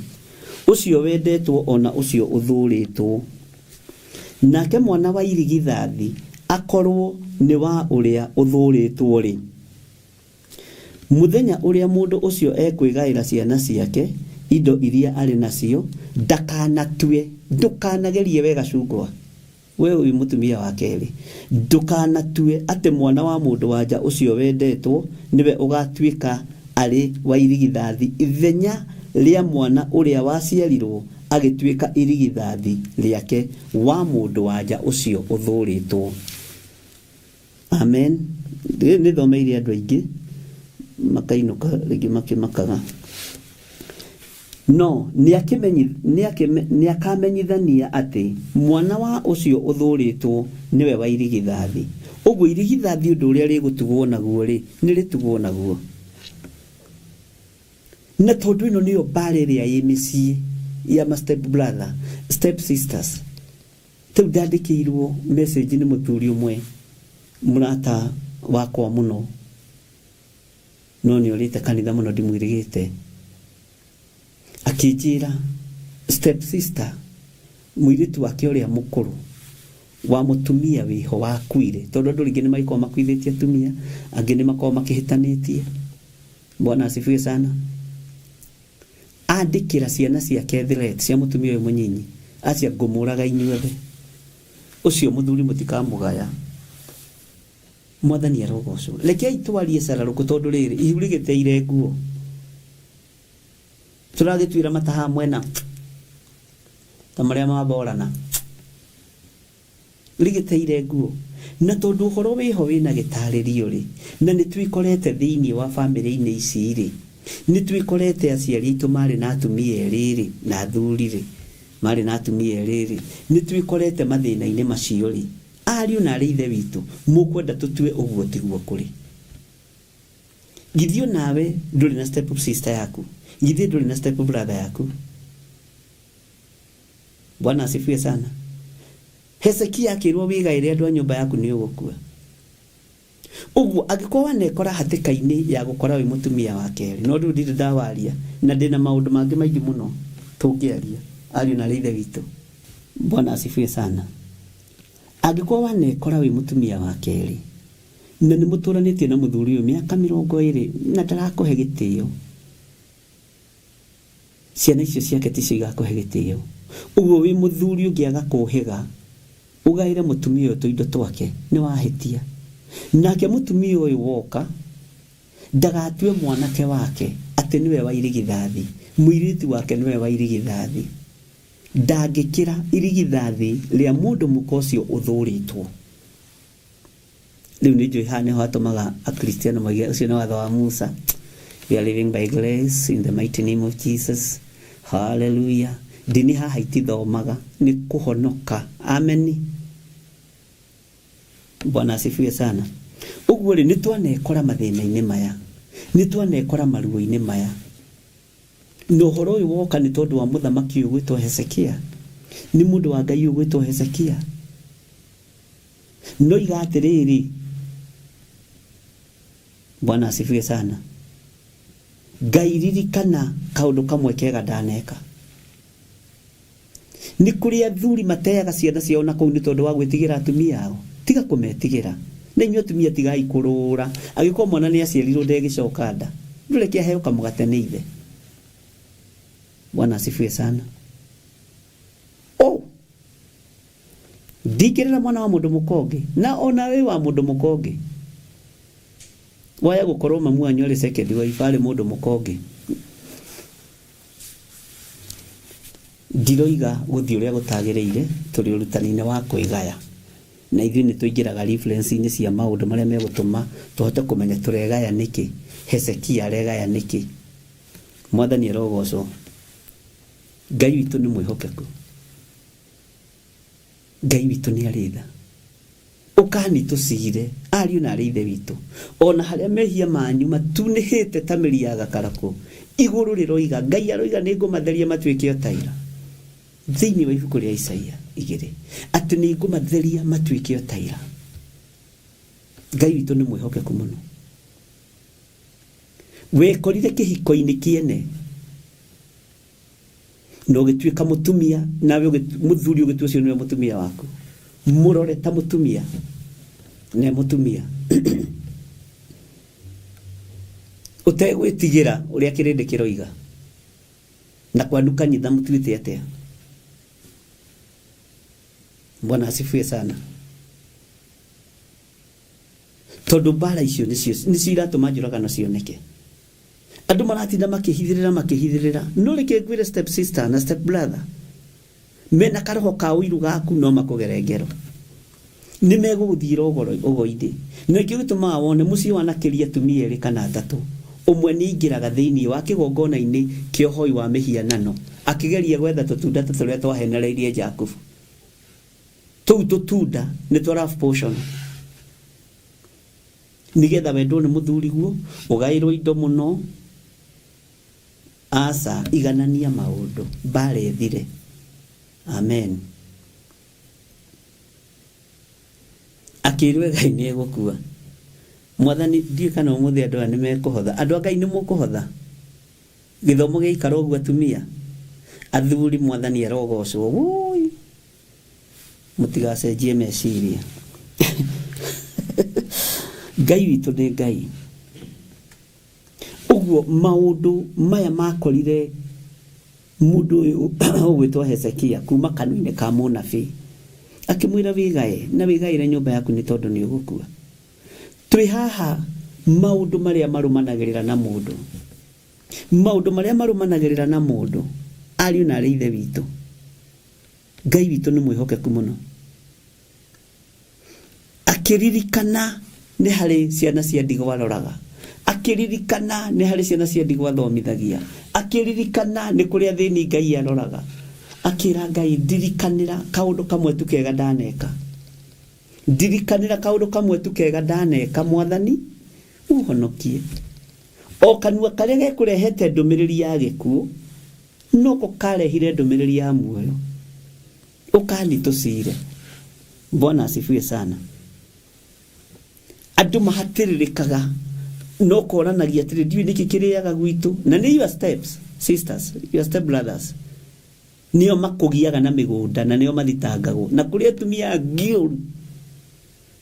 Ũcio wendetwo ona ũcio ũthũrĩtwo. Nake mwana wa irigithathi akorwo nĩ wa ũrĩa ũthũrĩtwo rĩ. Mũthenya ũrĩa mũndũ ũcio ekwĩgaĩra ciana ciake indo iria arĩ nacio, ndakanatue, ndũkanagerie wega cungwa. We ũyũ mũtumia wa kerĩ, ndũkanatue atĩ mwana wa mũndũ wanja ũcio wendetwo nĩwe ũgatuĩka arĩ wa irigithathi ithenya rĩa mwana ũrĩa waciarirwo agĩtuĩka irigithathi rĩake wa mũndũ wanja ũcio ũthũrĩtwo. Amen. Nĩ thomeire andũ aingĩ makainũka rĩngĩ makĩmakaga. No nĩ akamenyithania atĩ mwana wa ũcio ũthũrĩtwo nĩwe wa irigithathi. Ũguo irigithathi ũndũ ũrĩa rĩgũtugwo naguo rĩ, nĩ rĩtugwo naguo. Na tondũ ĩno nĩyo mbarĩ ĩrĩa ĩ mĩciĩ ya ma step brother, step sisters. Tau ndandĩkĩirwo message nĩ mũthuri ũmwe mũrata wakwa mũno, no nĩ orĩte kanitha mũno ndimwĩrĩgĩte, akĩnjĩra step sister mũirĩtu wake ũrĩa mũkũrũ wa mũtumia wĩho wakuire, tondũ andũ rĩngĩ nĩ magĩkorwo makuithĩtie atumia, angĩ nĩ makorwo makĩhĩtanĩtie. Bwana asifiwe sana. Andĩkĩra ciana ciake threat cia mũtumia ũyũ mũnyinyi, acia ngũmũraga inyuothe. Ũcio mũthuri mũtikamũgaya. Mwathani arogocwo. Rekei twarie cararũkũ, tondũ rĩrĩ ihu rĩgĩteire nguo. Tũragĩtuĩra mataha mwena ta marĩa maborana, rĩgĩteire nguo. Na tondũ ũhoro wĩho wĩna gĩtarĩrio rĩ, na nĩ twĩkorete thĩinĩ wa bamĩrĩ-inĩ ici rĩ, nĩ twĩkorete aciari aitũ marĩ na atumia erĩ rĩ, na athuri rĩ marĩ na atumia erĩ rĩ, nĩ twĩkorete mathĩna-inĩ macio rĩ, ariũ na arĩ ithe witũ, mũkwenda tũtue ũguo tiguo kũrĩ. Githio nawe ndũrĩ na step sister yaku, githio ndũrĩ na step brother yaku. Bwana asifiwe sana. Hezekia akĩrwo wĩgaĩre andũ a nyũmba yaku nĩ ũgũkua. Ũguo angĩkorwo wanekora hatĩka-inĩ ya gũkora wĩ mũtumia wa kerĩ, no ndũ ndirĩ ndawaria, na ndĩna maũndũ mangĩ maingĩ mũno tũngĩaria, ariũ na arĩ ithe witũ. Bwana asifiwe sana. Angĩkorwo wanekora wĩ mũtumia wa kerĩ, na nĩ mũtũranĩtie na mũthuri ũyũ mĩaka 20 na ndarakũhe gĩtĩo, ciana icio ciake ticio igakũhe gĩtĩo. Ũguo wĩ mũthuri ũngĩaga kũhĩga ũgaĩre mũtumia ũyũ tũindo twake, nĩ wahĩtia. Nake mũtumia ũyũ woka ndagatue mwanake wake atĩ nĩwe wa irigithathi, mũirĩtu wake nĩwe wa irigithathi. Ndangĩkĩra irigithathi rĩa mũndũ mũka ũcio ũthũrĩtwo. Rĩu nĩ njũĩ haha nĩho atũmaga akristiano mauge ũcio nĩ watho wa Musa. We are living by grace in the mighty name of Jesus. Hallelujah. Ndini haha itithomaga nĩ kũhonoka. Amen. Bwana asifiwe sana. Ũguo rĩ nĩ twanekora mathĩna-inĩ maya, nĩ twanekora maruo-inĩ maya na ũhoro ũyũ woka nĩ tondũ wa mũthamaki ũyũ gwĩtwo Hezekia, nĩ mũndũ wa Ngai ũyũ gwĩtwo Hezekia. No iga atĩrĩrĩ, Bwana asifiwe sana, Ngai ririkana kaũndũ kamwe kega ndaneka. Nĩ kũrĩ athuri mateaga ciana ciao na kũu nĩ tondũ wa gwĩtigĩra atumia ao. Tiga kũmetigĩra. Na inyuĩ atumia tigai kũrũra. Agĩkorwo mwana nĩ aciarirwo ndegĩcoka nda, ndũreke aheo kamũgate nĩ ithe. Bwana asifiwe sana. Ndingĩrĩra mwana wa mũndũ mũkonge, na ona we wa mũndũ mũkonge. Waya gũkorwo mamu wanyu arĩ second wife arĩ mũndũ mũkonge. Ndiroiga gũthiĩ ũrĩa gũtagĩrĩire, tũrĩ ũrutani-inĩ wa kwĩgaya. Na ithuĩ nĩ tũingĩraga reference-inĩ cia maũndũ marĩa megũtũma tũhote kũmenya tũregaya nĩkĩ, Hezekia aregaya nĩkĩ. Mwathani arogocwo. Ngai witũ nĩ mwĩhokeku. Ngai witũ nĩ arĩ tha. Ũkani tũcire, ariũ na arĩ ithe witũ. Ona harĩa mehia manyu matunĩhĩte ta mĩri ya gakarakũ, igũrũ rĩroiga, Ngai aroiga nĩ ngũmatheria matuĩke o ta ira. Thĩinĩ wa ibuku rĩa Isaia 2, atĩ nĩ ngũmatheria matuĩke o ta ira. Ngai witũ nĩ mwĩhokeku mũno. Wekorire kĩhiko-inĩ kĩene, no gĩtuĩka mũtumia, nawe mũthuri ũgĩtua ũcio nĩwe mũtumia waku. Mũrore ta mũtumia, ne mũtumia. Ũtegwĩtigĩra ũrĩa kĩrĩndĩ kĩroiga, na kwandukanyitha mũtuĩte atĩa. Bwana asifiwe sana. Tondũ mbara icio nĩcio iratũma njũragano cioneke. Andũ maratinda makĩhithĩrĩra. No reke ngwĩre step sister na step brother, mena karoho ka ũiru gaku no makũgere ngero. Nĩ megũgũthiĩra ũgo-inĩ. Na ingĩ gĩtũmaga wone mũciĩ wanakĩria atumia 2 kana 3. Ũmwe nĩ aingĩraga thĩinĩ wa kĩgongona-inĩ kĩa ũhoi wa mĩhianano, akĩgeria gwetha tũtunda tũrĩa twahenereirie Jakubu. Tũu tũtunda nĩ twa love potion. Nĩgetha wendwo nĩ mũthuri guo, ũgaĩrwo indo mũno. Asa, iganania maũndũ, mbara ethire. Amen. Akĩrwe Ngai nĩ egũkua. Mwathani ndiĩ kana ũmũthĩ andũ aya nĩ mekũhotha. Andũ a Ngai nĩ mũkũhotha. Gĩthomo gĩikara ũguo atumia. Athuri Mwathani arogocwo. Woi. Mũtigacenjie meciria. Ngai witũ nĩ Ngai. Ũguo maũndũ maya makorire mũndũ ũyũ ũgwĩtwo Hezekia kuma kanua-inĩ ka mũnabii. Akĩmwĩra wĩgae, na wĩgaĩre nyũmba yaku nĩ tondũ nĩ ũgũkua. Twĩ haha maũndũ marĩa marũmanagĩrĩra na mũndũ. Maũndũ marĩa marũmanagĩrĩra na mũndũ, ariũ na arĩ ithe witũ. Ngai witũ nĩ mwĩhokeku mũno. Akĩririkana nĩ harĩ ciana cia ndigwa aroraga. Akĩririkana nĩ harĩ ciana cia ndigwa athomithagia. Akĩririkana nĩ kũrĩa thĩinĩ Ngai aroraga. Akĩra Ngai, ndirikanĩra kaũndũ kamwe tu kega ndaneka. Ndirikanĩra kaũndũ kamwe tu kega ndaneka, Mwathani ũhonokie. O kanua karĩa gekũrehete ndũmĩrĩri ya gĩkuũ, noko karehire ndũmĩrĩri ya muoyo. Ũkani tũcire. Bwana asifiwe sana. Andũ mahatĩrĩrĩkaga, no koranagia atĩrĩ ndiũĩ nĩkĩ kĩrĩaga gwitũ. Na nĩ your steps sisters, your step brothers, nĩo makũgiaga na mĩgũnda na nĩo mathitangagwo. Na kũrĩ atumia ngĩũru,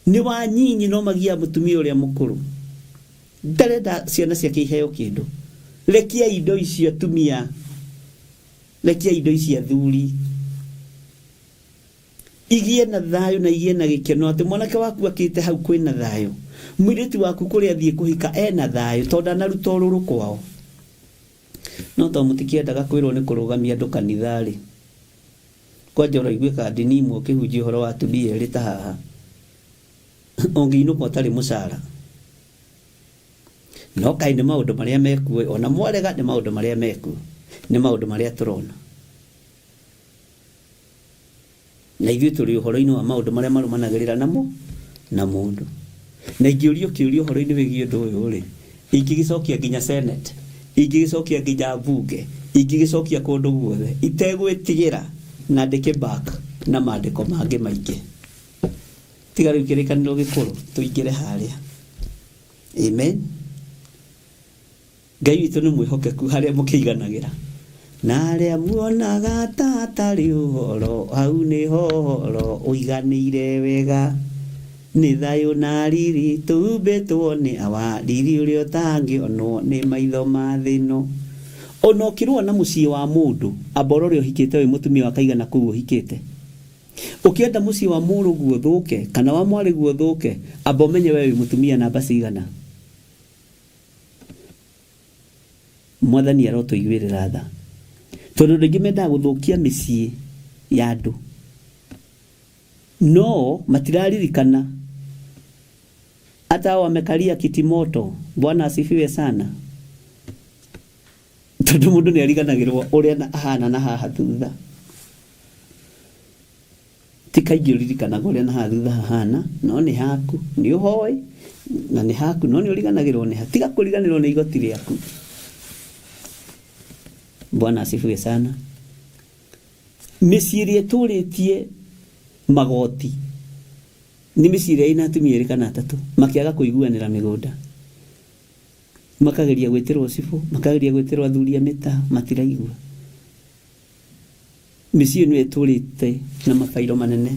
nĩ wanyinyi no magia mũtumia ũrĩa mũkũrũ. Ndarenda ciana ciake iheo kĩndũ. Rekia indo icio atumia, rekia indo icio athuri. Igie na thayũ na igie na gĩkeno atĩ mwanake waku akĩte hau kwĩna thayũ. Mũirĩtu waku kũrĩa athiĩ kũhika ena thayũ tondũ anaruta ũrũrũ kwao. No to mũtikĩendaga kwĩrwo nĩ kũrũgamia andũ kanitha-rĩ. Kwanja ũraiguĩka ndini imwe ũkĩhunjia ũhoro wa atumia erĩ ta haha. Ũngĩinũka ũtarĩ mũcara. No kaĩ nĩ maũndũ marĩa mekuo, ona mwarega nĩ maũndũ marĩa mekuo. Nĩ maũndũ marĩa tũrona. Na ithuĩ tũrĩ ũhoro-inĩ wa maũndũ marĩa marũmanagĩrĩra namo na mũndũ. Na ingĩũrio kĩũrio ũhoro-inĩ wĩgiĩ ũndũ ũyũ-rĩ, Ingigicokia nginya Senate, ingigicokia nginya bunge, ingigicokia kundu guothe itegwitigira na ndike back na mandiko mangi maingi. Tiga riu kirikaniro gikuru tuingire haria. Amen. Ngai witũ nĩ mwĩhokeku harĩa mũkĩiganagira. Na arĩa muonaga ta atarĩ ũhoro, hau nĩho ũhoro ũiganĩire wega. Nĩ thayũ na riri tuhumbĩtwo nĩ awa, riri ũrĩa ũtangĩonwo nĩ maitho ma thĩ ĩno. Ona ũkĩrũa na mũciĩ wa mũndũ, amba ũrore ũhikĩte wĩ mũtumia wa kaigana kũu ũhikĩte. Ũkĩenda mũciĩ wa mũrũguo thũke kana wa mwarĩguo thũke, amba ũmenye we wĩ mũtumia namba cigana. Mwathani arotũiguĩrĩra tha. Tondũ andũ aingĩ mendaga gũthũkia mĩciĩ ya andũ, no matiraririkana hata wamekalia kiti moto. Bwana asifiwe sana. Tondũ mũndũ nĩ ariganagĩrwo ũrĩa ahana na haha thutha. Ti kaingĩ ũririkanaga ũrĩa na haha thutha hahana, no nĩ haku, nĩ ũhoi na nĩ haku, no nĩ ũriganagĩrwo nĩ ha. Tiga kũriganĩrwo nĩ igoti rĩaku. Bwana asifiwe sana. Mĩciĩ ĩrĩa ĩtũrĩtie magoti nĩ mĩciĩ ĩrĩa ĩna atumia erĩ kana atatũ makĩaga kũiguanĩra mĩgũnda, makageria gwĩtĩrwo cibũ, makageria gwĩtĩrwo athuri a mĩta, matiraigua. Mĩciĩ ĩno ĩtũrĩte na mabairo manene.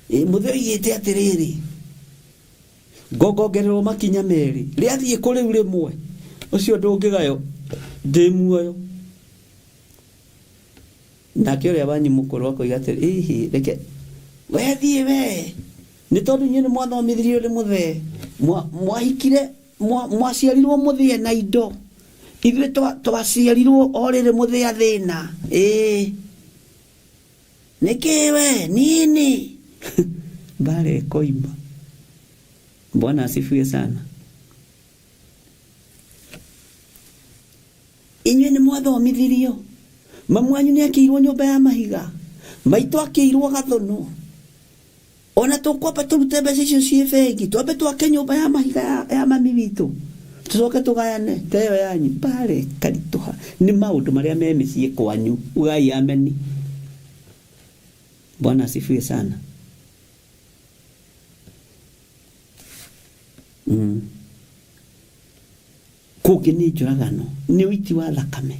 Mũthee oigĩte atĩrĩrĩ, ngongongererwo makinya merĩ, rĩathiĩ kũrĩ rĩmwe, ũcio ndũngĩgayo ndĩ muoyo. Nake ũrĩa wanyu mũkũrũ akoiga atĩrĩ, reke wethiĩ we, nĩ tondũ inyuĩ nĩ mwathomithirio nĩ mũthee, mwahikire, mwaciarirwo mũthee na indo, ithuĩ twaciarirwo o rĩrĩ mũthee athĩna. Nĩkĩ we nini? Mbara ĩkoima. Bwana asifiwe sana. Inyuĩ nĩ mwathomithirio. Mamu wanyu nĩ akĩirwo nyũmba ya mahiga, maitũ akĩirwo gathũnũ. Ona tũkwamba tũrute mbeca icio ciĩ bengi, twambe twake nyũmba ya mahiga ya mami witũ, tũcoke tũgayane teyo yanyu. Mbara ĩkaritũha. Nĩ maũndũ marĩa me mĩciĩ kwanyu, ugai ameni. Bwana asifiwe sana. Kũngĩ nĩ njũragano, nĩ ũiti wa thakame.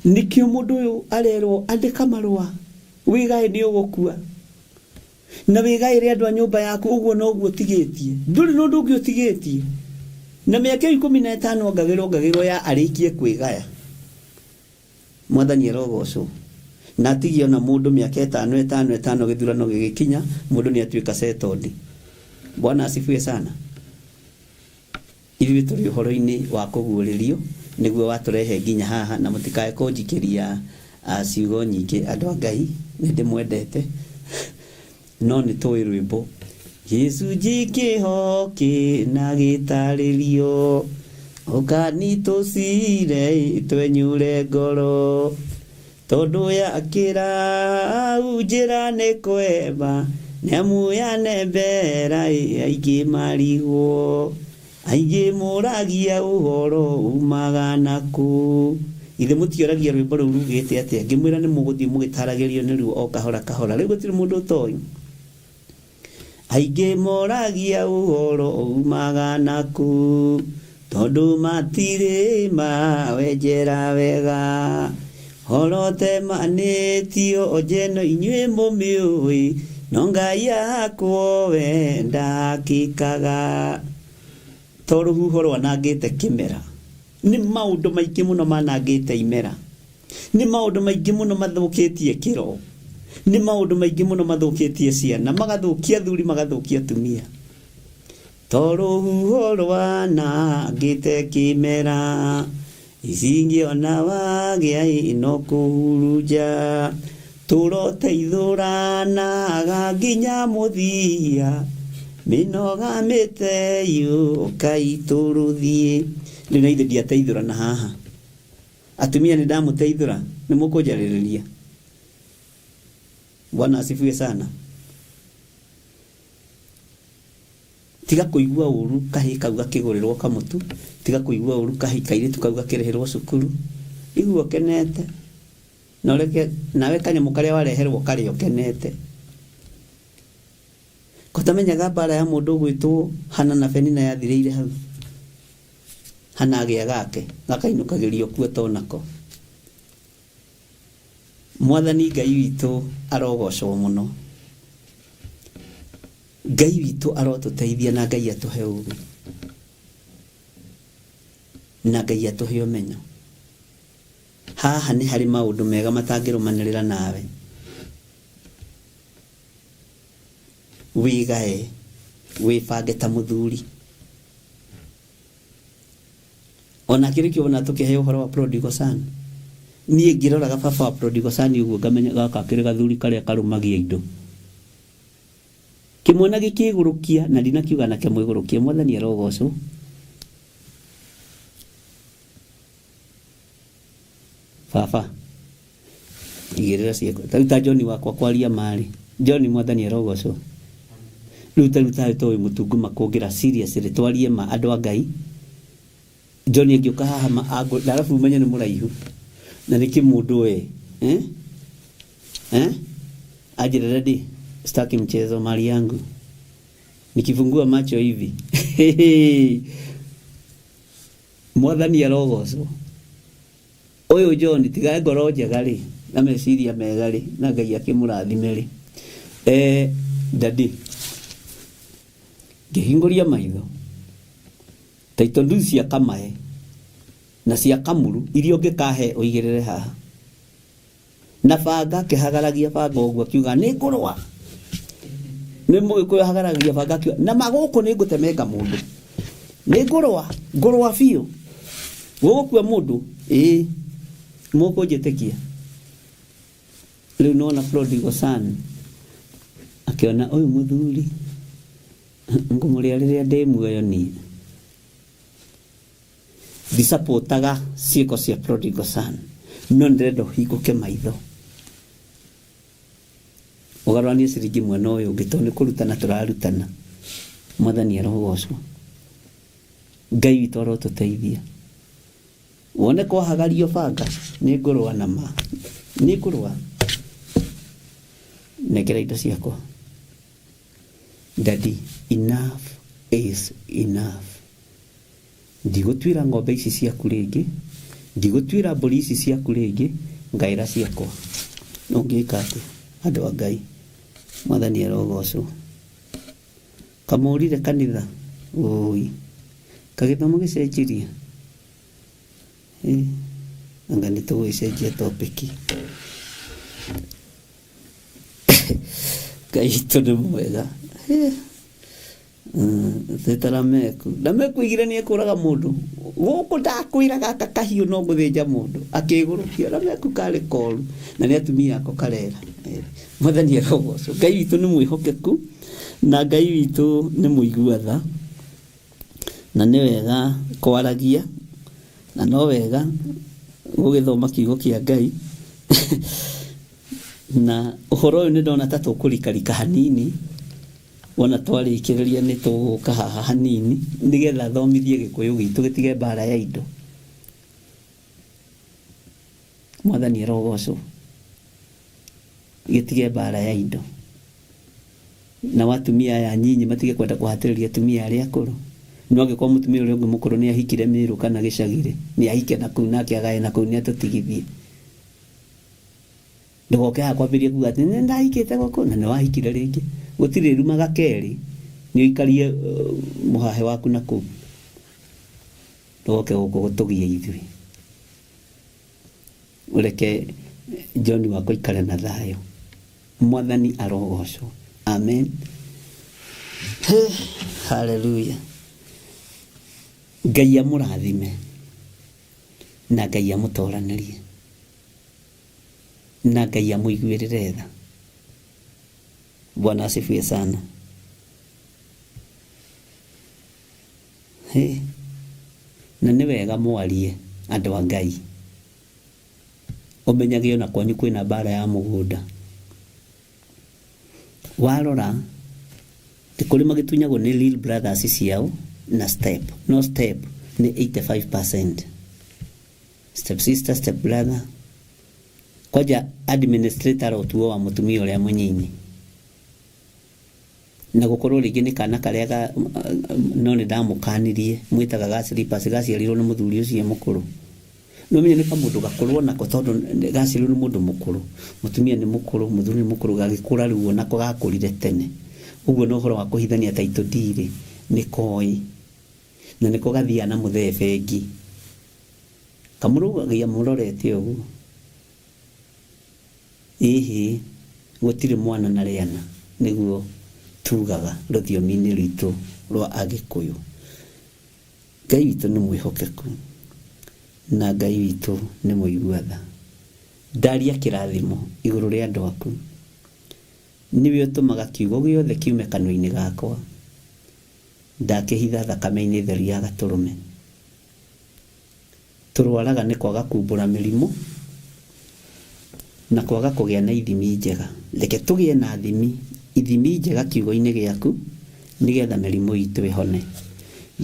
Nikio mũndũ ũyũ arerwo andĩka marũa, wĩgae nĩ ũgũkua, na wĩgaĩre andũ a nyũmba yaku, ũguo noguo ũtigĩtie. Ndũrĩ na ũndũ ũngĩ ũtigĩtie. Na mĩaka 15 ongagĩrwo ya arĩkie kwĩgaya. Mwathani arogocwo. Na atigio na mũndũ mĩaka 5 gĩthurano gĩgĩkinya, mũndũ nĩ atuĩka settled. Bwana asifiwe sana. Ithuĩ tũrĩ ũhoro-inĩ wa kũguũrĩrio, nĩguo watũrehe nginya haha, na mũtikae kũnjikĩria ciugo nyingĩ. Andũ a Ngai nĩ ndĩmwendete, no nĩ tũĩ rwĩmbo gĩcunjĩ kĩhoki na gĩtarĩrio, ũkanitũcire twenyure ngoro, tondũ yakĩra njĩra nĩ kweba, nĩamu yanembera aingĩ marigwo, aingĩ mũragia ũhoro umaga naku. Ithe mũtioragia rwĩmbo rũu rugĩte atĩa? Ngĩmwĩra nĩ mũgũthiĩ mũgĩtaragĩrio nĩ ruo o kahora kahora. Rĩu gũtirĩ mũndũ ũtoĩ. Aingĩ moragia ũhoro umaga naku, tondũ matirĩ mawenjera wega, horote manĩtio njeno inyuĩ mũmĩũĩ, no Ngai akwo we ndakĩkaga. To rũhuho rwanangĩte kĩmera. Nĩ maũndũ maingĩ mũno manangĩte imera. Nĩ maũndũ maingĩ mũno mathũkĩtie kĩro. Nĩ maũndũ maingĩ mũno mathũkĩtie ciana, magathũkia athuri, magathũkia atumia. To rũhuho rwanangĩte kĩmera, icingĩona wagĩa ino kũhurunja, tũroteithũranaga nginya mũthia, mĩnoga mĩteyũka itũrũthiĩ. Rĩu na ithe ndiateithũrana haha. Atumia nĩ ndamũteithũra, nĩ mũkũnjarĩrĩria. Bwana asifiwe sana. tiga kuigua uru kahi kau gakigurirwo kamutu, tiga kuigua uru kahi kairitu kau gakireherwo cukuru, igua kenete na reke nawe kanyamu karia wareherwo kari ukenete. Kotamenyaga bara ya mundu gwitwo Hana na Penina yathireire hau, Hana agia gake gakainukagirio kuo tonako. Mwathani Ngai witu arogocwo muno, Ngai witu arotuteithia na Ngai atuhe ugu na Ngai atuhe umenyo. Haha ni hari maundu mega matangirumanirira nawe. Wigae wibange ta muthuri. Ona kirikio na tukihe uhoro wa prodigal son, nie ngiroraga baba wa prodigal son uguo ngamenya gaka kiri gathuri karia karumagia indo. Kimwana gikigurukia na ndinakiuga nake mwigurukia, Mwathani arogocwo. Baba igirira cieko taruta John wakwa kwaria mari John, Mwathani arogocwo. Ruta to mutungu makongira serious twarie ma andu a Ngai. John ngiuka haha ma ago darafu menye ni muraihu na niki mundu ajira ready staki mchezo mali yangu nikifungua macho hivi Mwathani arogocwo. Oyo John tiga ngoro njegari na meciria megari na Ngai akimurathimeri. Daddy ngihinguria maitho taito ndu cia kamae na cia kamuru irio ngikahe oigirire haha na banga kihagaragia banga uguo kiuga ni ngurwa ni muikuyo hagaragia banga kiuga na maguku ni ngutemenga mundu ni ngurwa fiu gukua mundu muko jetekia riu nona prodigal son akiona uyu muthuri ngumuria riria ndi muoyo ni disappointaga ciiko cia prodigal son no ndendo higuke maitho ugarwani ciringi mwena uyu ngitoni kurutana turarutana. Mwathani arogocwo. Ngai witu arotuteithia wone ko hagario banga ni ngurwa na ma ni ngurwa nekera indo ciakwa. Daddy, enough is enough. Ndigutwira ng'ombe ici ciaku ringi, ndigutwira mburi ici ciaku ringi, ngaira ciakwa no ngika ati andu a Ngai. Mwathani arogocwo. Kamurire kanitha oi kagithomo gicenjiria anga ni tugicenjia topic. Ngai tu ni mwega. Tetarameku ndameku igirania kuraga mundu guku ndakwira gaka kahiu no guthinja mundu akigurukia ndameku kale koru na ni atumia ako karera. Mwathani arogocwo. Ngai witu ni mwihokeku na Ngai witu ni muiguatha na ni wega kwaragia na no wega gugithoma kiugo kia Ngai na uhoro ni ndona ta tukurika hanini wona twarikiriria ni tuguka haha hanini nigetha thomithie Gikuyu gitu gitige bara ya indo. Mwathani arogocwo. Gitige bara ya indo na watumia ya nyinyi matige kwenda kuhatiriria atumia aria akuru. No ngikwa mutumia uria ungi mukuru ni ahikire Miru kana Gicagire ni ahike na kuu nake agae na kuu ni atutigithie. Ndogoke akwambirie kuga ati ndahikite goko na ni wahikire ringi gutire rumaga keri ni ikarie muhahe waku na kuu. Ndogoke goko gutugie ithui ureke John wako ikare na thayo. Mwathani arogocwo. Amen. Hallelujah. Ngai amurathime na Ngai amutoranirie na Ngai amuiguirire tha. Bwana asifiwe sana. Na ni wega mwarie andu a Ngai. Omenyage ona kwanyu kwina bara ya mugunda. Warora kuri magitunyagwo ni Lil Brothers ciao na step no step ni 85%, step sister step brother koja administrator otuo wa mutumia uria munyinyi na gukorwo ringi ni kana karia no ni ndamukanirie mwitaga gaslippers gaciarirwo ni muthuri ucio mukuru no menye ni kamundu gakorwo nako tondu gaciarirwo ni mundu mukuru mutumia ni mukuru muthuri ni mukuru gagikura riu nako gakurire tene uguo no horo wa kuhithania title deed ni koi na niko gathia na muthee bengi kamurugagia murorete uguo ihi gutire mwana na riana niguo tugaga ruthiomi-ini rwitu rwa Agikuyu. Ngai witu ni mwihokeku na Ngai witu ni muiguatha. Ndaria kirathimo iguru ria andu aku niwe utumaga kiugo giothe kiume kanua-ini gakwa ndakihitha thakame-ini theri ya gaturume. Turwaraga ni kwaga kumbura mirimo na kwaga kugia na ithimi njega. Reke tugie na ithimi njega kiugo-ini giaku nigetha mirimo itu ihone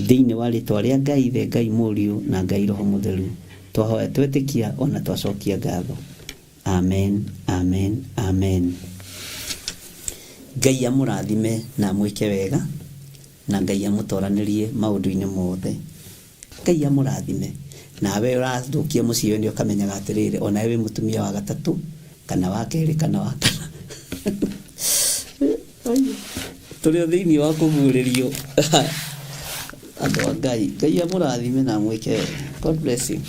thiini wa ritwa ria Ngai ithe Ngai Muriu na Ngai Roho Mutheru twahoya twetikia ona twacokia ngatho. Amen, amen, amen. Ngai amurathime na mwike wega na Ngai amutoranirie maundu-ini mothe. Ngai amurathime nawe urathukia mucii wene ukamenyaga atiriri ona we mutumia wa gatatu kana wa keri kana wa kana turi thiini wa kuguririo andu a Ngai amurathime na mwike. God bless you.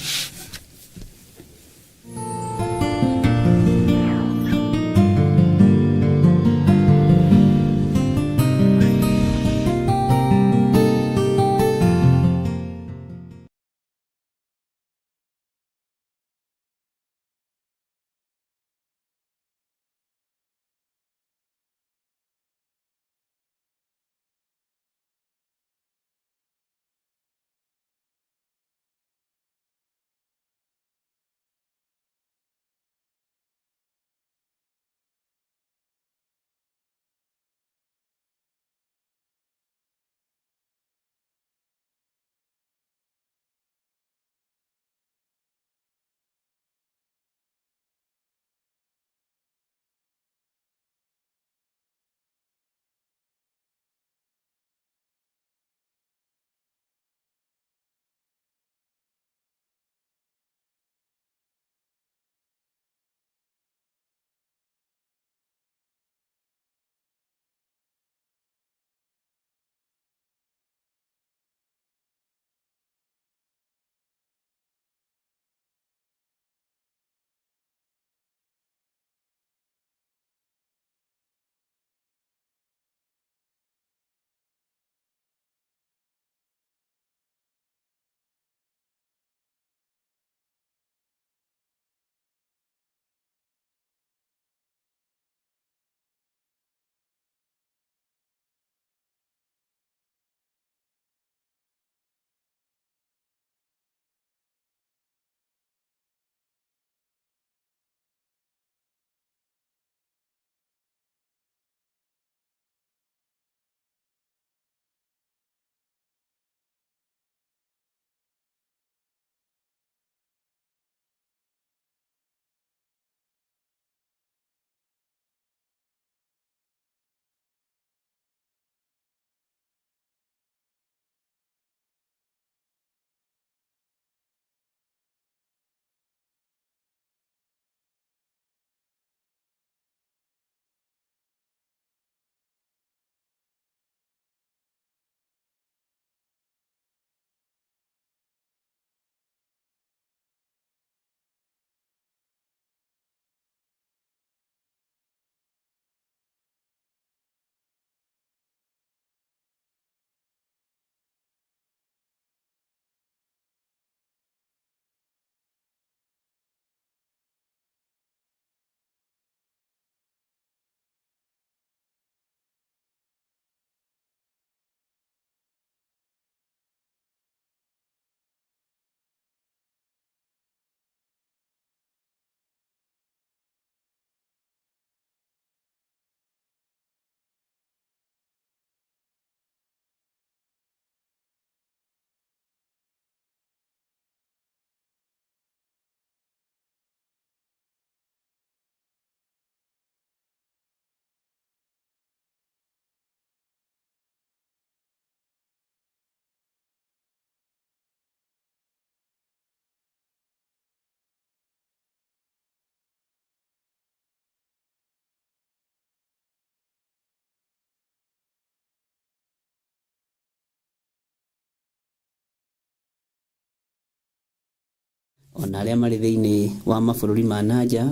ona arĩa marĩ thĩinĩ wa mabũrũri ma nanja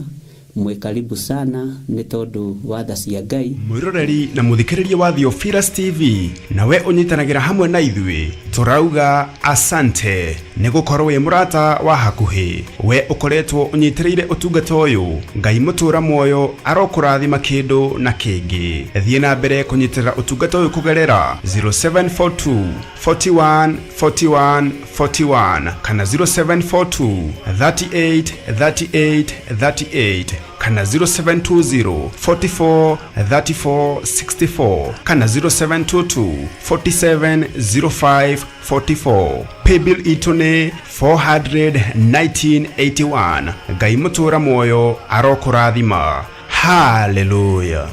mwe karibu sana nĩ tondũ wa tha cia Ngai.
Mwiroreri na muthikĩrĩria wa Theophilus TV nawe ũnyitanagĩra hamwe na ithuĩ turauga asante nĩ gũkorwo wĩ mũrata wa hakuhĩ. We ũkoretwo ũnyitĩrĩire ũtungata ũyũ, Ngai mũtũra muoyo arokũrathima kĩndũ na kĩngĩ. Thiĩ na mbere kũnyitĩrĩra ũtungata ũyũ kũgerera 0742 41 41 41 kana 0742 38 38 38 kana 0720 44 34 64 kana 0722 47 05 44. Paybill itone 41981. Ngai mũtũra muoyo arokũrathima. Hallelujah.